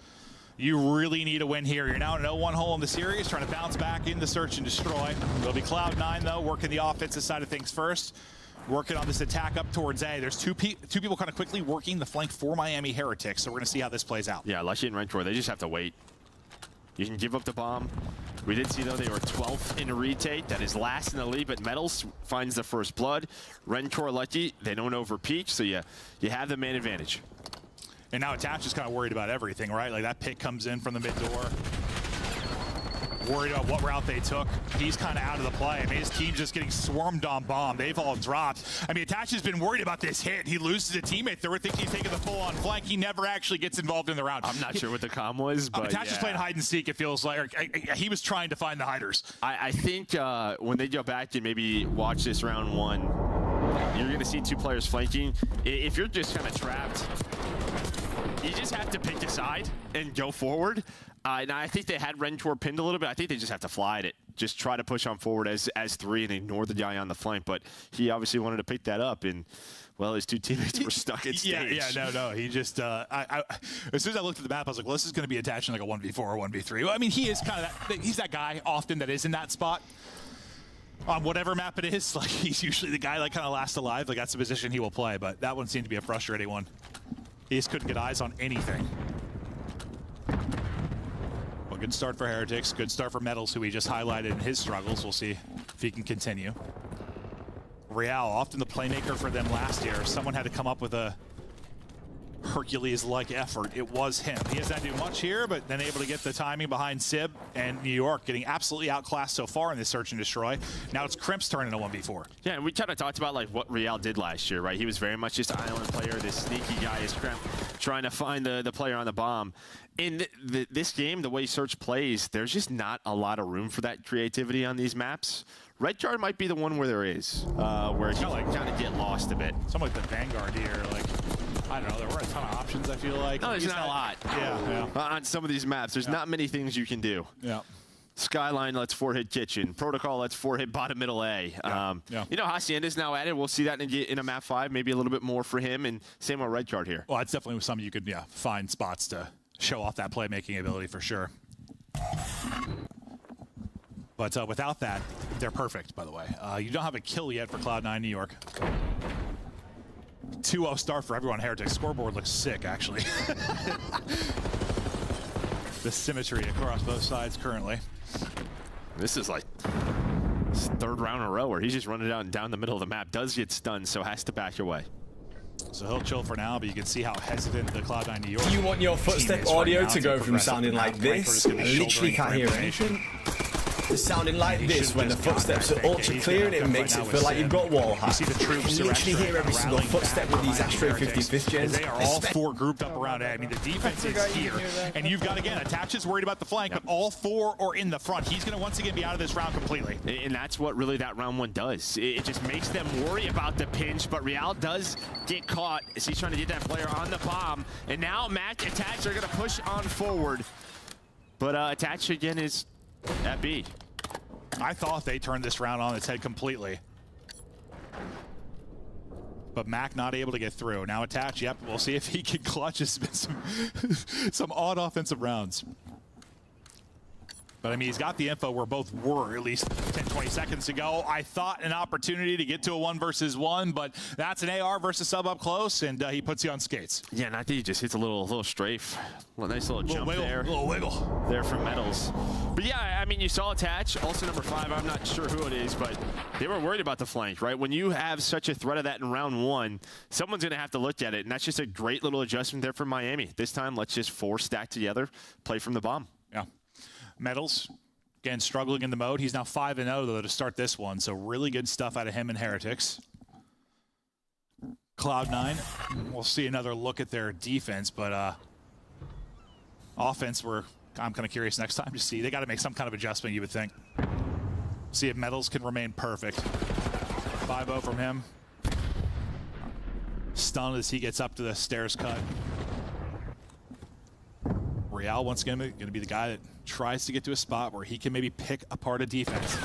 you really need a win here. You're now in an 0-1 hole in the series, trying to bounce back into search and destroy. It'll be Cloud9, though, working the offensive side of things first. Working on this attack up towards A. There's two people kind of quickly working the flank for Miami Heretics, so we're going to see how this plays out. Yeah, Lushy and Rentor, they just have to wait. You can give up the bomb. We did see, though, they were 12th in a retake. That is last in the league, but Metals finds the first blood. Rentor, Lucky, they don't overpeak, so you have the man advantage. And now Attach is kind of worried about everything, right? Like that pick comes in from the mid door. Worried about what route they took. He's kind of out of the play. I mean, his team's just getting swarmed on bomb. They've all dropped. I mean, Attach has been worried about this hit. He loses a teammate there. Thinks he's taking the full-on flank. He never actually gets involved in the round. I'm not sure what the comm was, but Attach is playing hide and seek, it feels like. He was trying to find the hiders. I think when they go back and maybe watch this round one, you're going to see 2 players flanking. If you're just kind of trapped, you just have to pick a side and go forward. And I think they had Rentor pinned a little bit. I think they just have to fly at it. Just try to push on forward as 3 and ignore the guy on the flank. But he obviously wanted to pick that up. And well, his two teammates were stuck at stage. No. He just, as soon as I looked at the map, I was like, well, this is going to be attached in like a 1v4 or 1v3. Well, I mean, he is kind of that, he's that guy often that is in that spot. On whatever map it is, like he's usually the guy that kind of lasts alive. Like that's the position he will play, but that one seemed to be a frustrating one. He just couldn't get eyes on anything. Well, good start for Heretics. Good start for Metals, who he just highlighted in his struggles. We'll see if he can continue. Real, often the playmaker for them last year. Someone had to come up with a Hercules-like effort. It was him. He has not do much here, but then able to get the timing behind Sib and New York, getting absolutely outclassed so far in this search and destroy. Now it's Crimp's turn in a 1v4. Yeah, and we kind of talked about like what Real did last year, right? He was very much just an island player. This sneaky guy is Crimp trying to find the player on the bomb. In this game, the way Search plays, there's just not a lot of room for that creativity on these maps. Red Guard might be the one where there is, where he can kind of get lost a bit. Something like the Vanguard here, like, I don't know, there were a ton of options, I feel like. No, there's not a lot. Yeah. On some of these maps, there's not many things you can do. Yeah. Skyline lets 4-hit kitchen. Protocol lets 4-hit bottom middle A. You know, Hacienda's now added. We'll see that in a map 5, maybe a little bit more for him, and same with Red Guard here. Well, that's definitely something you could find spots to show off that playmaking ability for sure. But without that, they're perfect, by the way. You don't have a kill yet for Cloud9 New York. 2-0 start for everyone. Heretics scoreboard looks sick, actually. The symmetry across both sides currently. This is like third round in a row where he's just running down the middle of the map. Does get stunned, so has to back away. So he'll chill for now, but you can see how hesitant the Cloud9 New York. You want your footstep audio to go from sounding like this, I literally can't hear anything, to sounding like this when the footsteps are ultra clear and it makes it feel like you've got wall height. You see the troops you literally hear every single footstep with these Astro 55th gens. They are all 4 grouped up around A. I mean, the defense is here. And you've got, again, Attach is worried about the flank, but all 4 are in the front. He's going to once again be out of this round completely. And that's what really that round 1 does. It just makes them worry about the pinch, but Real does get caught as he's trying to get that player on the bomb. And now Mac Attach are going to push on forward. But Attach again is at B. I thought they turned this round on its head completely. But Mac not able to get through. Now Attach, yep, we'll see if he can clutch. It's been some odd offensive rounds. But I mean, he's got the info where both were at least 10, 20 seconds ago. I thought an opportunity to get to a 1 versus 1, but that's an AR versus sub up close, and he puts you on skates. Yeah, and I think he just hits a little strafe. Well, nice little jump wiggle, there. Little wiggle. There from Metals. But yeah, I mean, you saw Attach, also number 5. I'm not sure who it is, but they were worried about the flank, right? When you have such a threat of that in round 1, someone's going to have to look at it, and that's just a great little adjustment there from Miami. This time, let's just 4 stack together, play from the bomb. Yeah. Metals, again, struggling in the mode. He's now 5-0, though, to start this one. So really good stuff out of him and Heretics. Cloud9, we'll see another look at their defense, but offense, I'm kind of curious next time to see. They got to make some kind of adjustment, you would think. See if Metals can remain perfect. 5-0 from him. Stunned as he gets up to the stairs cut. Real once again going to be the guy that tries to get to a spot where he can maybe pick apart a defense.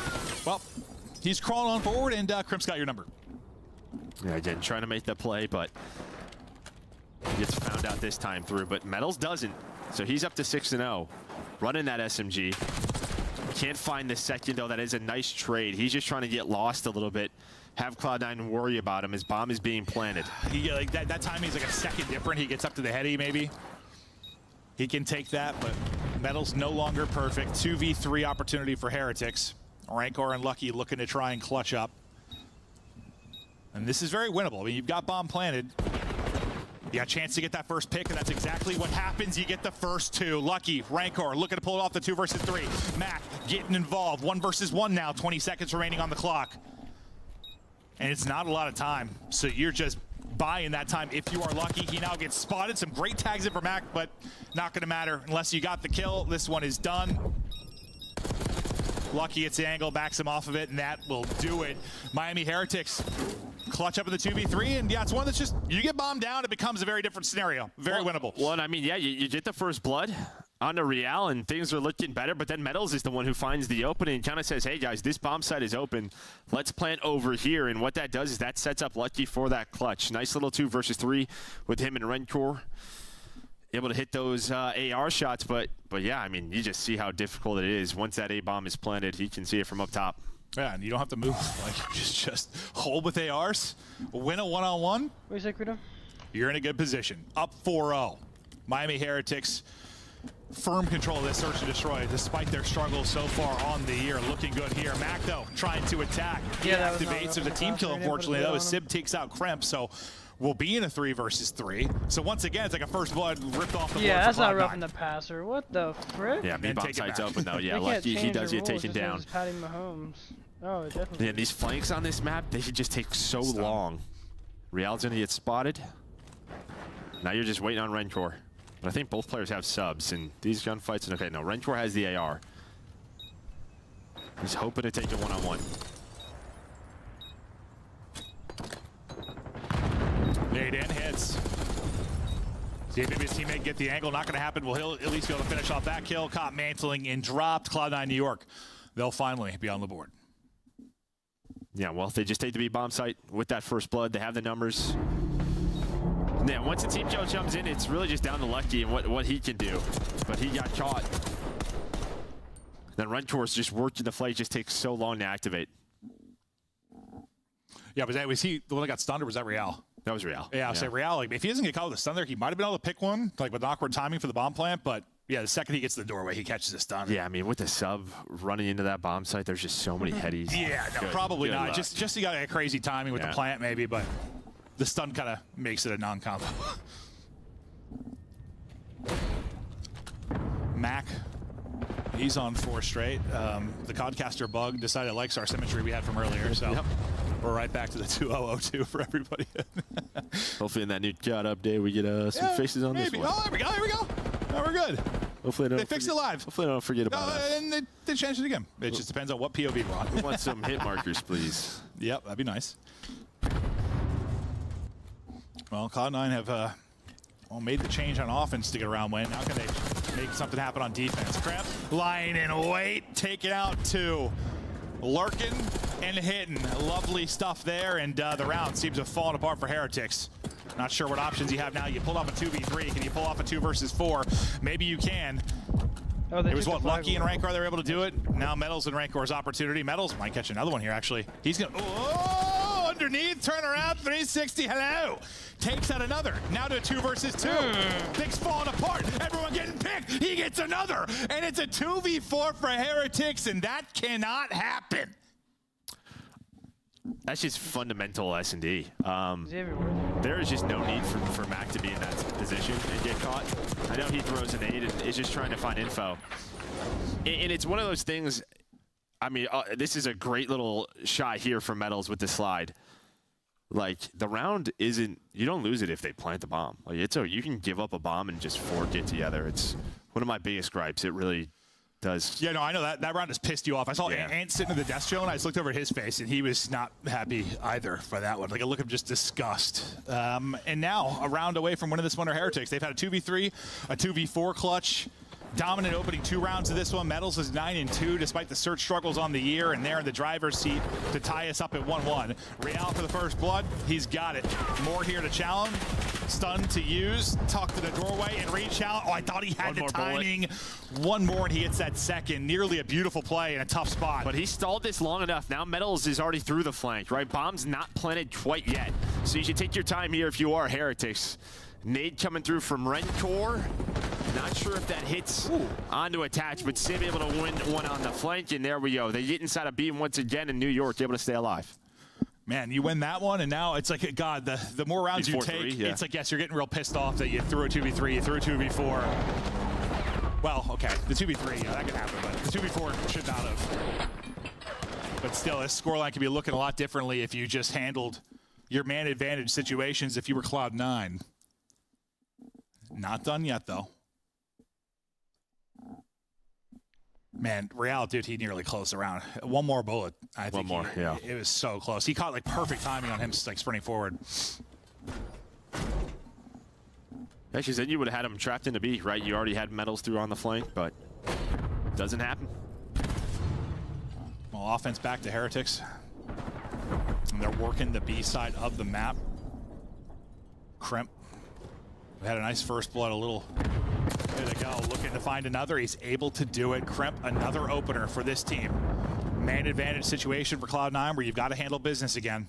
Well, he's crawling on forward, and Crimp's got your number. Yeah, again, trying to make the play, but he gets found out this time through. But Metals doesn't, so he's up to 6-0, running that SMG. Can't find the second, though. That is a nice trade. He's just trying to get lost a little bit. Have Cloud9 worry about him. His bomb is being planted. Like that time he's like a second different. He gets up to the heady, maybe. He can take that, but Metals no longer perfect. 2v3 opportunity for Heretics. Rancor and Lucky looking to try and clutch up. And this is very winnable. I mean, you've got bomb planted. You got a chance to get that first pick, and that's exactly what happens. You get the first 2. Lucky, Rancor looking to pull it off the 2 versus 3. Mac getting involved. 1 versus 1 now. 20 seconds remaining on the clock. And it's not a lot of time, so you're just buying that time if you are lucky. He now gets spotted. Some great tags in for Mac, but not going to matter unless you got the kill. This one is done. Lucky gets the angle, backs him off of it, and that will do it. Miami Heretics clutch up in the 2v3, and yeah, it's one that's just, you get bombed down, it becomes a very different scenario. Very winnable. Well, and I mean, yeah, you get the first blood. on the Real, and things are looking better, but then Metals is the one who finds the opening and kind of says, hey, guys, this bomb site is open. Let's plant over here, and what that does is that sets up Lucky for that clutch. Nice little 2 versus 3 with him and Rencore. Able to hit those AR shots, but yeah, I mean, you just see how difficult it is. Once that A-bomb is planted, he can see it from up top. Yeah, and you don't have to move. Like, just hold with ARs, win a one-on-one. What do you say, Credo? You're in a good position. Up 4-0. Miami Heretics, firm control of this search and destroy, despite their struggles so far on the year. Looking good here. Mac, though, trying to attack. He activates. There's a team kill, unfortunately, though, as Sib takes out Kremp, so we'll be in a 3 versus 3. So once again, it's like a first blood ripped off the board. Yeah, that's not roughing the passer. What the frick? Yeah, B-bomb site's open, though. Yeah, Lucky, he does get taken down. Patty Mahomes. Oh, definitely. Yeah, these flanks on this map, they should just take so long. Real's going to get spotted. Now you're just waiting on Rencore. But I think both players have subs, and these gunfights, okay, no, Rencore has the AR. He's hoping to take a one-on-one. Nade in, hits. See if maybe his teammate get the angle. Not going to happen. Well, he'll at least be able to finish off that kill. Caught mantling and dropped. Cloud9 New York. They'll finally be on the board. Yeah, well, if they just take the B-bomb site with that first blood, they have the numbers. Yeah, once the team kill jumps in, it's really just down to Lucky and what he can do. But he got caught. Then Rencore's just working the flank, just takes so long to activate. Yeah, was he the one that got stunned, or was that Real? That was Real. Yeah, I would say Real. Like, if he doesn't get caught with a stun there, he might have been able to pick one, like with awkward timing for the bomb plant. But yeah, the second he gets to the doorway, he catches a stun. Yeah, I mean, with the sub running into that bomb site, there's just so many headies. Yeah, no, probably not. Just you got a crazy timing with the plant, maybe, but the stun kind of makes it a non-combo. Mac, he's on 4 straight. The Codcaster bug decided it likes our symmetry we had from earlier, so we're right back to the 2-0-0-2 for everybody. Hopefully in that new COD update, we get some faces on this one. Oh, there we go, here we go. Now we're good. Hopefully they fixed it live. Hopefully they don't forget about us. And they changed it again. It just depends on what POV we're on. We want some hit markers, please. Yep, that'd be nice. Well, Cloud9 have made the change on offense to get around win. How can they make something happen on defense? Kremp lying in wait, take it out 2. Lurking and hitting. Lovely stuff there, and the round seems to have fallen apart for Heretics. Not sure what options you have now. You pulled off a 2v3. Can you pull off a 2 versus 4? Maybe you can. Oh, it was what, Lucky and Rancor, they were able to do it. Now Metals and Rancor's opportunity. Metals might catch another one here, actually. He's going to, oh, underneath, turn around, 360, hello. Takes out another, now to a 2 versus 2. Things falling apart, everyone getting picked. He gets another, and it's a 2v4 for Heretics, and that cannot happen. That's just fundamental S&D. There is just no need for Mac to be in that position and get caught. I know he throws an aid and is just trying to find info. And it's one of those things, I mean, this is a great little shot here from Metals with the slide. Like, the round isn't, you don't lose it if they plant the bomb. Like, you can give up a bomb and just fork it together. It's one of my biggest gripes. It really does. Yeah, no, I know that round has pissed you off. I saw Ant sitting in the desk chilling. I just looked over at his face, and he was not happy either for that one. Like a look of just disgust. And now, a round away from winning this one are Heretics. They've had a 2v3, a 2v4 clutch. Dominant opening 2 rounds of this one. Metals is 9-2 despite the search struggles on the year, and they're in the driver's seat to tie us up at 1-1. Real for the first blood. He's got it. More here to challenge. Stun to use. Tuck to the doorway and re-challenge. Oh, I thought he had the timing. One more and he hits that second. Nearly a beautiful play in a tough spot. But he stalled this long enough. Now Metals is already through the flank, right? Bomb's not planted quite yet. So you should take your time here if you are Heretics. Nade coming through from Rencore. Not sure if that hits onto attach, but Sim able to win one on the flank, and there we go. They get inside a beam once again in New York, able to stay alive. Man, you win that one, and now it's like, God, the more rounds you take, it's like, yes, you're getting real pissed off that you threw a 2v3, you threw a 2v4. Well, okay, the 2v3, that can happen, but the 2v4 should not have. But still, this scoreline could be looking a lot differently if you just handled your man advantage situations if you were Cloud9. Not done yet, though. Man, Real, dude, he nearly closed the round. One more bullet, I think. One more, yeah. It was so close. He caught, like, perfect timing on him, like, sprinting forward. Actually, then you would have had him trapped into B, right? You already had Metals through on the flank, but doesn't happen. Well, offense back to Heretics. And they're working the B side of the map. Crimp. We had a nice first blood, a little. There they go, looking to find another. He's able to do it. Crimp, another opener for this team. Man advantage situation for Cloud9 where you've got to handle business again.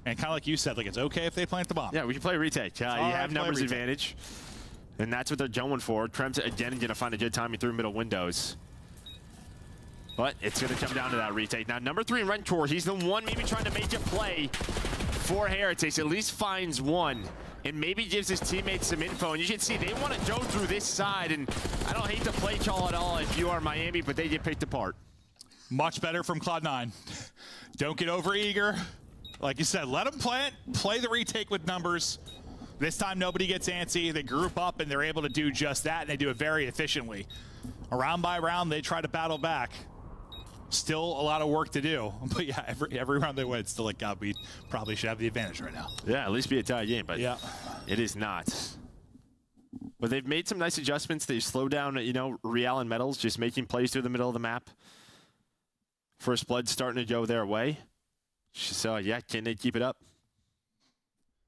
And kind of like you said, like it's okay if they plant the bomb. Yeah, we can play retake. You have numbers advantage. And that's what they're going for. Krem's again going to find a good timing through middle windows. But it's going to come down to that retake. Now, number 3 in Rentor, he's the one maybe trying to make a play for Heretics. At least finds one and maybe gives his teammates some info. And you can see they want to go through this side. And I don't hate the play call at all if you are Miami, but they get picked apart. Much better from Cloud9. Don't get over eager. Like you said, let them plant, play the retake with numbers. This time nobody gets antsy. They group up and they're able to do just that, and they do it very efficiently. Round by round, they try to battle back. Still a lot of work to do. But yeah, every round they win, it's still like, God, we probably should have the advantage right now. Yeah, at least be a tie game, but yeah, it is not. But they've made some nice adjustments. They've slowed down, you know, Real and Metals, just making plays through the middle of the map. First blood starting to go their way. So, yeah, can they keep it up?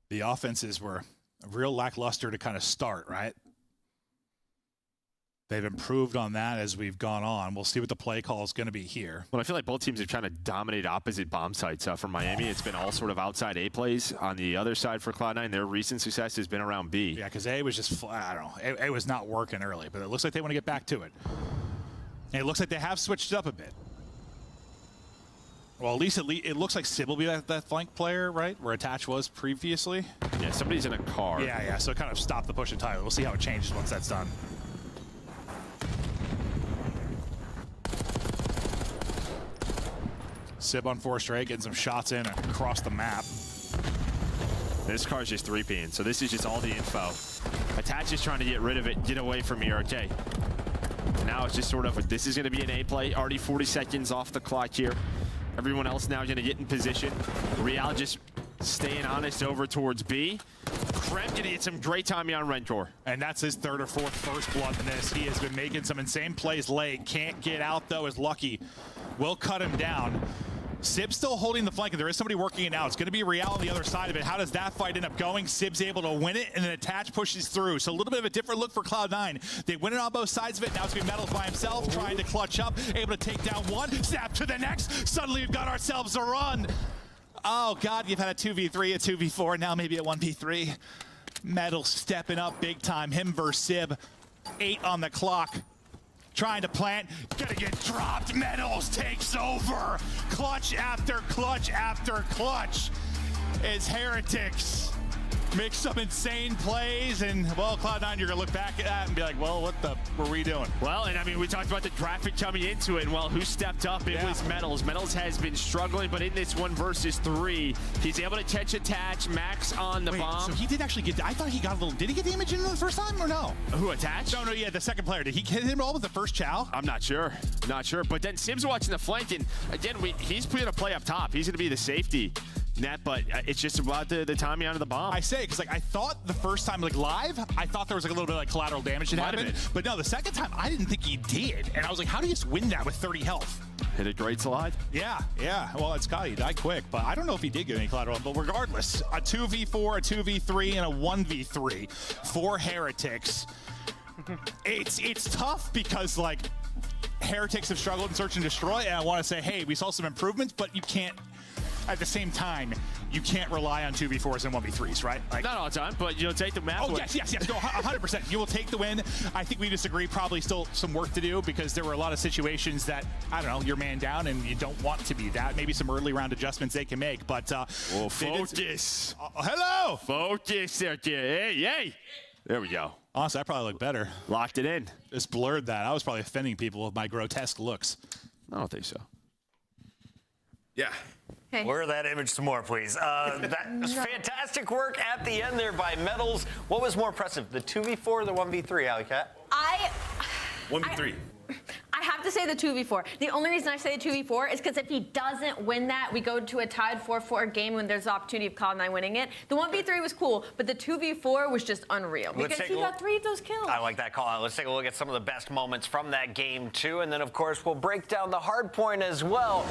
The offenses were real lackluster to kind of start, right? They've improved on that as we've gone on. We'll see what the play call is going to be here. Well, I feel like both teams are trying to dominate opposite bomb sites. For Miami, it's been all sort of outside A plays. On the other side for Cloud9, their recent success has been around B. Yeah, because A was just, I don't know, A was not working early, but it looks like they want to get back to it. And it looks like they have switched it up a bit. Well, at least it looks like Sib will be that flank player, right? Where Attach was previously. Yeah, somebody's in a car. Yeah, so kind of stop the push entirely. We'll see how it changes once that's done. Sib on 4 straight, getting some shots in across the map. This car's just 3Ping, so this is just all the info. Attach is trying to get rid of it, get away from here, okay. And now it's just sort of, this is going to be an A play. Already 40 seconds off the clock here. Everyone else now going to get in position. Real just staying honest over towards B. Krem going to get some great timing on Rentor. And that's his 3rd or 4th first blood in this. He has been making some insane plays late. Can't get out, though, is lucky. Will cut him down. Sib's still holding the flank, and there is somebody working it out. It's going to be Real on the other side of it. How does that fight end up going? Sib's able to win it, and then Attach pushes through. So a little bit of a different look for Cloud9. They win it on both sides of it. Now it's going to be Metals by himself, trying to clutch up, able to take down one, snap to the next. Suddenly we've got ourselves a run. Oh, God, you've had a 2v3, a 2v4, now maybe a 1v3. Metals stepping up big time. Him versus Sib. 8 on the clock. Trying to plant, gonna get dropped. Metals takes over. Clutch after clutch after clutch as Heretics make some insane plays, and well, Cloud9, you're gonna look back at that and be like, well, what the were we doing? Well, and I mean, we talked about the graphic coming into it, and well, who stepped up? It was Metals. Metals has been struggling, but in this 1 versus 3, he's able to catch Attach, Max on the bomb. So he did actually get, I thought he got a little, did he get damage in the first time or no? Who, Attach? No, yeah, the second player. Did he hit him all with the first chow? I'm not sure, but then Sim's watching the flank, and again, he's putting a play up top. He's gonna be the safety net, but it's just about the timing out of the bomb. I say, because like I thought the first time, like live, I thought there was like a little bit of like collateral damage that happened. But no, the second time I didn't think he did, and I was like, how do you just win that with 30 health? Hit a great slide. Yeah. Well, it's Scotty. He died quick, but I don't know if he did get any collateral. But regardless, a 2v4, a 2v3, and a 1v3 for Heretics. It's tough because like Heretics have struggled in Search and Destroy, and I want to say, hey, we saw some improvements, but you can't. At the same time, you can't rely on 2v4s and 1v3s, right? Like, not all the time, but you'll take the map. Oh, yes. No, 100%. You will take the win. I think we disagree. Probably still some work to do because there were a lot of situations that, I don't know, you're man down and you don't want to be that. Maybe some early round adjustments they can make, but... focus. Hello! Focus there, kid. Hey! There we go. Honestly, I probably look better. Locked it in. Just blurred that. I was probably offending people with my grotesque looks. I don't think so. Yeah. Hey. Blur that image some more, please. That was fantastic work at the end there by Metals. What was more impressive, the 2v4 or the 1v3, Alley Cat? 1v3. I have to say the 2v4. The only reason I say the 2v4 is because if he doesn't win that, we go to a tied 4-4 game when there's the opportunity of Cloud9 winning it. The 1v3 was cool, but the 2v4 was just unreal because he got 3 of those kills. I like that call out. Let's take a look at some of the best moments from that game, too. And then, of course, we'll break down the hard point as well.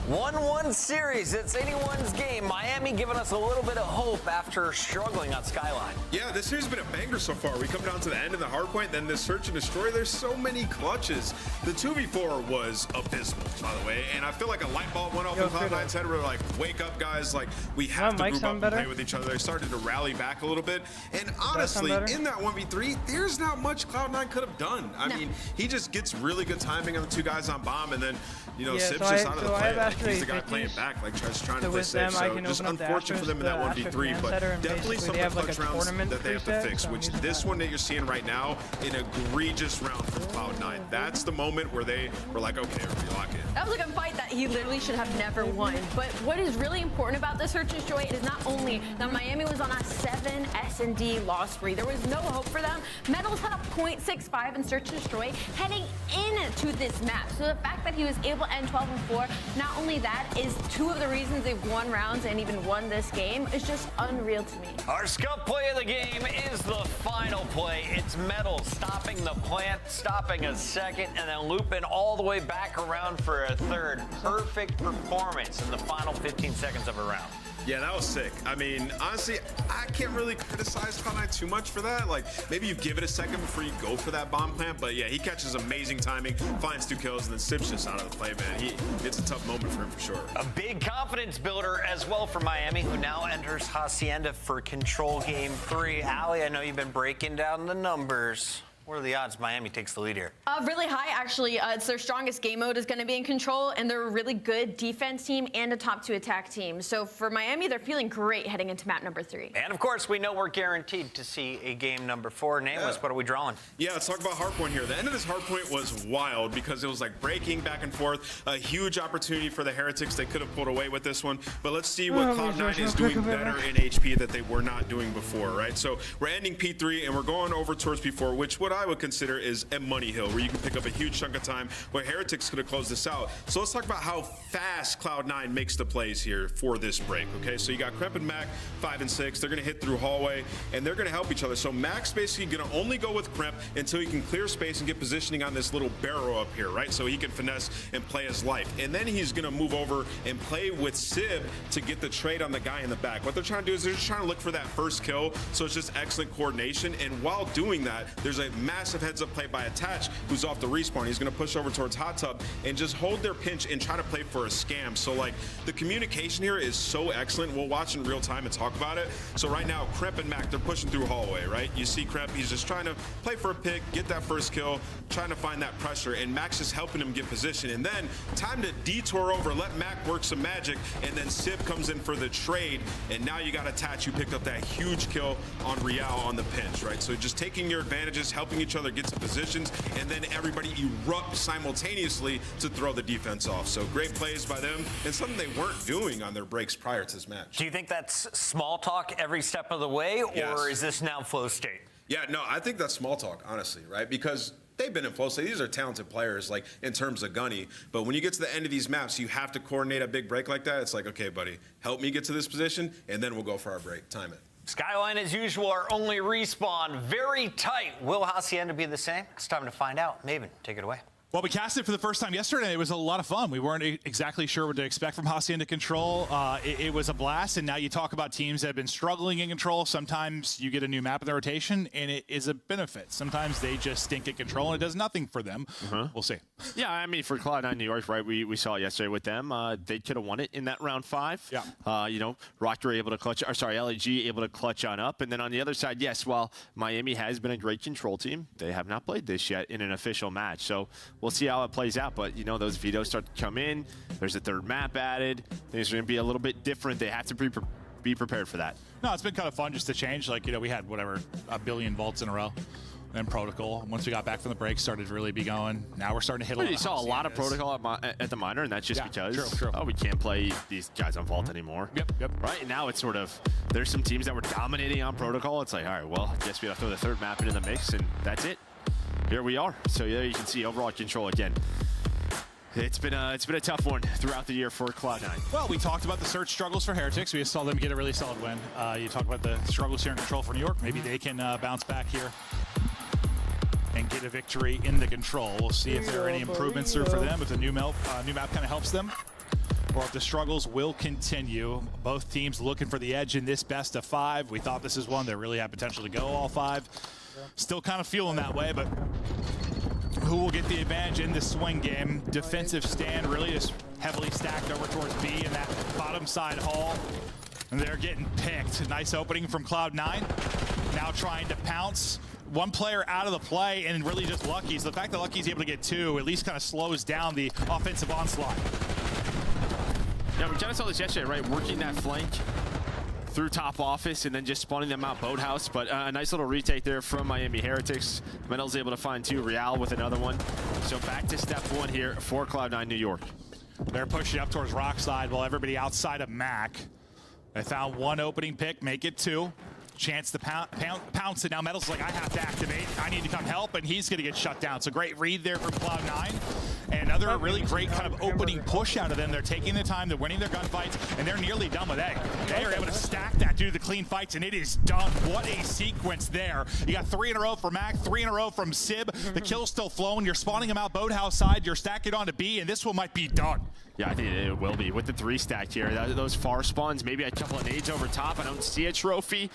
1-1 series. It's anyone's game. Miami giving us a little bit of hope after struggling on Skyline. Yeah, this series has been a banger so far. We come down to the end of the hard point, then this search and destroy. There's so many clutches. The 2v4 was abysmal, by the way, and I feel like a light bulb went off in Cloud9's head. We're like, wake up, guys. Like, we have to group up and play with each other. They started to rally back a little bit. And honestly, in that 1v3, there's not much Cloud9 could have done. I mean, he just gets really good timing on the 2 guys on bomb, and then, you know, Sib's just out of the play. Like, he's the guy playing back, like trying to play safe. So just unfortunate for them in that 1v3, but definitely some of the clutch rounds that they have to fix, which this one that you're seeing right now, an egregious round from Cloud9. That's the moment where they were like, okay, we lock in. That was like a fight that he literally should have never won. But what is really important about this search and destroy is not only that Miami was on a 7 S&D loss free. There was no hope for them. Metals had a .65 in search and destroy heading into this match. So the fact that he was able to end 12-4, not only that is 2 of the reasons they've won rounds and even won this game is just unreal to me. Our scuff play of the game is the final play. It's Metals stopping the plant, stopping a second, and then looping all the way back around for a third. Perfect performance in the final 15 seconds of a round. Yeah, that was sick. I mean, honestly, I can't really criticize Cloud9 too much for that. Like, maybe you give it a second before you go for that bomb plant. But yeah, he catches amazing timing, finds 2 kills, and then Sib's just out of the play, man. It's a tough moment for him for sure. A big confidence builder as well for Miami, who now enters Hacienda for Control Game 3. Allie, I know you've been breaking down the numbers. What are the odds Miami takes the lead here? Really high, actually. It's their strongest game mode is going to be in Control, and they're a really good defense team and a top 2 attack team. So for Miami, they're feeling great heading into map number 3. And of course, we know we're guaranteed to see a game number 4. Nameless, what are we drawing? Yeah, let's talk about hardpoint here. The end of this hardpoint was wild because it was like breaking back and forth. A huge opportunity for the Heretics. They could have pulled away with this one. But let's see what Cloud9 is doing better in HP that they were not doing before, right? So we're ending P3 and we're going over towards P4, which what I would consider is a money hill where you can pick up a huge chunk of time where Heretics could have closed this out. So let's talk about how fast Cloud9 makes the plays here for this break, okay? So you got Crep and Mac, 5 and 6. They're going to hit through hallway, and they're going to help each other. So Mac's basically going to only go with Crep until he can clear space and get positioning on this little barrel up here, right? So he can finesse and play his life. And then he's going to move over and play with Sib to get the trade on the guy in the back. What they're trying to do is they're just trying to look for that first kill. So it's just excellent coordination. And while doing that, there's a massive heads-up play by Attach, who's off the respawn. He's going to push over towards Hot Tub and just hold their pinch and try to play for a scam. So, like, the communication here is so excellent. We'll watch in real time and talk about it. So right now, Crep and Mac, they're pushing through hallway, right? You see Crep, he's just trying to play for a pick, get that first kill, trying to find that pressure, and Mac's just helping him get position. And then, time to detour over, let Mac work some magic, and then Sib comes in for the trade, and now you got Attach, who picked up that huge kill on Real on the pinch, right? So just taking your advantages, helping each other get to positions, and then everybody erupts simultaneously to throw the defense off. So great plays by them, and something they weren't doing on their breaks prior to this match. Do you think that's small talk every step of the way, or is this now flow state? Yeah, no, I think that's small talk, honestly, right? Because they've been in flow state. These are talented players, like, in terms of Gunny. But when you get to the end of these maps, you have to coordinate a big break like that. It's like, okay, buddy, help me get to this position, and then we'll go for our break. Time it. Skyline, as usual, our only respawn. Very tight. Will Hacienda be the same? It's time to find out. Maven, take it away. Well, we cast it for the first time yesterday. It was a lot of fun. We weren't exactly sure what to expect from Hacienda Control. It was a blast, and now you talk about teams that have been struggling in Control. Sometimes you get a new map in the rotation, and it is a benefit. Sometimes they just stink at Control, and it does nothing for them. We'll see. Yeah, I mean, for Cloud9 New York, right, we saw it yesterday with them. They could have won it in that round 5. Yeah. You know, Rocker able to clutch, or sorry, LAG able to clutch on up. And then on the other side, yes, while Miami has been a great Control team, they have not played this yet in an official match. So we'll see how it plays out, but you know, those vetoes start to come in. There's a third map added. Things are going to be a little bit different. They have to be prepared for that. No, it's been kind of fun just to change. Like, you know, we had whatever, 1 billion vaults in a row. And Protocol, once we got back from the break, started to really be going. Now we're starting to hit a lot. You saw a lot of Protocol at the minor, and that's just because oh, we can't play these guys on Vault anymore. Yep. Right, and now it's sort of, there's some teams that were dominating on Protocol. It's like, all right, well, I guess we have to throw the third map into the mix, and that's it. here we are. So there you can see overall control again. It's been a tough one throughout the year for Cloud9. Well, we talked about the search struggles for Heretics. We saw them get a really solid win. You talk about the struggles here in control for New York. Maybe they can bounce back here and get a victory in the control. We'll see if there are any improvements for them, if the new map kind of helps them, or if the struggles will continue. Both teams looking for the edge in this best of 5. We thought this is one that really had potential to go all 5. Still kind of feeling that way, but who will get the advantage in this swing game? Defensive stand really is heavily stacked over towards B in that bottom side hall. And they're getting picked. Nice opening from Cloud9. Now trying to pounce. One player out of the play and really just Lucky. So the fact that Lucky's able to get 2 at least kind of slows down the offensive onslaught. Yeah, we kind of saw this yesterday, right? Working that flank through top office and then just spawning them out boathouse. But a nice little retake there from Miami Heretics. Metal's able to find 2, Real with another one. So back to step 1 here for Cloud9 New York. They're pushing up towards rock side while everybody outside of Mac. They found 1 opening pick, make it 2. Chance to pounce it. Now Metal's like, I have to activate. I need to come help, and he's going to get shut down. So great read there from Cloud9. And another really great kind of opening push out of them. They're taking the time, they're winning their gunfights, and they're nearly done with A. They are able to stack that due to the clean fights, and it is done. What a sequence there. You got 3 in a row for Mac, 3 in a row from Sib. The kill's still flowing. You're spawning them out boathouse side. You're stacking onto B, and this one might be done. Yeah, I think it will be with the 3 stack here. Those far spawns, maybe a couple of nades over top. I don't see a trophy.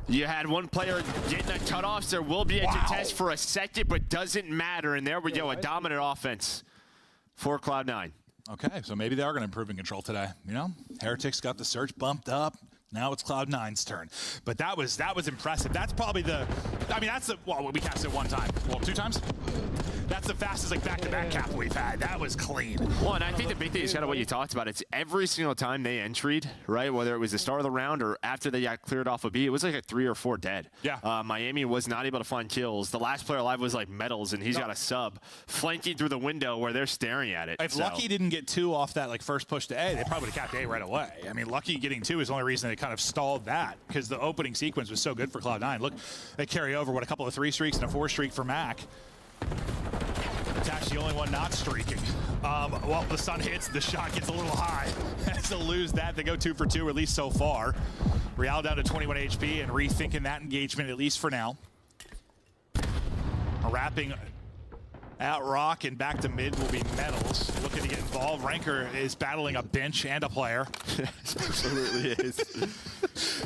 You had one player getting a cutoff. There will be a contest for a second, but doesn't matter. And there we go, a dominant offense for Cloud9. Okay, so maybe they are going to improve in control today. You know, Heretics got the search bumped up. Now it's Cloud9's turn. But that was impressive. That's probably the, I mean, that's the, well, we cast it 1 time. Well, 2 times? That's the fastest like back-to-back cap we've had. That was clean. Well, and I think the big thing is kind of what you talked about. It's every single time they entried, right? Whether it was the start of the round or after they got cleared off of B, it was like a 3 or 4 dead. Yeah. Miami was not able to find kills. The last player alive was like Metals, and he's got a sub flanking through the window where they're staring at it. If Lucky didn't get 2 off that like first push to A, they probably would have capped A right away. I mean, Lucky getting 2 is the only reason they kind of stalled that, because the opening sequence was so good for Cloud9. Look, they carry over, what, a couple of 3 streaks and a 4 streak for Mac. It's the only one not streaking. Well, the sun hits, the shot gets a little high. Has to lose that. They go 2 for 2, at least so far. Real down to 21 HP and rethinking that engagement, at least for now. Wrapping out Rock and back to mid will be Metals. Looking to get involved. Ranker is battling a bench and a player. Yes, absolutely is.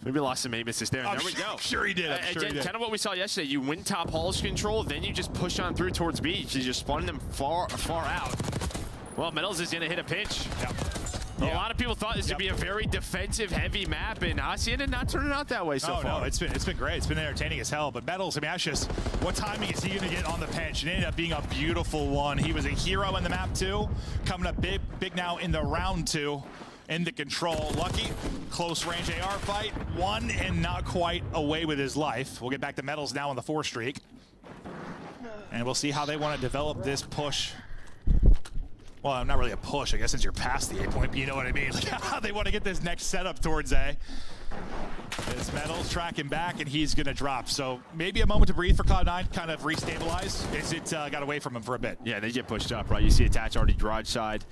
Maybe lost some aim assist there. And there we go. Sure he did. Again, kind of what we saw yesterday. You win top halls control, then you just push on through towards B. You just spawning them far out. Well, Metals is going to hit a pinch. Yep. A lot of people thought this would be a very defensive-heavy map, and Asian did not turn it out that way so far. No, it's been great. It's been entertaining as hell. But Metals, I mean, that's just, what timing is he going to get on the bench? It ended up being a beautiful one. He was a hero in the map, too. Coming up big now in the round 2. In the control. Lucky, close range AR fight. 1 and not quite away with his life. We'll get back to Metals now on the 4 streak. And we'll see how they want to develop this push. Well, not really a push, I guess, since you're past the A point, but you know what I mean. Like how they want to get this next setup towards A. It's Metals tracking back, and he's going to drop. So maybe a moment to breathe for Cloud9, kind of restabilize. Is it got away from him for a bit? Yeah, they get pushed up, right? You see Attach already garage side.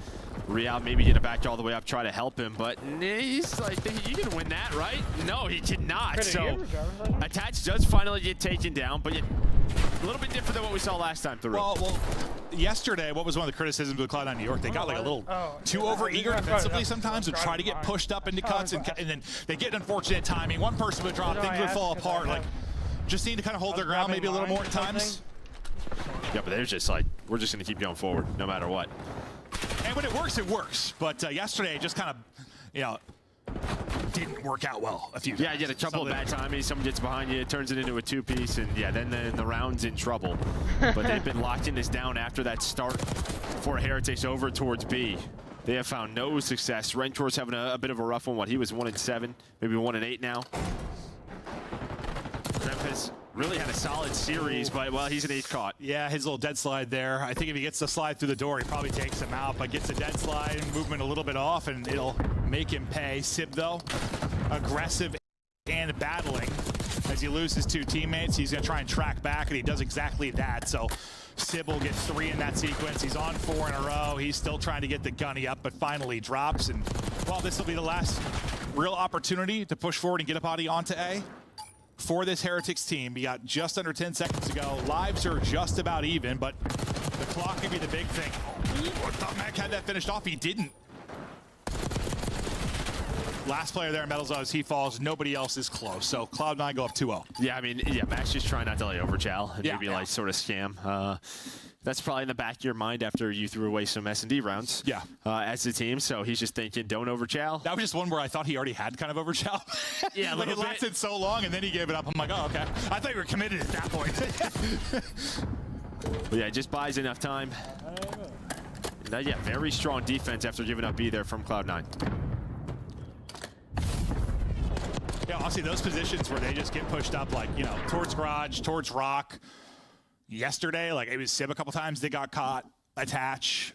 Real maybe get it back all the way up, try to help him, but he's like, you can win that, right? No, he did not. So Attach does finally get taken down, but a little bit different than what we saw last time through. Well, yesterday, what was one of the criticisms with Cloud9 New York? They got like a little too over-eager defensively sometimes and try to get pushed up into cuts, and then they get unfortunate timing. One person would drop, things would fall apart. Like, just need to kind of hold their ground maybe a little more at times. Yeah, but they're just like, we're just going to keep going forward no matter what. And when it works. But yesterday, just kind of, you know, didn't work out well a few times. Yeah, you get a couple of bad timings. Someone gets behind you, it turns it into a 2-piece, and yeah, then the round's in trouble. But they've been locking this down after that start for Heretics over towards B. They have found no success. Rentor's having a bit of a rough one. What, he was 1-7, maybe 1-8 now. Memphis really had a solid series, but, well, he's an ace caught. Yeah, his little dead slide there. I think if he gets the slide through the door, he probably takes him out, but gets a dead slide and movement a little bit off, and it'll make him pay. Sib, though, aggressive and battling. As he loses 2 teammates, he's going to try and track back, and he does exactly that. So Sybil gets 3 in that sequence. He's on 4 in a row. He's still trying to get the gunny up, but finally drops. And, well, this will be the last real opportunity to push forward and get a body onto A. For this Heretics team, we got just under 10 seconds to go. Lives are just about even, but the clock could be the big thing. Ooh, I thought Mac had that finished off. He didn't. Last player there, Metals Oz, he falls. Nobody else is close. So Cloud9 go up 2-0. Yeah, I mean, yeah, Mac's just trying not to lay over Chow and maybe like sort of scam. That's probably in the back of your mind after you threw away some S&D rounds. Yeah. As a team, so he's just thinking, don't overchow. That was just one where I thought he already had kind of overchow. Yeah, like it lasted so long, and then he gave it up. I'm like, oh, okay. I thought you were committed at that point. But yeah, it just buys enough time. Yeah, very strong defense after giving up B there from Cloud9. Yeah, honestly, those positions where they just get pushed up, like, you know, towards Garage, towards Rock. Yesterday, like, it was Sib a couple times. They got caught, attach.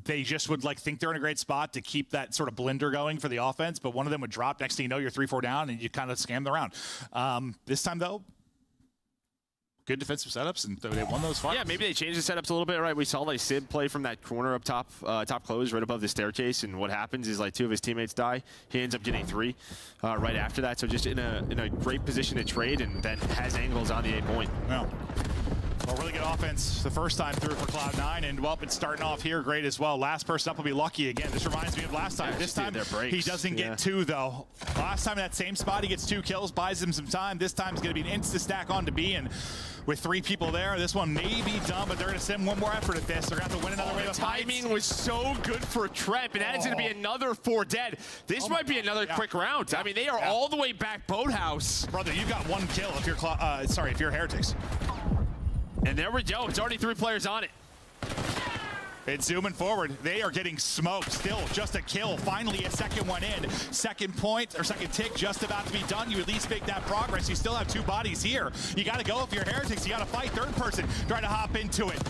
They just would, like, think they're in a great spot to keep that sort of blender going for the offense, but one of them would drop. Next thing you know, you're 3-4 down, and you kind of scam the round. This time, though, good defensive setups, and they won those fights. Yeah, maybe they changed the setups a little bit, right? We saw like Sid play from that corner up top, top close, right above the staircase, and what happens is like 2 of his teammates die. He ends up getting 3 right after that, so just in a great position to trade, and then has angles on the 8 point. Yeah. Well, really good offense the first time through for Cloud9, and well, it's starting off here great as well. Last person up will be Lucky again. This reminds me of last time. This time he doesn't get 2 though. Last time in that same spot he gets 2 kills, buys him some time. This time it's going to be an insta stack onto B, and with 3 people there, this one may be done, but they're going to send one more effort at this. They're going to have to win another wave of fights. Timing was so good for Trep, and that is going to be another 4 dead. This might be another quick round. I mean, they are all the way back boathouse. Brother, you got 1 kill if you're if you're Heretics. And there we go. It's already 3 players on it. It's zooming forward. They are getting smoked. Still just a kill. Finally a second one in. Second point or second tick just about to be done. You at least make that progress. You still have 2 bodies here. You got to go if you're Heretics. You got to fight. Third person trying to hop into it.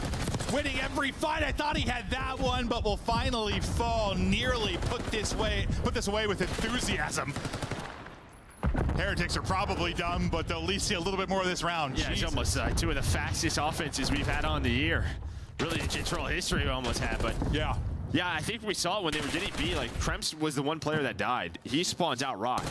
Winning every fight. I thought he had that one, but will finally fall. Nearly put this away with enthusiasm. Heretics are probably done, but they'll at least see a little bit more of this round. Yeah, it's almost 2 of the fastest offenses we've had on the year. Really, in control history we almost had, but yeah, I think we saw it when they were getting B. Like Kremps was the one player that died. He spawns out Rock,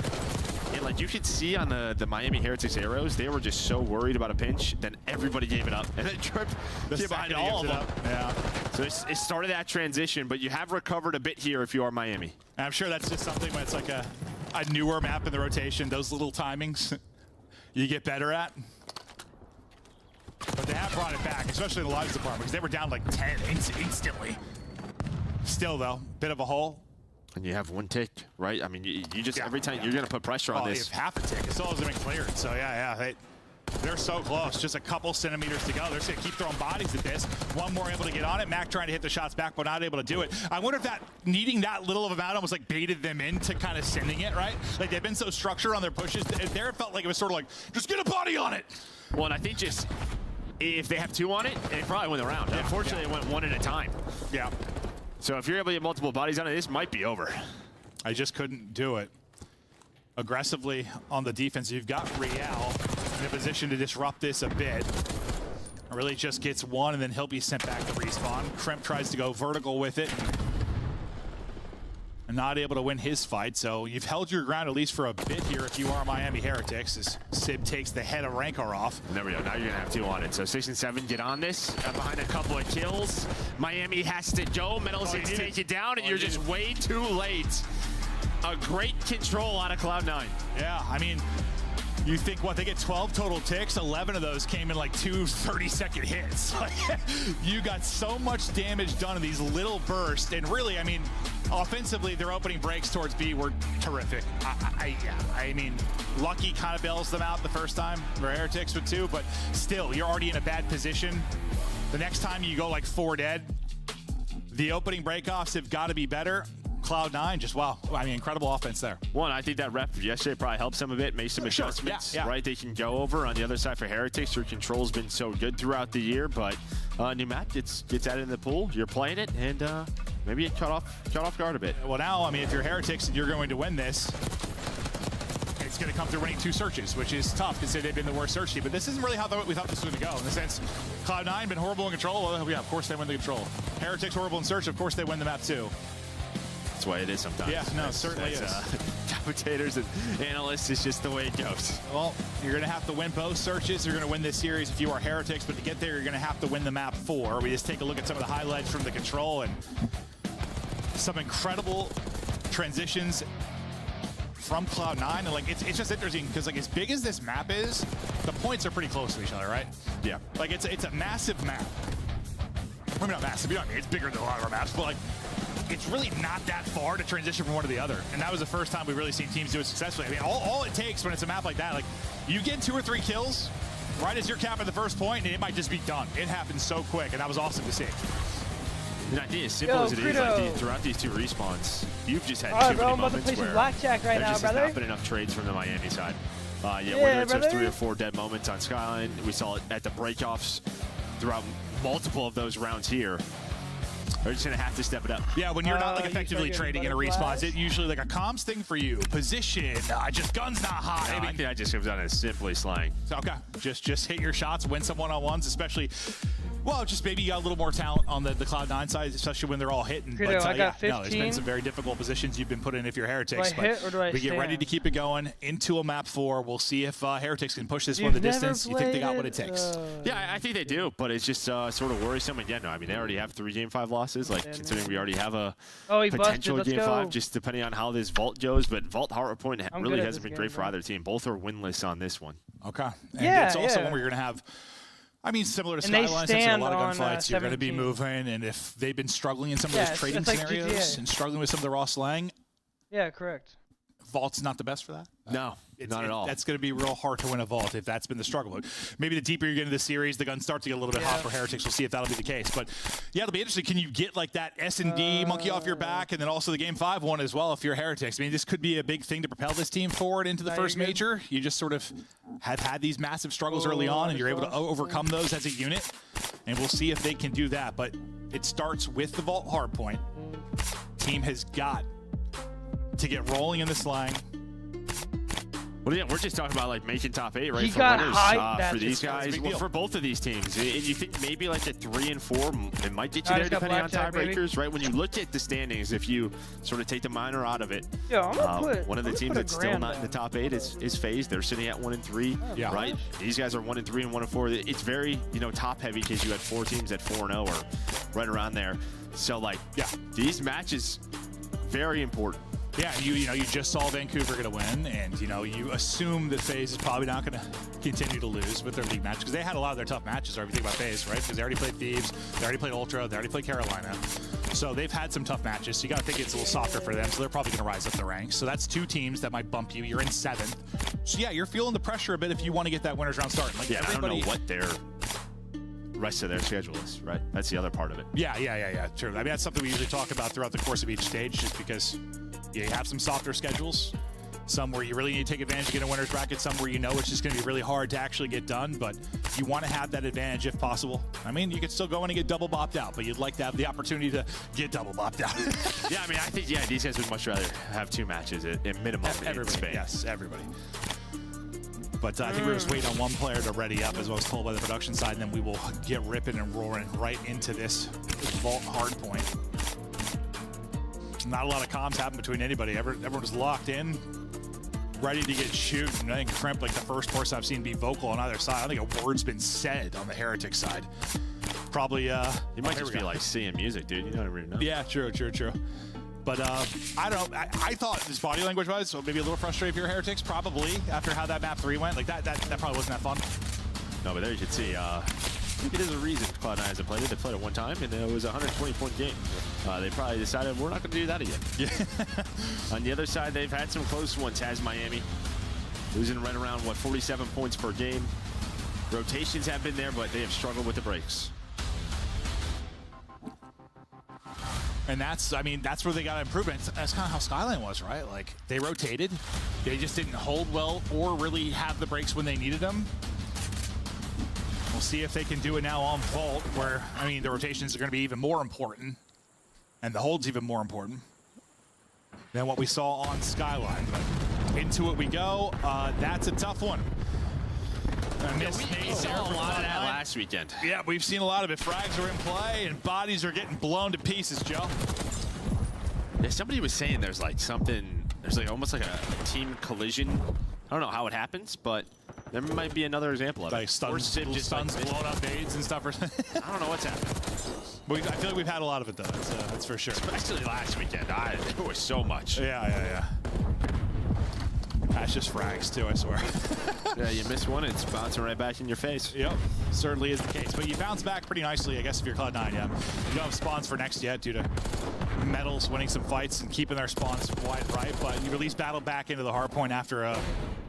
and like you could see on the Miami Heretics arrows, they were just so worried about a pinch, then everybody gave it up, and then Trip came behind all of them. Yeah. So it started that transition, but you have recovered a bit here if you are Miami. And I'm sure that's just something when it's like a newer map in the rotation. Those little timings you get better at. But they have brought it back, especially in the lives department, because they were down like 10 instantly. Still, though, bit of a hole. And you have 1 tick, right? I mean, you just every time you're going to put pressure on this. You have half a tick. It still hasn't been cleared. So, yeah, they're so close. Just a couple centimeters to go. They're just going to keep throwing bodies at this. One more able to get on it. Mac trying to hit the shots back, but not able to do it. I wonder if that needing that little of a amount almost like baited them into kind of sending it, right? Like they've been so structured on their pushes. There it felt like it was sort of like, just get a body on it. Well, and I think just if they have 2 on it, they probably win the round. Yeah, unfortunately, it went 1 at a time. Yeah. So if you're able to get multiple bodies on it, this might be over. I just couldn't do it. Aggressively on the defense, you've got Real in a position to disrupt this a bit. Really just gets 1, and then he'll be sent back to respawn. Kremp tries to go vertical with it. And not able to win his fight, so you've held your ground at least for a bit here if you are Miami Heretics, as Sib takes the head of Rancor off. There we go, now you're gonna have 2 on it. So 6 and 7 get on this, behind a couple of kills. Miami has to go, Metals take it down, and you're just way too late. A great control out of Cloud9. Yeah, I mean, you think, what, they get 12 total ticks? 11 of those came in like 2 30-second hits. You got so much damage done in these little bursts, and really, I mean, offensively, their opening breaks towards B were terrific. I mean, Lucky kind of bails them out the first time, or Heretics with 2, but still, you're already in a bad position. The next time you go like 4 dead, the opening breakoffs have got to be better. Cloud9, just wow. I mean, incredible offense there. One, I think that rep yesterday probably helps them a bit, make some adjustments, right? They can go over. On the other side for Heretics, your control's been so good throughout the year, but new map gets added in the pool. You're playing it, and maybe you caught off guard a bit. Well, now, I mean, if you're Heretics and you're going to win this, it's going to come through winning 2 searches, which is tough considering they've been the worst search team. But this isn't really how we thought this was going to go. In the sense, Cloud9 been horrible in control. Well, yeah, of course they win the control. Heretics horrible in search. Of course they win the map too. That's the way it is sometimes. Yeah, no, it certainly is. Commentators and analysts, it's just the way it goes. Well, you're going to have to win both searches. You're going to win this series if you are Heretics, but to get there, you're going to have to win the map 4. We just take a look at some of the highlights from the control and some incredible transitions from Cloud9. And like, it's just interesting because like as big as this map is, the points are pretty close to each other, right? Yeah. Like it's a massive map. Maybe not massive, you know what I mean? It's bigger than a lot of our maps, but like, it's really not that far to transition from one to the other. And that was the first time we've really seen teams do it successfully. I mean, all it takes when it's a map like that, like you get 2 or 3 kills right as you're capping the first point, and it might just be done. It happens so quick, and that was awesome to see. And I think as simple as it is, like throughout these 2 respawns, you've just had too many moments where blackjack right there now, just has not been enough trades from the Miami side. Whether it's those 3 or 4 dead moments on Skyline, we saw it at the breakoffs throughout multiple of those rounds here. They're just going to have to step it up. Yeah, when you're not like effectively trading in a respawn, it's usually like a comms thing for you. Position, just guns not high. No, I think that just comes down to simply slang. Okay, just hit your shots, win some one-on-ones, especially. Well, just maybe you got a little more talent on the Cloud9 side, especially when they're all hitting. Credo, But I got 15. no, there's been some very difficult positions you've been put in if you're Heretics. Do I hit or do I we get stand? ready to keep it going into a map 4. We'll see if Heretics can push this one the distance. You think they got what it takes? Yeah, I think they do, but it's just sort of worrisome. And yeah, no, I mean, they already have 3 Game 5 losses, like considering we already have a potential Game 5, just depending on how this Vault goes. But Vault Heart Point really hasn't been great for either team. Both are winless on this one. Okay. And it's also one where you're going to have, I mean, similar to Skyline, since there are a lot of gunfights, you're going to be moving, and if they've been struggling in some of those trading scenarios and struggling with some of the raw slang, yeah, correct. Vault's not the best for that. No, not at all. That's going to be real hard to win a Vault if that's been the struggle. Maybe the deeper you get into the series, the guns start to get a little bit hot for Heretics. We'll see if that'll be the case. But yeah, it'll be interesting. Can you get like that S&D monkey off your back, and then also the Game 5 one as well if you're Heretics? I mean, this could be a big thing to propel this team forward into the first major. You just sort of have had these massive struggles early on, and you're able to overcome those as a unit. And we'll see if they can do that. But it starts with the Vault hardpoint. Team has got to get rolling in the slang. Well, yeah, we're just talking about like making top 8, right? He for got winners, high. For these guys, well, for both of these teams. And you think maybe like the 3 and 4, it might get you there depending on tiebreakers, right? When you look at the standings, if you sort of take the minor out of it, one of the teams that's still not in the top 8 is FaZe. They're sitting at 1 and 3, right? These guys are 1 and 3 and 1 and 4. It's very, top heavy because you had 4 teams at 4 and 0 or right around there. So like, these matches very important. Yeah, you just saw Vancouver going to win, and you assume that FaZe is probably not going to continue to lose with their league match because they had a lot of their tough matches. Or if you think about FaZe, right? Because they already played Thieves, they already played Ultra, they already played Carolina, so they've had some tough matches. So you got to think it's a little softer for them. So they're probably going to rise up the ranks. So that's 2 teams that might bump you. You're in 7th. So yeah, you're feeling the pressure a bit if you want to get that winners round started. Like I don't know what their rest of their schedule is, right? That's the other part of it. Yeah, true. I mean, that's something we usually talk about throughout the course of each stage, just because you have some softer schedules, some where you really need to take advantage to get a winner's bracket, some where it's just going to be really hard to actually get done, but you want to have that advantage if possible. I mean, you could still go in and get double bopped out, but you'd like to have the opportunity to get double bopped out. Yeah, I mean, I think, these guys would much rather have 2 matches at minimum in Spain. Yes, everybody. But I think we're just waiting on one player to ready up, as I was told by the production side, and then we will get ripping and roaring right into this Vault hardpoint. Not a lot of comms happen between anybody. Everyone was locked in, ready to get shoot. And I think Crimp, like the first person I've seen be vocal on either side. I don't think a word's been said on the Heretic side. Probably, you might just be like seeing music, dude. You don't really know. Yeah, true. But I don't know. I thought this body language was so maybe a little frustrated if you're Heretics, probably after how that map 3 went. Like that probably wasn't that fun. No, but there you can see. I think it is a reason Cloud9 hasn't played it. They played it one time, and it was a 120-point game. They probably decided we're not going to do that again. Yeah. On the other side, they've had some close ones. Has Miami losing right around 47 points per game. Rotations have been there, but they have struggled with the breaks. And that's where they got improvement. That's kind of how Skyline was, right? Like, they rotated. They just didn't hold well or really have the breaks when they needed them. We'll see if they can do it now on Vault, where, the rotations are going to be even more important. And the hold's even more important than what we saw on Skyline. But Into it we go. That's a tough one. We saw a lot of that last weekend. Yeah, we've seen a lot of it. Frags are in play, and bodies are getting blown to pieces, Joe. Yeah, somebody was saying there's like almost like a team collision. I don't know how it happens, but there might be another example of it. Like stuns blown up nades and stuff. I don't know what's happening. But I feel like we've had a lot of it, though. That's for sure. Especially last weekend. There was so much. Yeah. That's just frags, too, I swear. Yeah, you miss one, it's bouncing right back in your face. Yep, certainly is the case. But you bounce back pretty nicely, I guess, if you're Cloud9, yeah. You don't have spawns for next yet due to Metals winning some fights and keeping their spawns wide right, but you at least battle back into the hard point after a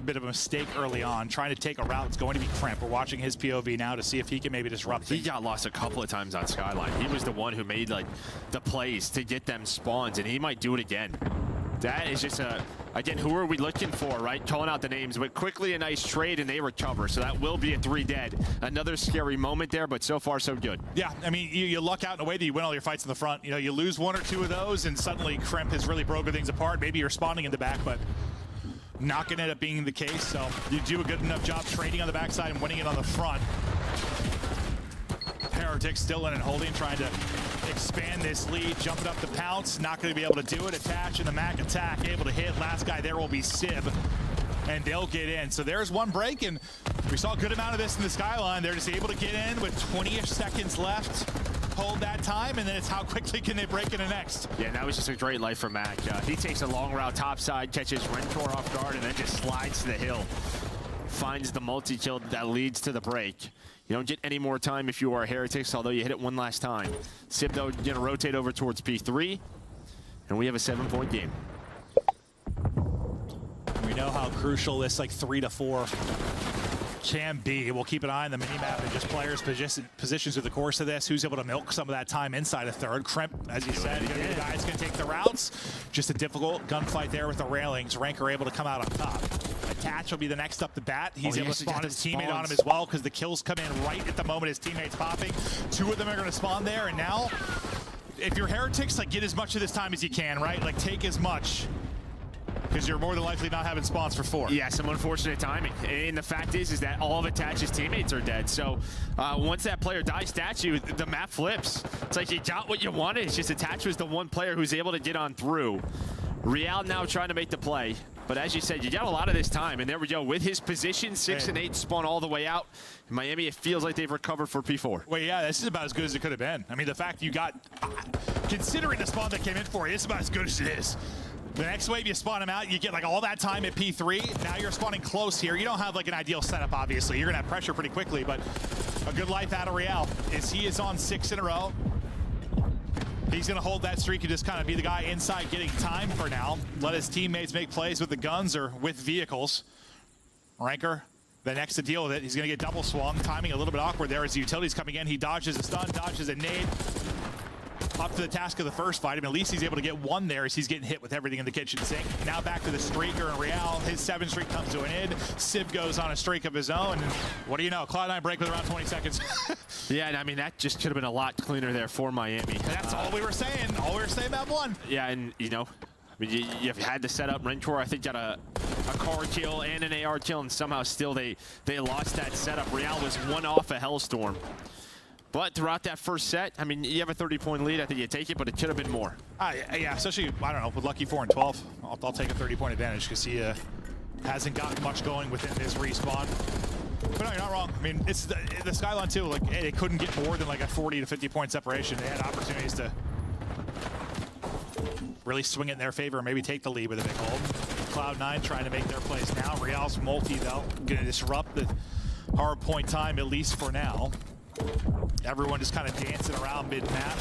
bit of a mistake early on, trying to take a route that's going to be Crimp. We're watching his POV now to see if he can maybe disrupt things. He got lost a couple of times on Skyline. He was the one who made like the plays to get them spawns, and he might do it again. That is just again, who are we looking for, right? Calling out the names, but quickly a nice trade and they recover. So that will be a 3 dead. Another scary moment there, but so far so good. Yeah, I mean, you luck out in a way that you win all your fights in the front. You know, you lose 1 or 2 of those and suddenly Crimp has really broken things apart. Maybe you're spawning in the back, but not going to end up being the case. So you do a good enough job trading on the backside and winning it on the front. Heretic still in and holding, trying to expand this lead, jumping up the pounce, not going to be able to do it. Attach and the Mac attack, able to hit. Last guy there will be Sib, and they'll get in. So there's one break, and we saw a good amount of this in the Skyline. They're just able to get in with 20-ish seconds left, hold that time, and then it's how quickly can they break into next. Yeah, that was just a great life for Mac. He takes a long route topside, catches Rentor off guard, and then just slides to the hill. Finds the multi-kill that leads to the break. You don't get any more time if you are Heretics, although you hit it one last time. Sib, though, gonna rotate over towards P3, and we have a 7-point game. We know how crucial this 3 to 4 can be. We'll keep an eye on the minimap and just players' positions through the course of this. Who's able to milk some of that time inside a third. Crimp, as you said, the guy's gonna take the routes. Just a difficult gunfight there with the railings. Ranker able to come out on top. Attach will be the next up to bat. He's able to spawn his teammate on him as well because the kills come in right at the moment his teammate's popping. 2 of them are going to spawn there, and now, if you're Heretics, get as much of this time as you can, right? Take as much, because you're more than likely not having spawns for 4. Yeah, some unfortunate timing. And the fact is that all of Attach's teammates are dead. So once that player dies statue, the map flips. It's like you got what you wanted. It's just Attach was the one player who's able to get on through. Real now trying to make the play. But as you said, you got a lot of this time, and there we go. With his position, 6 and 8 spawn all the way out. In Miami, it feels like they've recovered for P4. Well, yeah, this is about as good as it could have been. I mean, the fact you got, considering the spawn that came in for you, it's about as good as it is. The next wave, you spawn him out, you get all that time at P3. Now you're spawning close here. You don't have an ideal setup, obviously. You're gonna have pressure pretty quickly, but a good life out of Real is he is on 6 in a row. He's going to hold that streak and just kind of be the guy inside getting time for now. Let his teammates make plays with the guns or with vehicles. Ranker, the next to deal with it. He's going to get double swung. Timing a little bit awkward there as the utility's coming in. He dodges a stun, dodges a nade. Up to the task of the first fight. I mean, at least he's able to get one there as he's getting hit with everything in the kitchen sink. Now back to the streaker and Real. His 7 streak comes to an end. Sib goes on a streak of his own. And what do you know? Cloud9 break with around 20 seconds. Yeah, and I mean, that just could have been a lot cleaner there for Miami. That's all we were saying. All we were saying about one. Yeah, and I mean, you've had to set up. Rentor, I think, got a car kill and an AR kill, and somehow still they lost that setup. Real was 1 off a Hellstorm. But throughout that first set, I mean, you have a 30-point lead. I think you take it, but it could have been more. Yeah, especially, I don't know, with Lucky 4 and 12, I'll take a 30-point advantage because he hasn't gotten much going within this respawn. But no, you're not wrong. I mean, it's the Skyline too. They couldn't get more than a 40 to 50-point separation. They had opportunities to really swing it in their favor and maybe take the lead with a big hold. Cloud9 trying to make their plays now. Real's multi, though, going to disrupt the hard point time, at least for now. Everyone just kind of dancing around mid-map.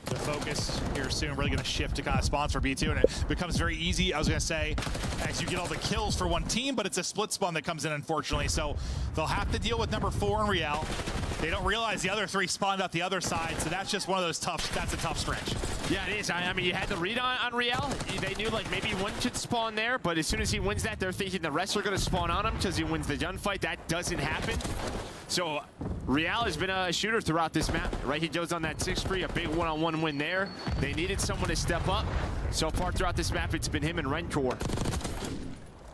The focus here soon really going to shift to kind of spawns for B2, and it becomes very easy, I was going to say, as you get all the kills for one team, but it's a split spawn that comes in, unfortunately. So they'll have to deal with number 4 in Real. They don't realize the other 3 spawned out the other side, so that's just one of those that's a tough stretch. Yeah, it is. I mean, you had the read on Real. They knew maybe one could spawn there, but as soon as he wins that, they're thinking the rest are going to spawn on him because he wins the gunfight. That doesn't happen. So Real has been a shooter throughout this map, right? He goes on that 6 free, a big one-on-one win there. They needed someone to step up. So far throughout this map, it's been him and Rentor.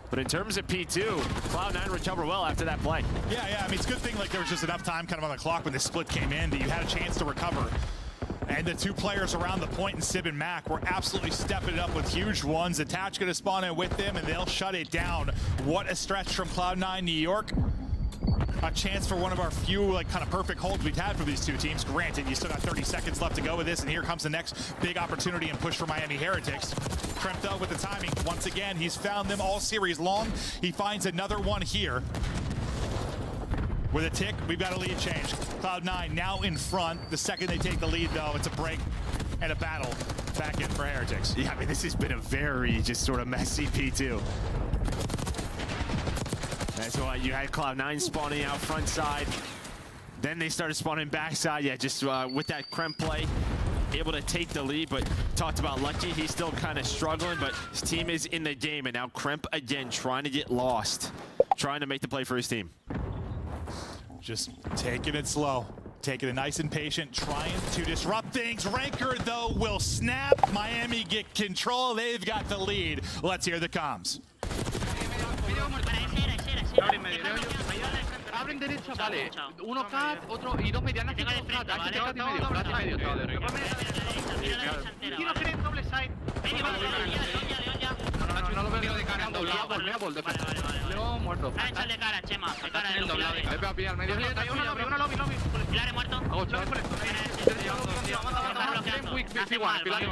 But in terms of P2, Cloud9 recovered well after that play. Yeah. I mean, it's a good thing like there was just enough time kind of on the clock when the split came in that you had a chance to recover. And the two players around the point, and Sib and Mac, were absolutely stepping it up with huge ones. Attach going to spawn in with them, and they'll shut it down. What a stretch from Cloud9 New York. A chance for one of our few like kind of perfect holds we've had for these two teams. Granted, you still got 30 seconds left to go with this, and here comes the next big opportunity and push for Miami Heretics. Krempt with the timing. Once again, he's found them all series long. He finds another one here. With a tick, we've got a lead change. Cloud9 now in front. The second they take the lead, though, it's a break and a battle back in for Heretics. Yeah, I mean, this has been a very just sort of messy P2. That's why you had Cloud9 spawning out front side. Then they started spawning backside. Yeah, just with that Kremp play, able to take the lead, but talked about Lucky. He's still kind of struggling, but his team is in the game, and now Kremp again trying to get lost, trying to make the play for his team. Just taking it slow, taking it nice and patient, trying to disrupt things. Ranker, though, will snap. Miami get control. They've got the lead. Let's hear the comms. Abren derecha, vale. Uno cat, otro y dos medianas. Tengo de frente, ¿vale? Cat y medio, cat y medio. Tiro frente, doble side. No lo veo de cara, doblado, volvemos, Leo muerto. Echar de cara, Chema, de cara de doblado. Ahí va a pillar medio. Uno lobby. Pilar muerto. Hago chaval. Pilar.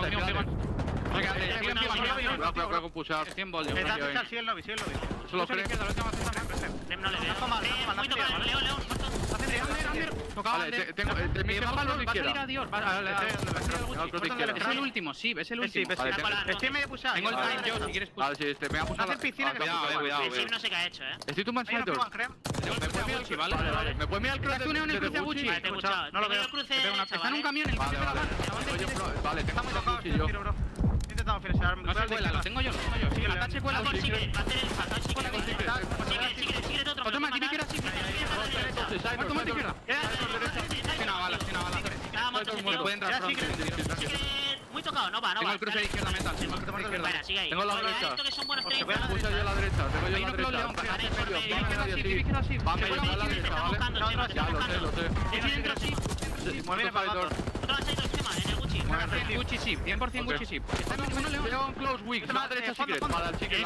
Voy a compushar 100 bol de Frankie hoy. Sí, el lobby. Solo creo. No le veo. Muy tocado, Leo, muerto. Vale, tengo... Me baja al lobby, va a salir a Dios. Es el último, sí, es el último. Estoy medio pushado. Tengo el time yo, si quieres pushar. Vale, sí, me voy a pushar. Cuidado. No sé qué ha hecho, Estoy tu manchado. Me puedes mirar el cruce, ¿vale? Me puedes mirar el cruce. ¿Tú en el cruce Gucci? No lo veo. Está en un camión, el cruce de la banda. Vale, estamos tocados, yo. Intentamos finalizar. No se cuela, lo tengo yo. Sí, la tache cuela. Va a hacer el sigue otro. Otro más, tiene que ir así. Muerto, izquierda. Sin una bala. Puede entrar front. Muy tocado, no va. Tengo el cruce de izquierda, metal. Sigue ahí. Tengo la derecha. Pucha yo la derecha. Va medio a la derecha, ¿vale? Ya, lo sé. Mueve el pagador. Gucci sí, 100% Gucci sí. Está en León close weak. Está a la derecha si quieres. Para el chicken.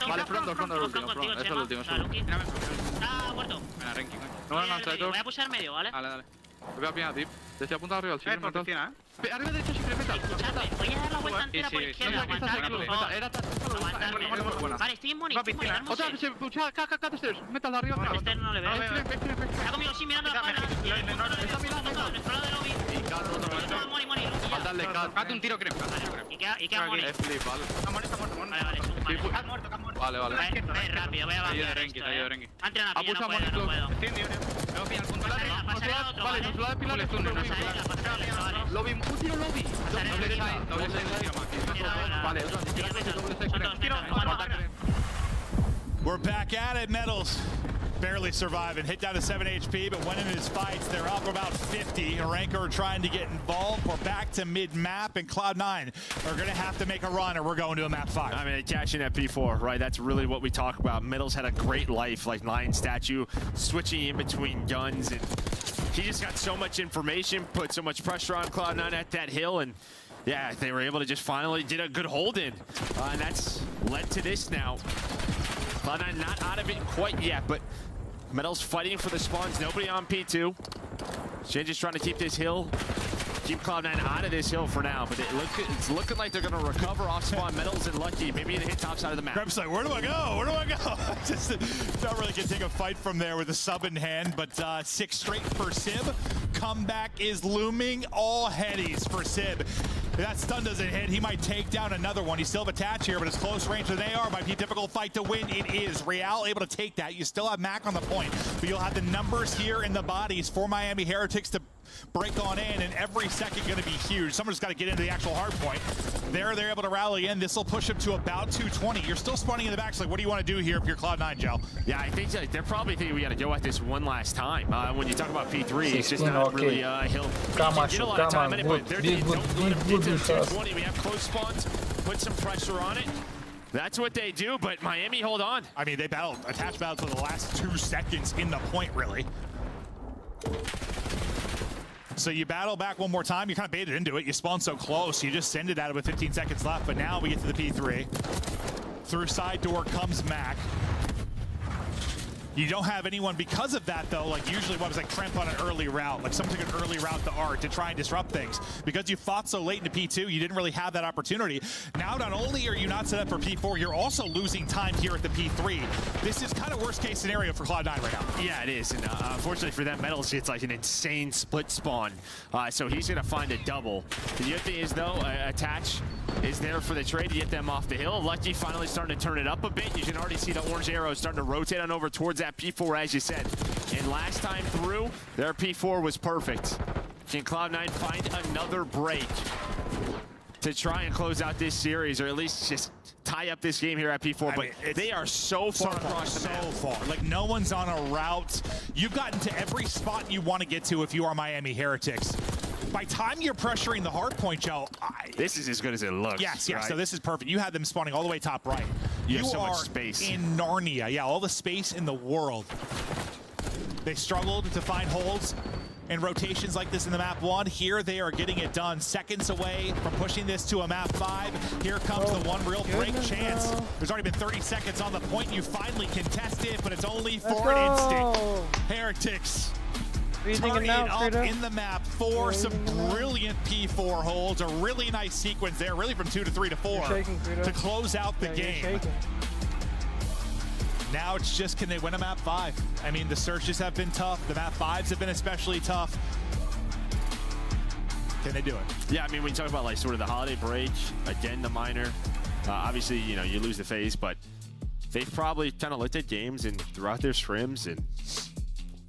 Vale, front, es el último. Está muerto. Venga, ranking. Voy a pushar medio, ¿vale? Dale. Voy a pillar deep. Desde apunta arriba al chicken. Arriba derecha siempre metal. Escuchadme, voy a dar la vuelta entera por izquierda. Vale, estoy en money. Otra vez se pucha, stairs. Metal arriba. Este no le veo. Está conmigo, sí, mirando la espalda. Está mirando nuestro lado de lobby. Y Cat otro. Money. Faltarle Cat un tiro, creo. Y queda money. Es flip, vale. Está muerto. Vale, muerto. Vale. Rápido, voy a bajar esto, Antes de una pilla, no puedo. Estoy en libre. Me voy a pillar el punto. Pasaré a otro, ¿vale? Vale, pilar de túnel. Lobby, un tiro lobby. Doble side, vale, we're back at it, Metals. Barely surviving, hit down to 7 HP, but when in his fights, they're up about 50. Ranker trying to get involved. We're back to mid-map, and Cloud9 are going to have to make a run, or we're going to a map 5. I mean, cashing at P4, right? That's really what we talk about. Metals had a great life, like Lion Statue, switching in between guns, and he just got so much information, put so much pressure on Cloud9 at that hill, and yeah, they were able to just finally did a good hold in, and that's led to this now. Cloud9 not out of it quite yet, but Metals fighting for the spawns. Nobody on P2. Shinj is trying to keep this hill, keep Cloud9 out of this hill for now, but it's looking like they're going to recover off spawn. Metals and Lucky, maybe to hit top side of the map. Kremp's like, where do I go? Just not really gonna take a fight from there with the sub in hand, but 6 straight for Sib. Comeback is looming. All headies for Sib. If that stun doesn't hit, he might take down another one. He's still have attached here, but as close range as they are, might be a difficult fight to win. It is. Real able to take that. You still have Mac on the point, but you'll have the numbers here in the bodies for Miami Heretics to break on in, and every second going to be huge. Someone's got to get into the actual hard point. They're able to rally in. This will push him to about 220. You're still spawning in the back. So like, what do you want to do here if you're Cloud9, Gel? Yeah, I think they're probably thinking we got to go at this one last time. When you talk about P3, it's just not really he'll get a lot of time in it, but they're don't let him get to 220. We have close spawns, put some pressure on it. That's what they do, but Miami hold on. I mean, they attached battle for the last 2 seconds in the point, really. So you battle back one more time. You kind of baited into it. You spawn so close. You just send it out with 15 seconds left. But now we get to the P3. Through side door comes Mac. You don't have anyone because of that, though. Like, usually what was like Trent on an early route. Like, someone took an early route to Art to try and disrupt things. Because you fought so late into P2, you didn't really have that opportunity. Now, not only are you not set up for P4, you're also losing time here at the P3. This is kind of worst-case scenario for Cloud9 right now. Yeah, it is. And unfortunately for them, Metals, it's like an insane split spawn. So he's going to find a double. The other thing is, though, Attach is there for the trade to get them off the hill. Lucky finally starting to turn it up a bit. You can already see the orange arrows starting to rotate on over towards that P4, as you said. And last time through, their P4 was perfect. Can Cloud9 find another break to try and close out this series, or at least just tie up this game here at P4? But they are so far across the map. So far. Like, no one's on a route. You've gotten to every spot you want to get to if you are Miami Heretics. By time you're pressuring the hard point, Joe, this is as good as it looks. Yes. Right? So this is perfect. You had them spawning all the way top right. You have so are much space in Narnia. Yeah, all the space in the world. They struggled to find holes and rotations like this in the map 1. Here they are getting it done. Seconds away from pushing this to a map 5. Here comes the one real break chance. There's already been 30 seconds on the point. You finally contest it, but it's only for an instant. Heretics turning it up in the map 4. Some brilliant P4 holds. A really nice sequence there, really from 2 to 3 to 4 to close out the game. Now it's just, can they win a map 5? I mean, the searches have been tough. The map 5s have been especially tough. Can they do it? Yeah, I mean, when you talk about like sort of the holiday break, again, the minor, obviously, you know, you lose the phase, but they've probably kind of looked at games and throughout their scrims, and,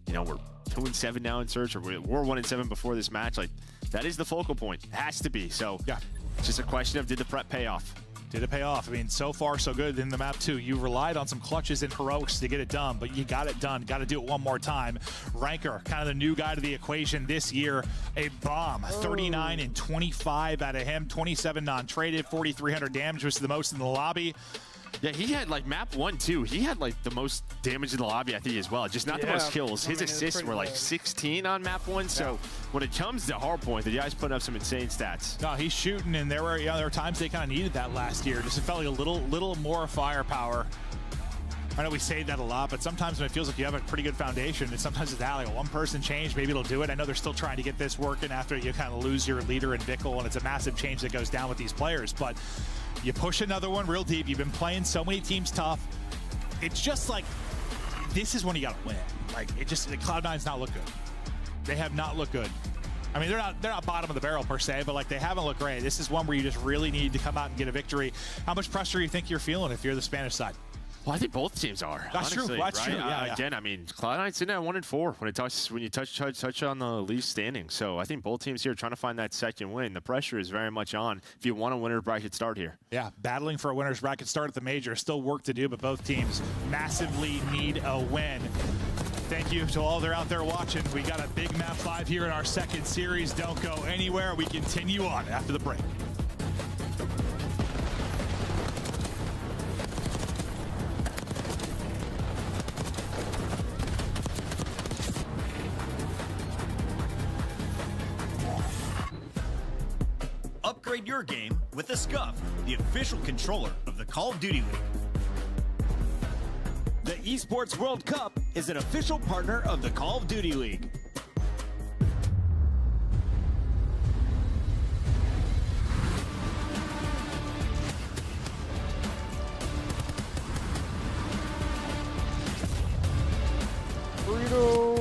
you know, we're 2-7 now in search, or we were 1-7 before this match. Like, that is the focal point. It has to be. So yeah, it's just a question of, did the prep pay off? Did it pay off? I mean, so far so good in the map 2. You relied on some clutches and heroics to get it done, but you got it done. Got to do it one more time. Ranker, kind of the new guy to the equation this year. A bomb. 39 and 25 out of him. 27 non-traded. 4,300 damage, was the most in the lobby. Yeah, he had like map 1 too. He had like the most damage in the lobby, I think, as well. Just not the most kills. His assists were like 16 on map 1. So when it comes to hardpoint, the guy's putting up some insane stats. No, he's shooting, and there were times they kind of needed that last year. Just it felt like a little more firepower. I know we say that a lot, but sometimes when it feels like you have a pretty good foundation, and sometimes it's that, like a one-person change, maybe it'll do it. I know they're still trying to get this working after you kind of lose your leader in Bickle, and it's a massive change that goes down with these players. But you push another one real deep. You've been playing so many teams tough. It's just like, this is when you got to win. Like, it just, Cloud9's not look good. They have not looked good. I mean, they're not bottom of the barrel per se, but like, they haven't looked great. This is one where you just really need to come out and get a victory. How much pressure do you think you're feeling if you're the Spanish side? Well, I think both teams are. That's honestly, true. That's right? true. Yeah, Again, I mean, Cloud9's sitting at 1-4 when you touch on the league standing. So I think both teams here are trying to find that second win. The pressure is very much on if you want a winner's bracket start here. Yeah, battling for a winner's bracket start at the major. Still work to do, but both teams massively need a win. Thank you to all that are out there watching. We got a big map 5 here in our second series. Don't go anywhere. We continue on after the break. Upgrade your game with the Scuff, the official controller of the Call of Duty League. The Esports World Cup is an official partner of the Call of Duty League. Burrito.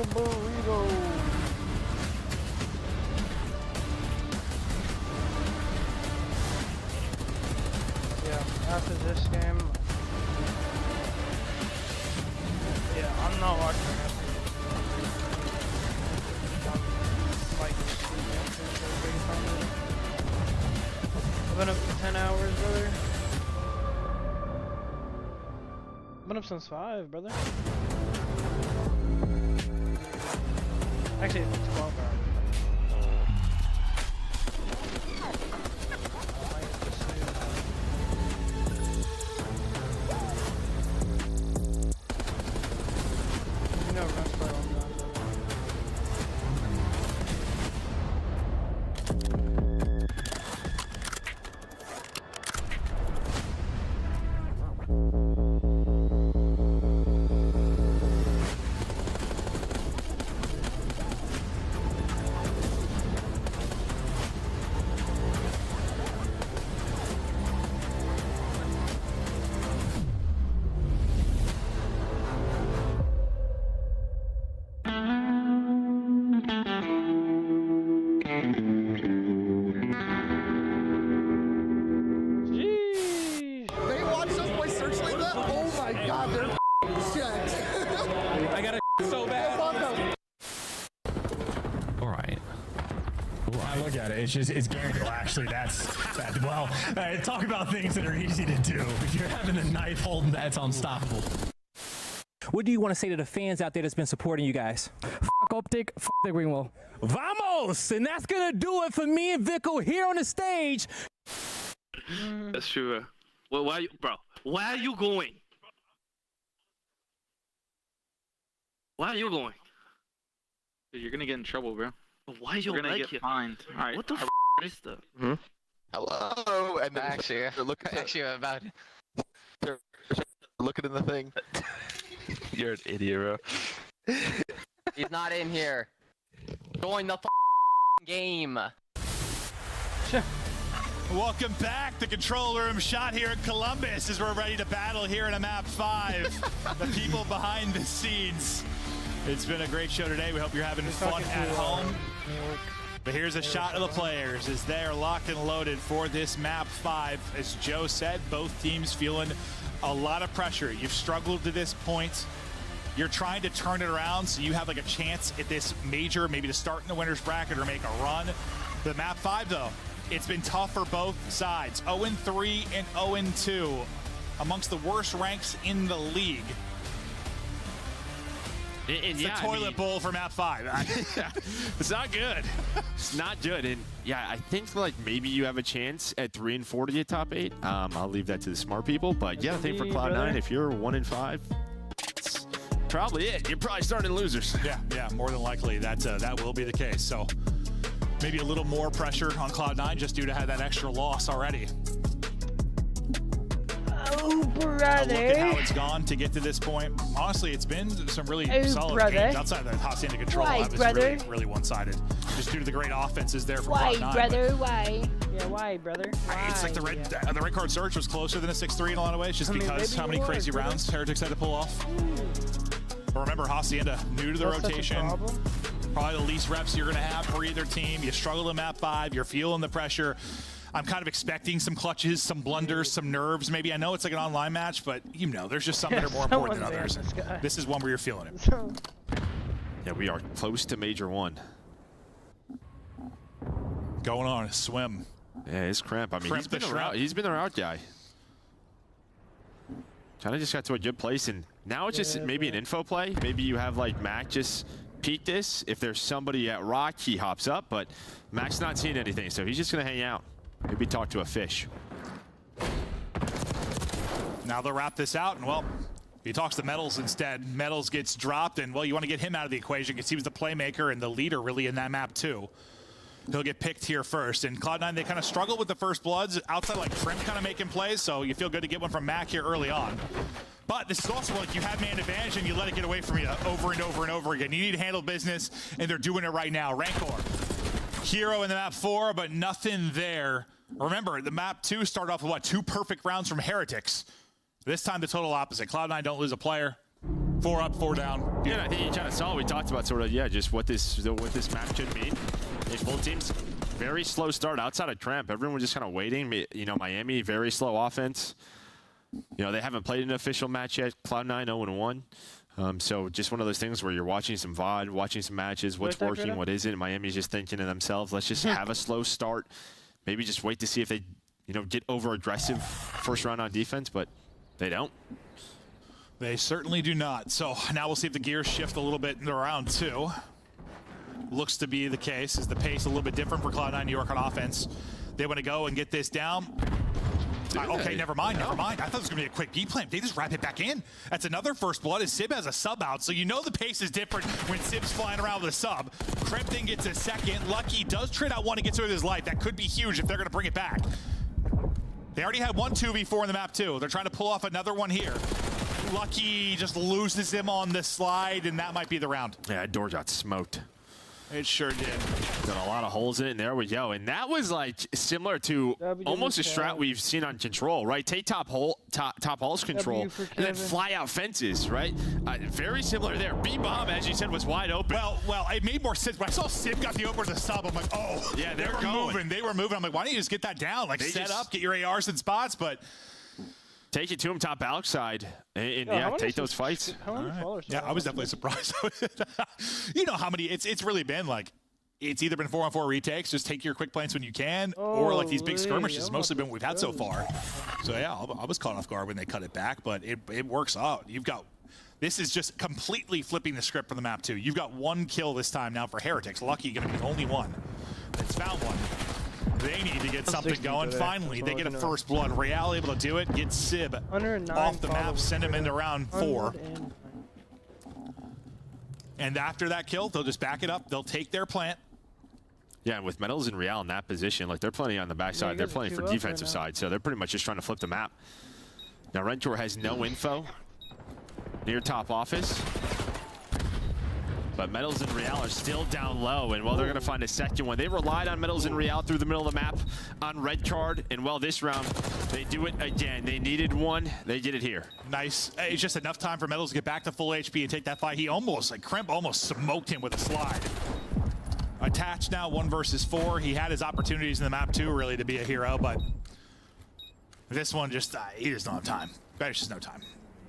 After this game, yeah, I'm not watching it. I've been up for 10 hours, brother. I've been up since 5, brother. Actually, it's 12 hours. know Russ play on that. They watched us play Searchlight that? Oh my god, they're shit. I got it so bad. All right. I look at it. It's just it's guaranteed. Well, actually, that's well. Talk about things that are easy to do. If you're having a knife holding, that's unstoppable. What do you want to say to the fans out there that's been supporting you guys? Fuck Optic, fuck the green wall. Vamos! And that's gonna do it for me and Vico here on the stage. That's true. Well, why, bro? Why are you going? Why are you going? Dude, you're gonna get in trouble, bro. Why you You're gonna like get it? fined. All right. What the f is that? Hello, and actually, about looking in the thing. You're an idiot, bro. He's not in here. Join the game. Welcome back. The control room shot here in Columbus as we're ready to battle here in a map 5. The people behind the scenes. It's been a great show today. We hope you're having fun at home. But here's a shot of the players as they are locked and loaded for this map 5. As Joe said, both teams feeling a lot of pressure. You've struggled to this point. You're trying to turn it around so you have like a chance at this major, maybe to start in the winner's bracket or make a run. The map 5 though, it's been tough for both sides. 0-3 and 0-2 amongst the worst ranks in the league. It's a toilet bowl for map 5. It's not good. It's not good. And yeah, I think like maybe you have a chance at 3 and 4 to get top 8. I'll leave that to the smart people. But yeah, I think for Cloud9, if you're 1 and 5, it's probably it. You're probably starting losers. Yeah, more than likely that will be the case. So maybe a little more pressure on Cloud9 just due to have that extra loss already. Oh, brother. Look at how it's gone to get to this point. Honestly, it's been some really solid games outside of the Hacienda control. Why, That was brother? really one-sided. Just due to the great offenses there from Why, Cloud9. brother? Why? Yeah, why, brother? Why? It's like the red card search was closer than a 6-3 in a lot of ways, just because how many crazy rounds Heretics had to pull off. But remember, Hacienda, new to the rotation. Probably the least reps you're going to have for either team. You struggle in map 5. You're feeling the pressure. I'm kind of expecting some clutches, some blunders, some nerves. Maybe I know it's like an online match, but you know, there's just some that are more important than others. This is one where you're feeling it. Yeah, we are close to Major 1. Going on a swim. Yeah, it's Cramp. I mean, Cramp he's been the route guy. Kind of just got to a good place, and now it's just maybe an info play. Maybe you have like Mac just peek this. If there's somebody at Rock, he hops up, but Mac's not seeing anything, so he's just going to hang out. Maybe talk to a fish. Now they'll wrap this out, and well, he talks to Metals instead. Metals gets dropped, and well, you want to get him out of the equation because he was the playmaker and the leader really in that map too. He'll get picked here first, and Cloud9, they kind of struggle with the first bloods outside, like Shrimp kind of making plays, so you feel good to get one from Mac here early on. But this is also like you have man advantage and you let it get away from you over and over and over again. You need to handle business, and they're doing it right now. Rancor, hero in the map 4, but nothing there. Remember, the map 2 started off with what, 2 perfect rounds from Heretics. This time the total opposite. Cloud9 don't lose a player. 4 up, 4 down. Yeah, I think you kind of saw. We talked about sort of just what this map should mean. If both teams very slow start outside of Tramp. Everyone was just kind of waiting. You know, Miami very slow offense. You know, they haven't played an official match yet. Cloud9 0-1. So just one of those things where you're watching some VOD, watching some matches, what's working, what isn't. Miami's just thinking to themselves, let's just have a slow start. Maybe just wait to see if they, get over-aggressive first round on defense, but they don't. They certainly do not. So now we'll see if the gears shift a little bit into round 2. Looks to be the case. Is the pace a little bit different for Cloud9 New York on offense? They want to go and get this down. Okay, never mind. I thought it was going to be a quick B plant. They just wrap it back in. That's another first blood as Sib has a sub out. So you know the pace is different when Sib's flying around with a sub. Kremp then gets a second. Lucky does trade out one to get through his life. That could be huge if they're going to bring it back. They already had one 2v4 in the map too. They're trying to pull off another one here. Lucky just loses him on the slide, and that might be the round. Yeah, that door got smoked. It sure did. Got a lot of holes in it, and there we go. And that was like similar to almost a strat we've seen on Control, right? Take top halls control, and then fly out fences, right? Very similar there. B-bomb, as you said, was wide open. Well, it made more sense. When I saw Sib got the open to the sub, I'm like, oh, yeah, they were moving. They were moving. I'm like, why don't you just get that down? Like, set up, get your ARs in spots, but take it to him top Alex side, and take those fights. Yeah, I was definitely surprised. You know how many? It's really been like, it's either been 4-on-4 retakes, just take your quick plants when you can, or like these big skirmishes. Mostly been what we've had so far. So yeah, I was caught off guard when they cut it back, but it works out. This is just completely flipping the script for the map too. You've got one kill this time now for Heretics. Lucky going to be the only one that's found one. They need to get something going. Finally, they get a first blood. Real able to do it. Get Sib off the map. Send him into round 4. And after that kill, they'll just back it up. They'll take their plant. Yeah, and with Metals and Real in that position, like they're playing on the backside. They're playing for defensive side, so they're pretty much just trying to flip the map. Now, Rentor has no info near top office. But Metals and Real are still down low, and well, they're going to find a second one. They relied on Metals and Real through the middle of the map on red card, and well, this round, they do it again. They needed one. They did it here. Nice. It's just enough time for Metals to get back to full HP and take that fight. He almost, like Kremp almost smoked him with a slide. Attached now, 1 versus 4. He had his opportunities in the map too, really, to be a hero, but this one just, he just don't have time. There's just no time.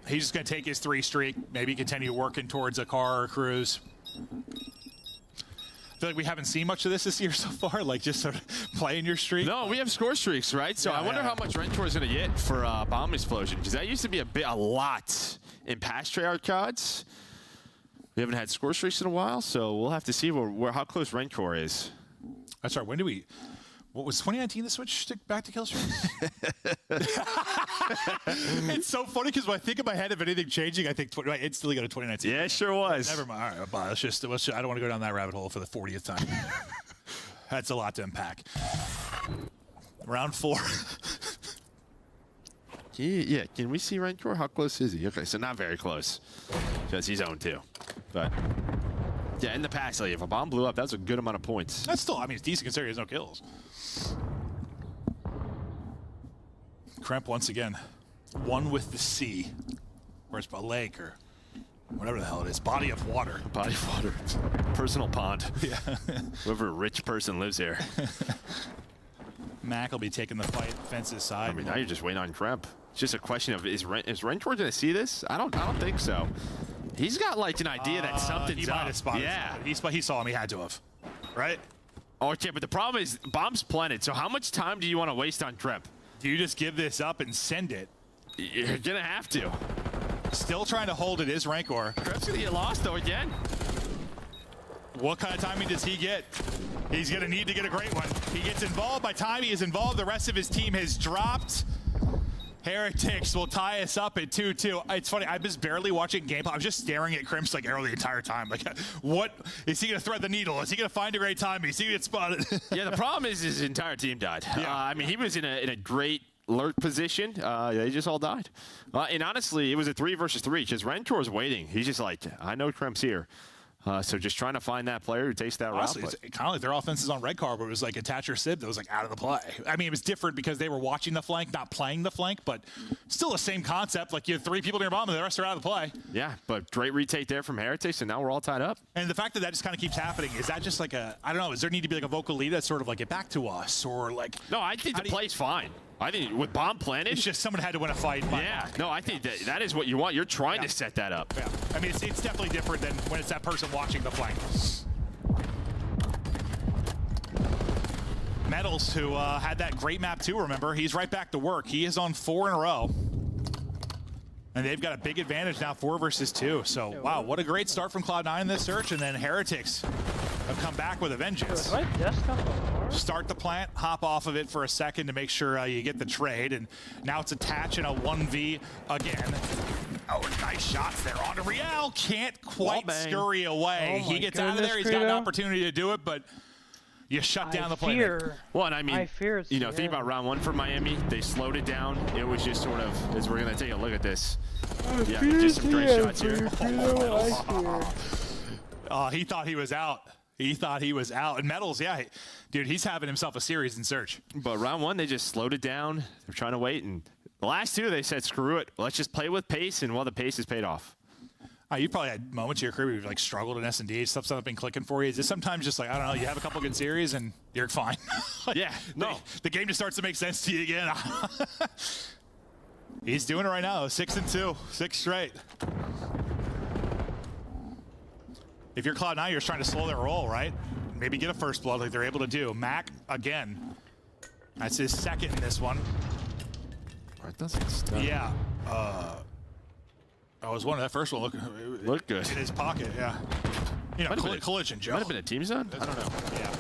He's just going to take his 3 streak, maybe continue working towards a car or cruise. I feel like we haven't seen much of this year so far, like just sort of playing your streak. No, we have score streaks, right? So I wonder how much Rentor is going to get for Bomb Explosion, because that used to be a lot in past Treyarch cards. We haven't had score streaks in a while, so we'll have to see how close Rentor is. That's right. When do we? What was 2019 the switch back to kill streaks? It's so funny because when I think in my head of anything changing, I think instantly go to 2019. Yeah, it sure was. Never mind. All right, let's just, I don't want to go down that rabbit hole for the 40th time. That's a lot to unpack. Round 4. Yeah, can we see Rentor? How close is he? Okay, so not very close, because he's owned 2. But yeah, in the past, like, if a bomb blew up, that's a good amount of points. That's still, I mean, it's decent considering there's no kills. Kremp once again, one with the sea, or it's a lake, or whatever the hell it is, body of water. Body of water, personal pond. Yeah. Whoever rich person lives here. Mac will be taking the fight fence's side. I mean, now you're just waiting on Kremp. It's just a question of is Rentor going to see this? I don't think so. He's got like an idea that something's he up. Might have spotted he saw him. He had to have, right? Okay, but the problem is bomb's planted. So how much time do you want to waste on Kremp? Do you just give this up and send it? You're gonna have to. Still trying to hold it is Rancor. Kremp's gonna get lost though again. What kind of timing does he get? He's gonna need to get a great one. He gets involved. By the time he is involved, the rest of his team has dropped. Heretics will tie us up at 2-2. It's funny, I was barely watching gameplay. I was just staring at Krimp's like arrow the entire time. Like, what is he gonna thread the needle? Is he gonna find a great time? Is he gonna get spotted? Yeah, the problem is his entire team died. Yeah. I mean, he was in a great lurk position. They just all died. And honestly, it was a 3 versus 3 because Rentor's waiting. He's just like, I know Krimp's here. So just trying to find that player who takes that Honestly, route. It's kind of like their offense is on red card, but it was like attach or Sib that was like out of the play. I mean, it was different because they were watching the flank, not playing the flank, but still the same concept. Like you have 3 people near bomb and the rest are out of the play. Yeah, but great retake there from Heretics, and now we're all tied up. And the fact that just kind of keeps happening, is that just like I don't know, is there need to be like a vocal lead that's sort of like get back to us or like? No, I think the play's fine. I think with bomb planted, it's just someone had to win a fight. Yeah, no, I think that is what you want. You're trying to set that up. Yeah, I mean, it's definitely different than when it's that person watching the flank. Metals, who had that great map too, remember? He's right back to work. He is on 4 in a row. And they've got a big advantage now, 4 versus 2. So, wow, what a great start from Cloud9 in this search. And then Heretics have come back with a vengeance. Desktop start the plant, hop off of it for a second to make sure you get the trade, and now it's attach in a 1v again. Oh, nice shots there on to Real. Can't quite scurry away. Oh he gets out of there. He's got an opportunity to do it, but you shut down the play. Well, and I mean, you know, think about round one for Miami. They slowed it down. It was just sort of, as we're going to take a look at this. Yeah, just some great shots here. He thought he was out. He thought he was out. And Metals, yeah, dude, he's having himself a series in search. But round one, they just slowed it down. They're trying to wait. And the last two, they said, screw it. Let's just play with pace. And, well, the pace has paid off. You probably had moments in your career where you've like struggled in S&D. Stuff's not been clicking for you. Is this sometimes just like, I don't know, you have a couple good series and you're fine? Yeah, no. The game just starts to make sense to you again. He's doing it right now. 6-2, 6 straight. If you're Cloud9, you're just trying to slow their roll, right? Maybe get a first blood like they're able to do. Mac, again. That's his second in this one. It doesn't stop. Yeah. I was one of that first one. Look good. In his pocket, yeah. You know, collision, Joe. Might have been a team zone? I don't know. Yeah.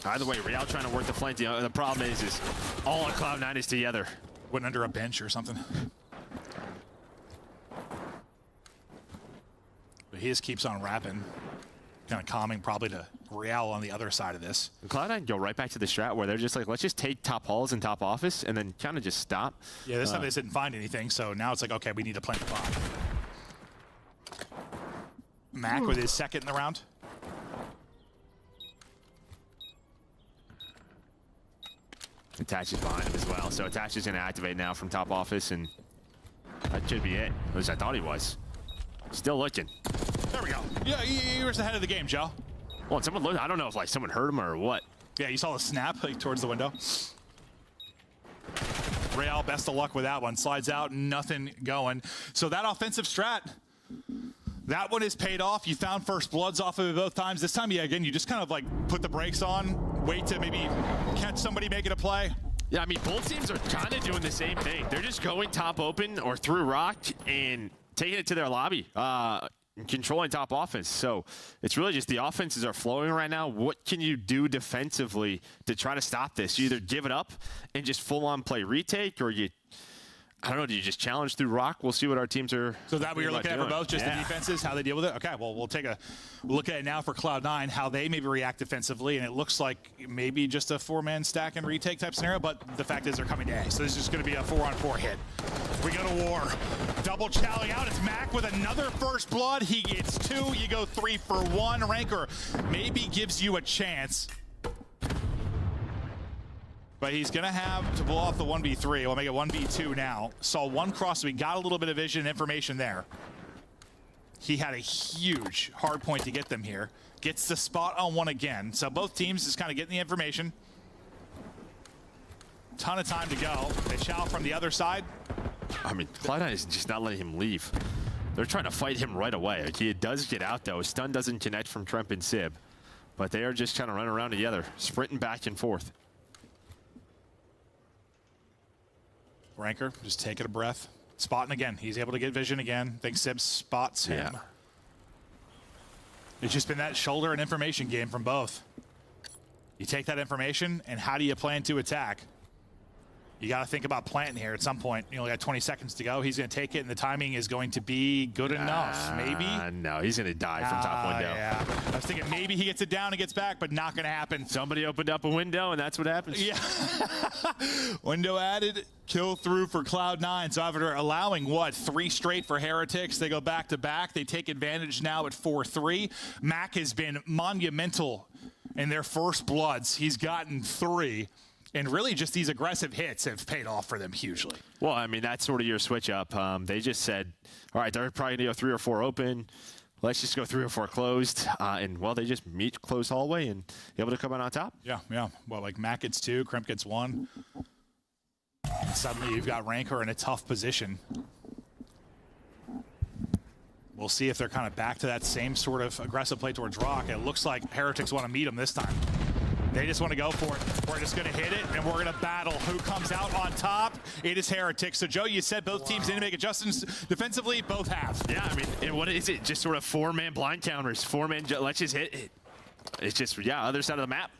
Either way, Real trying to work the flank. The problem is all on Cloud9 is together. Went under a bench or something. But he just keeps on rapping. Kind of calming probably to Real on the other side of this. Cloud9 go right back to the strat where they're just like, let's just take top halls and top office and then kind of just stop. Yeah, this time they didn't find anything, so now it's like, okay, we need to plant the bomb. Mac with his second in the round. Attach is behind him as well, so Attach is going to activate now from top office, and that should be it. At least I thought he was. Still looking. There we go. Yeah, he was ahead of the game, Joe. Well, someone looked. I don't know if like someone heard him or what. Yeah, you saw the snap like towards the window. Real, best of luck with that one. Slides out, nothing going. So that offensive strat, that one is paid off. You found first bloods off of it both times. This time, yeah, again, you just kind of like put the brakes on, wait to maybe catch somebody making a play. Yeah, I mean, both teams are kind of doing the same thing. They're just going top open or through rock and taking it to their lobby, controlling top offense. So it's really just the offenses are flowing right now. What can you do defensively to try to stop this? You either give it up and just full-on play retake, or you, I don't know, do you just challenge through rock? We'll see what our teams are. So that we are looking at for both, just the defenses, how they deal with it? Okay, well, we'll take a look at it now for Cloud9, how they maybe react defensively, and it looks like maybe just a four-man stack and retake type scenario, but the fact is they're coming to A, so this is just going to be a 4-on-4 hit. We go to war. Double chowing out. It's Mac with another first blood. He gets 2. You go 3 for 1. Ranker maybe gives you a chance. But he's going to have to blow off the 1v3. We'll make it 1v2 now. Saw one cross, so we got a little bit of vision and information there. He had a huge hard point to get them here. Gets the spot on one again. So both teams just kind of getting the information. Ton of time to go. They chow from the other side. I mean, Cloud9 is just not letting him leave. They're trying to fight him right away. Like, he does get out, though. Stun doesn't connect from Tremp and Sib. But they are just kind of running around together, sprinting back and forth. Ranker just taking a breath. Spotting again. He's able to get vision again. I think Sib spots him. Yeah. It's just been that shoulder and information game from both. You take that information, and how do you plan to attack? You got to think about planting here at some point. You only got 20 seconds to go. He's going to take it, and the timing is going to be good enough. Maybe? No, he's going to die from top window. Yeah. I was thinking maybe he gets it down and gets back, but not going to happen. Somebody opened up a window, and that's what happens. Yeah. Window added, kill through for Cloud9. So after allowing, 3 straight for Heretics, they go back-to-back. They take advantage now at 4-3. Mac has been monumental in their first bloods. He's gotten 3. And really just these aggressive hits have paid off for them hugely. Well, I mean, that's sort of your switch up. They just said, all right, they're probably going to go 3 or 4 open. Let's just go 3 or 4 closed. And, well, they just meet closed hallway and able to come out on top. Yeah. Well, like Mac gets 2, Crimp gets 1. And suddenly you've got Ranker in a tough position. We'll see if they're kind of back to that same sort of aggressive play towards Rock. It looks like Heretics want to meet them this time. They just want to go for it. We're just going to hit it, and we're going to battle. Who comes out on top? It is Heretics. So, Joe, you said both teams didn't make adjustments defensively. Both have. Yeah, I mean, and what is it? Just sort of 4-man blind counters. 4-man, let's just hit it. It's just, yeah, other side of the map.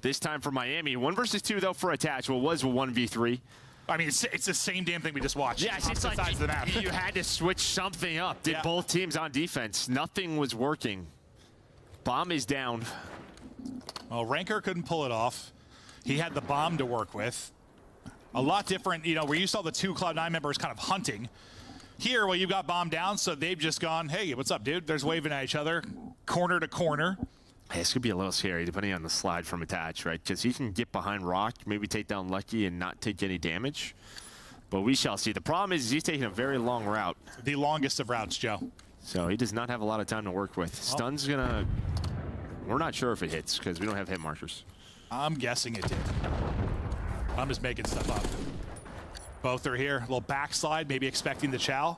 this time for Miami. 1 versus 2, though, for Attach. Well, was a 1v3. I mean, it's the same damn thing we just watched. Yeah, it's like the map. you had to switch something up. Did both teams on defense. Nothing was working. Bomb is down. Well, Ranker couldn't pull it off. He had the bomb to work with. A lot different, you know, where you saw the 2 Cloud9 members kind of hunting. Here, well, you've got bomb down, so they've just gone, hey, what's up, dude? There's waving at each other, corner to corner. Hey, this could be a little scary, depending on the slide from Attach, right? Because he can get behind Rock, maybe take down Lucky and not take any damage. But we shall see. The problem is he's taking a very long route. The longest of routes, Joe. So he does not have a lot of time to work with. Stun's gonna... We're not sure if it hits, because we don't have hit markers. I'm guessing it did. I'm just making stuff up. Both are here. A little backslide, maybe expecting the chow.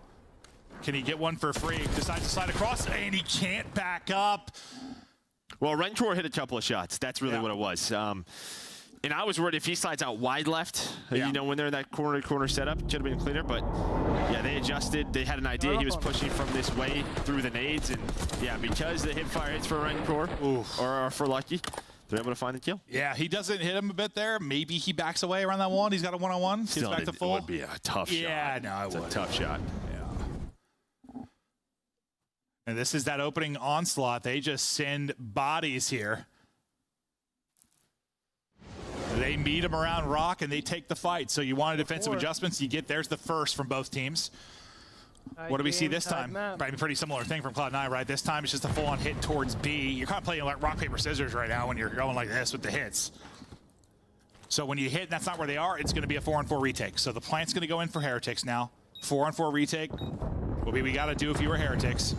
Can he get one for free? Decides to slide across, and he can't back up. Well, Rentor hit a couple of shots. That's really what it was. And I was worried if he slides out wide left, you know, when they're in that corner-to-corner setup, should have been cleaner. But, yeah, they adjusted. They had an idea he was pushing from this way through the nades. And, yeah, because the hip fire hits for Rentor, or for Lucky, they're able to find the kill. Yeah, he doesn't hit him a bit there. Maybe he backs away around that one. He's got a one-on-one. Gets back to full. It would be a tough shot. Yeah, no, it would. It's a tough shot. Yeah. And this is that opening onslaught. They just send bodies here. They meet him around Rock, and they take the fight. So you wanted defensive adjustments. You get there's the first from both teams. What do we see this time? Right, pretty similar thing from Cloud9, right? This time it's just a full-on hit towards B. You're kind of playing like rock, paper, scissors right now when you're going like this with the hits. So when you hit and that's not where they are, it's going to be a 4-on-4 retake. So the plant's going to go in for Heretics now. 4-on-4 retake. What we got to do if you were Heretics.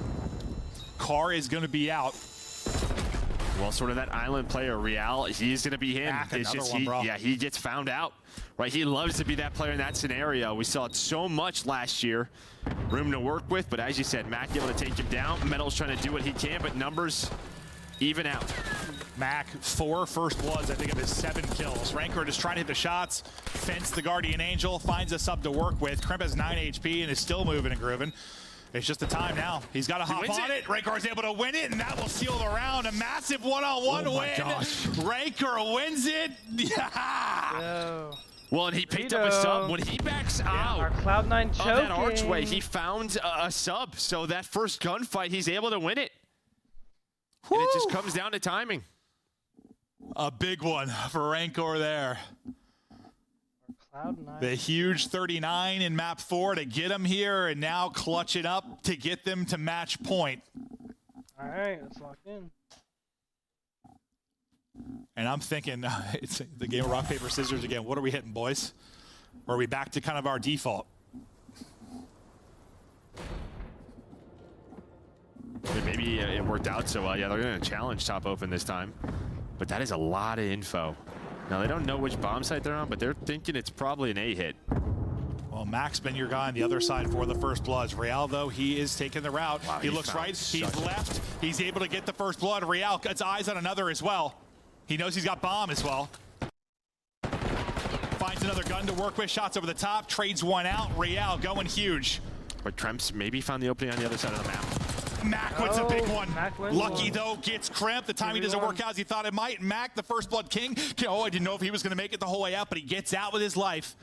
Carr is going to be out. Well, sort of that island player, Real, he's going to be him. It's just he gets found out, right? He loves to be that player in that scenario. We saw it so much last year. Room to work with, but as you said, Mac able to take him down. Metal's trying to do what he can, but numbers even out. Mac, 4 first bloods, I think, of his 7 kills. Rancor just trying to hit the shots. Fence the Guardian Angel, finds a sub to work with. Crimp has 9 HP and is still moving and grooving. It's just the time now. He's got to hop on it. Rancor's able to win it, and that will seal the round. A massive one-on-one win. Gosh. Rancor wins it. Yeah. Well, and he picked up a sub. When he backs out our Cloud9 choking. that archway, he found a sub. So that first gunfight, he's able to win it. And it just comes down to timing. A big one for Rancor there. Cloud9. The huge 39 in map 4 to get him here, and now clutching up to get them to match point. All right, let's lock in. And I'm thinking, it's the game of rock, paper, scissors again. What are we hitting, boys? Or are we back to kind of our default? Maybe it worked out so well. Yeah, they're going to challenge top open this time. But that is a lot of info. Now, they don't know which bomb site they're on, but they're thinking it's probably an A hit. Well, Mac's been your guy on the other side for the first bloods. Real, though, he is taking the route. Wow, he looks right. He's left. He's able to get the first blood. Real gets eyes on another as well. He knows he's got bomb as well. Finds another gun to work with. Shots over the top. Trades one out. Real going huge. But Tremps maybe found the opening on the other side of the map. Mac wins a big one. Lucky, though, gets Crimp. The timing doesn't work out as he thought it might. Mac, the first blood king. Oh, I didn't know if he was going to make it the whole way out, but he gets out with his life.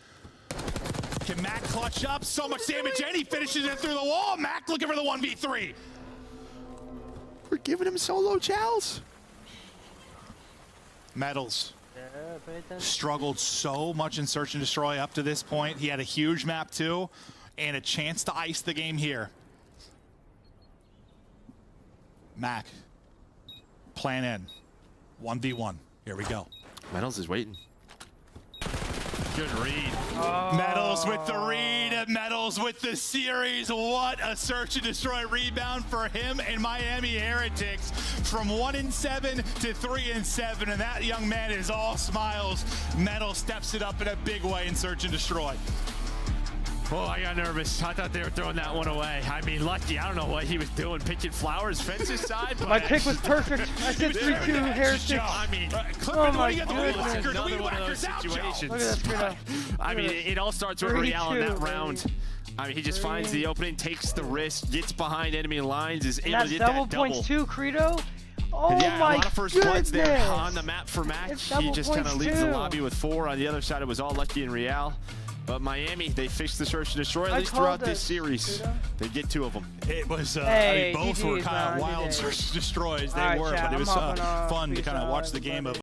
Can Mac clutch up? So much damage, and he finishes it through the wall. Mac looking for the 1v3. We're giving him solo chows. Metals struggled so much in Search and Destroy up to this point. He had a huge map, too, and a chance to ice the game here. Mac, plan in, 1v1. Here we go. Metals is waiting. Good read. Metals with the read, Metals with the series. What a Search and Destroy rebound for him and Miami Heretics from 1-7 to 3-7. And that young man is all smiles. Metals steps it up in a big way in Search and Destroy. Oh, I got nervous. I thought they were throwing that one away. I mean, Lucky, I don't know what he was doing, picking flowers, fences side. My pick was perfect. I said 3-2 Heretics. I mean, oh my goodness. Another one of those situations. Look at this, I mean, it all starts with Real in that round. I mean, he just finds the opening, takes the risk, gets behind enemy lines, is able to get that double. Points too, Credo. Oh yeah, my a lot of first bloods there goodness. on the map for Mac. It's He double just kind of points leads the too. lobby with 4. On the other side, it was all Lucky and Real. But Miami, they fixed the search and destroy, at I least called throughout it, this series. Kuda. They get 2 of them. It was, Hey, I mean, both were GG's, kind of man. wild GG's. search and destroys. They All right, were, chat, but it I'm was hopping off. fun to Peace kind of out, watch the game everybody. of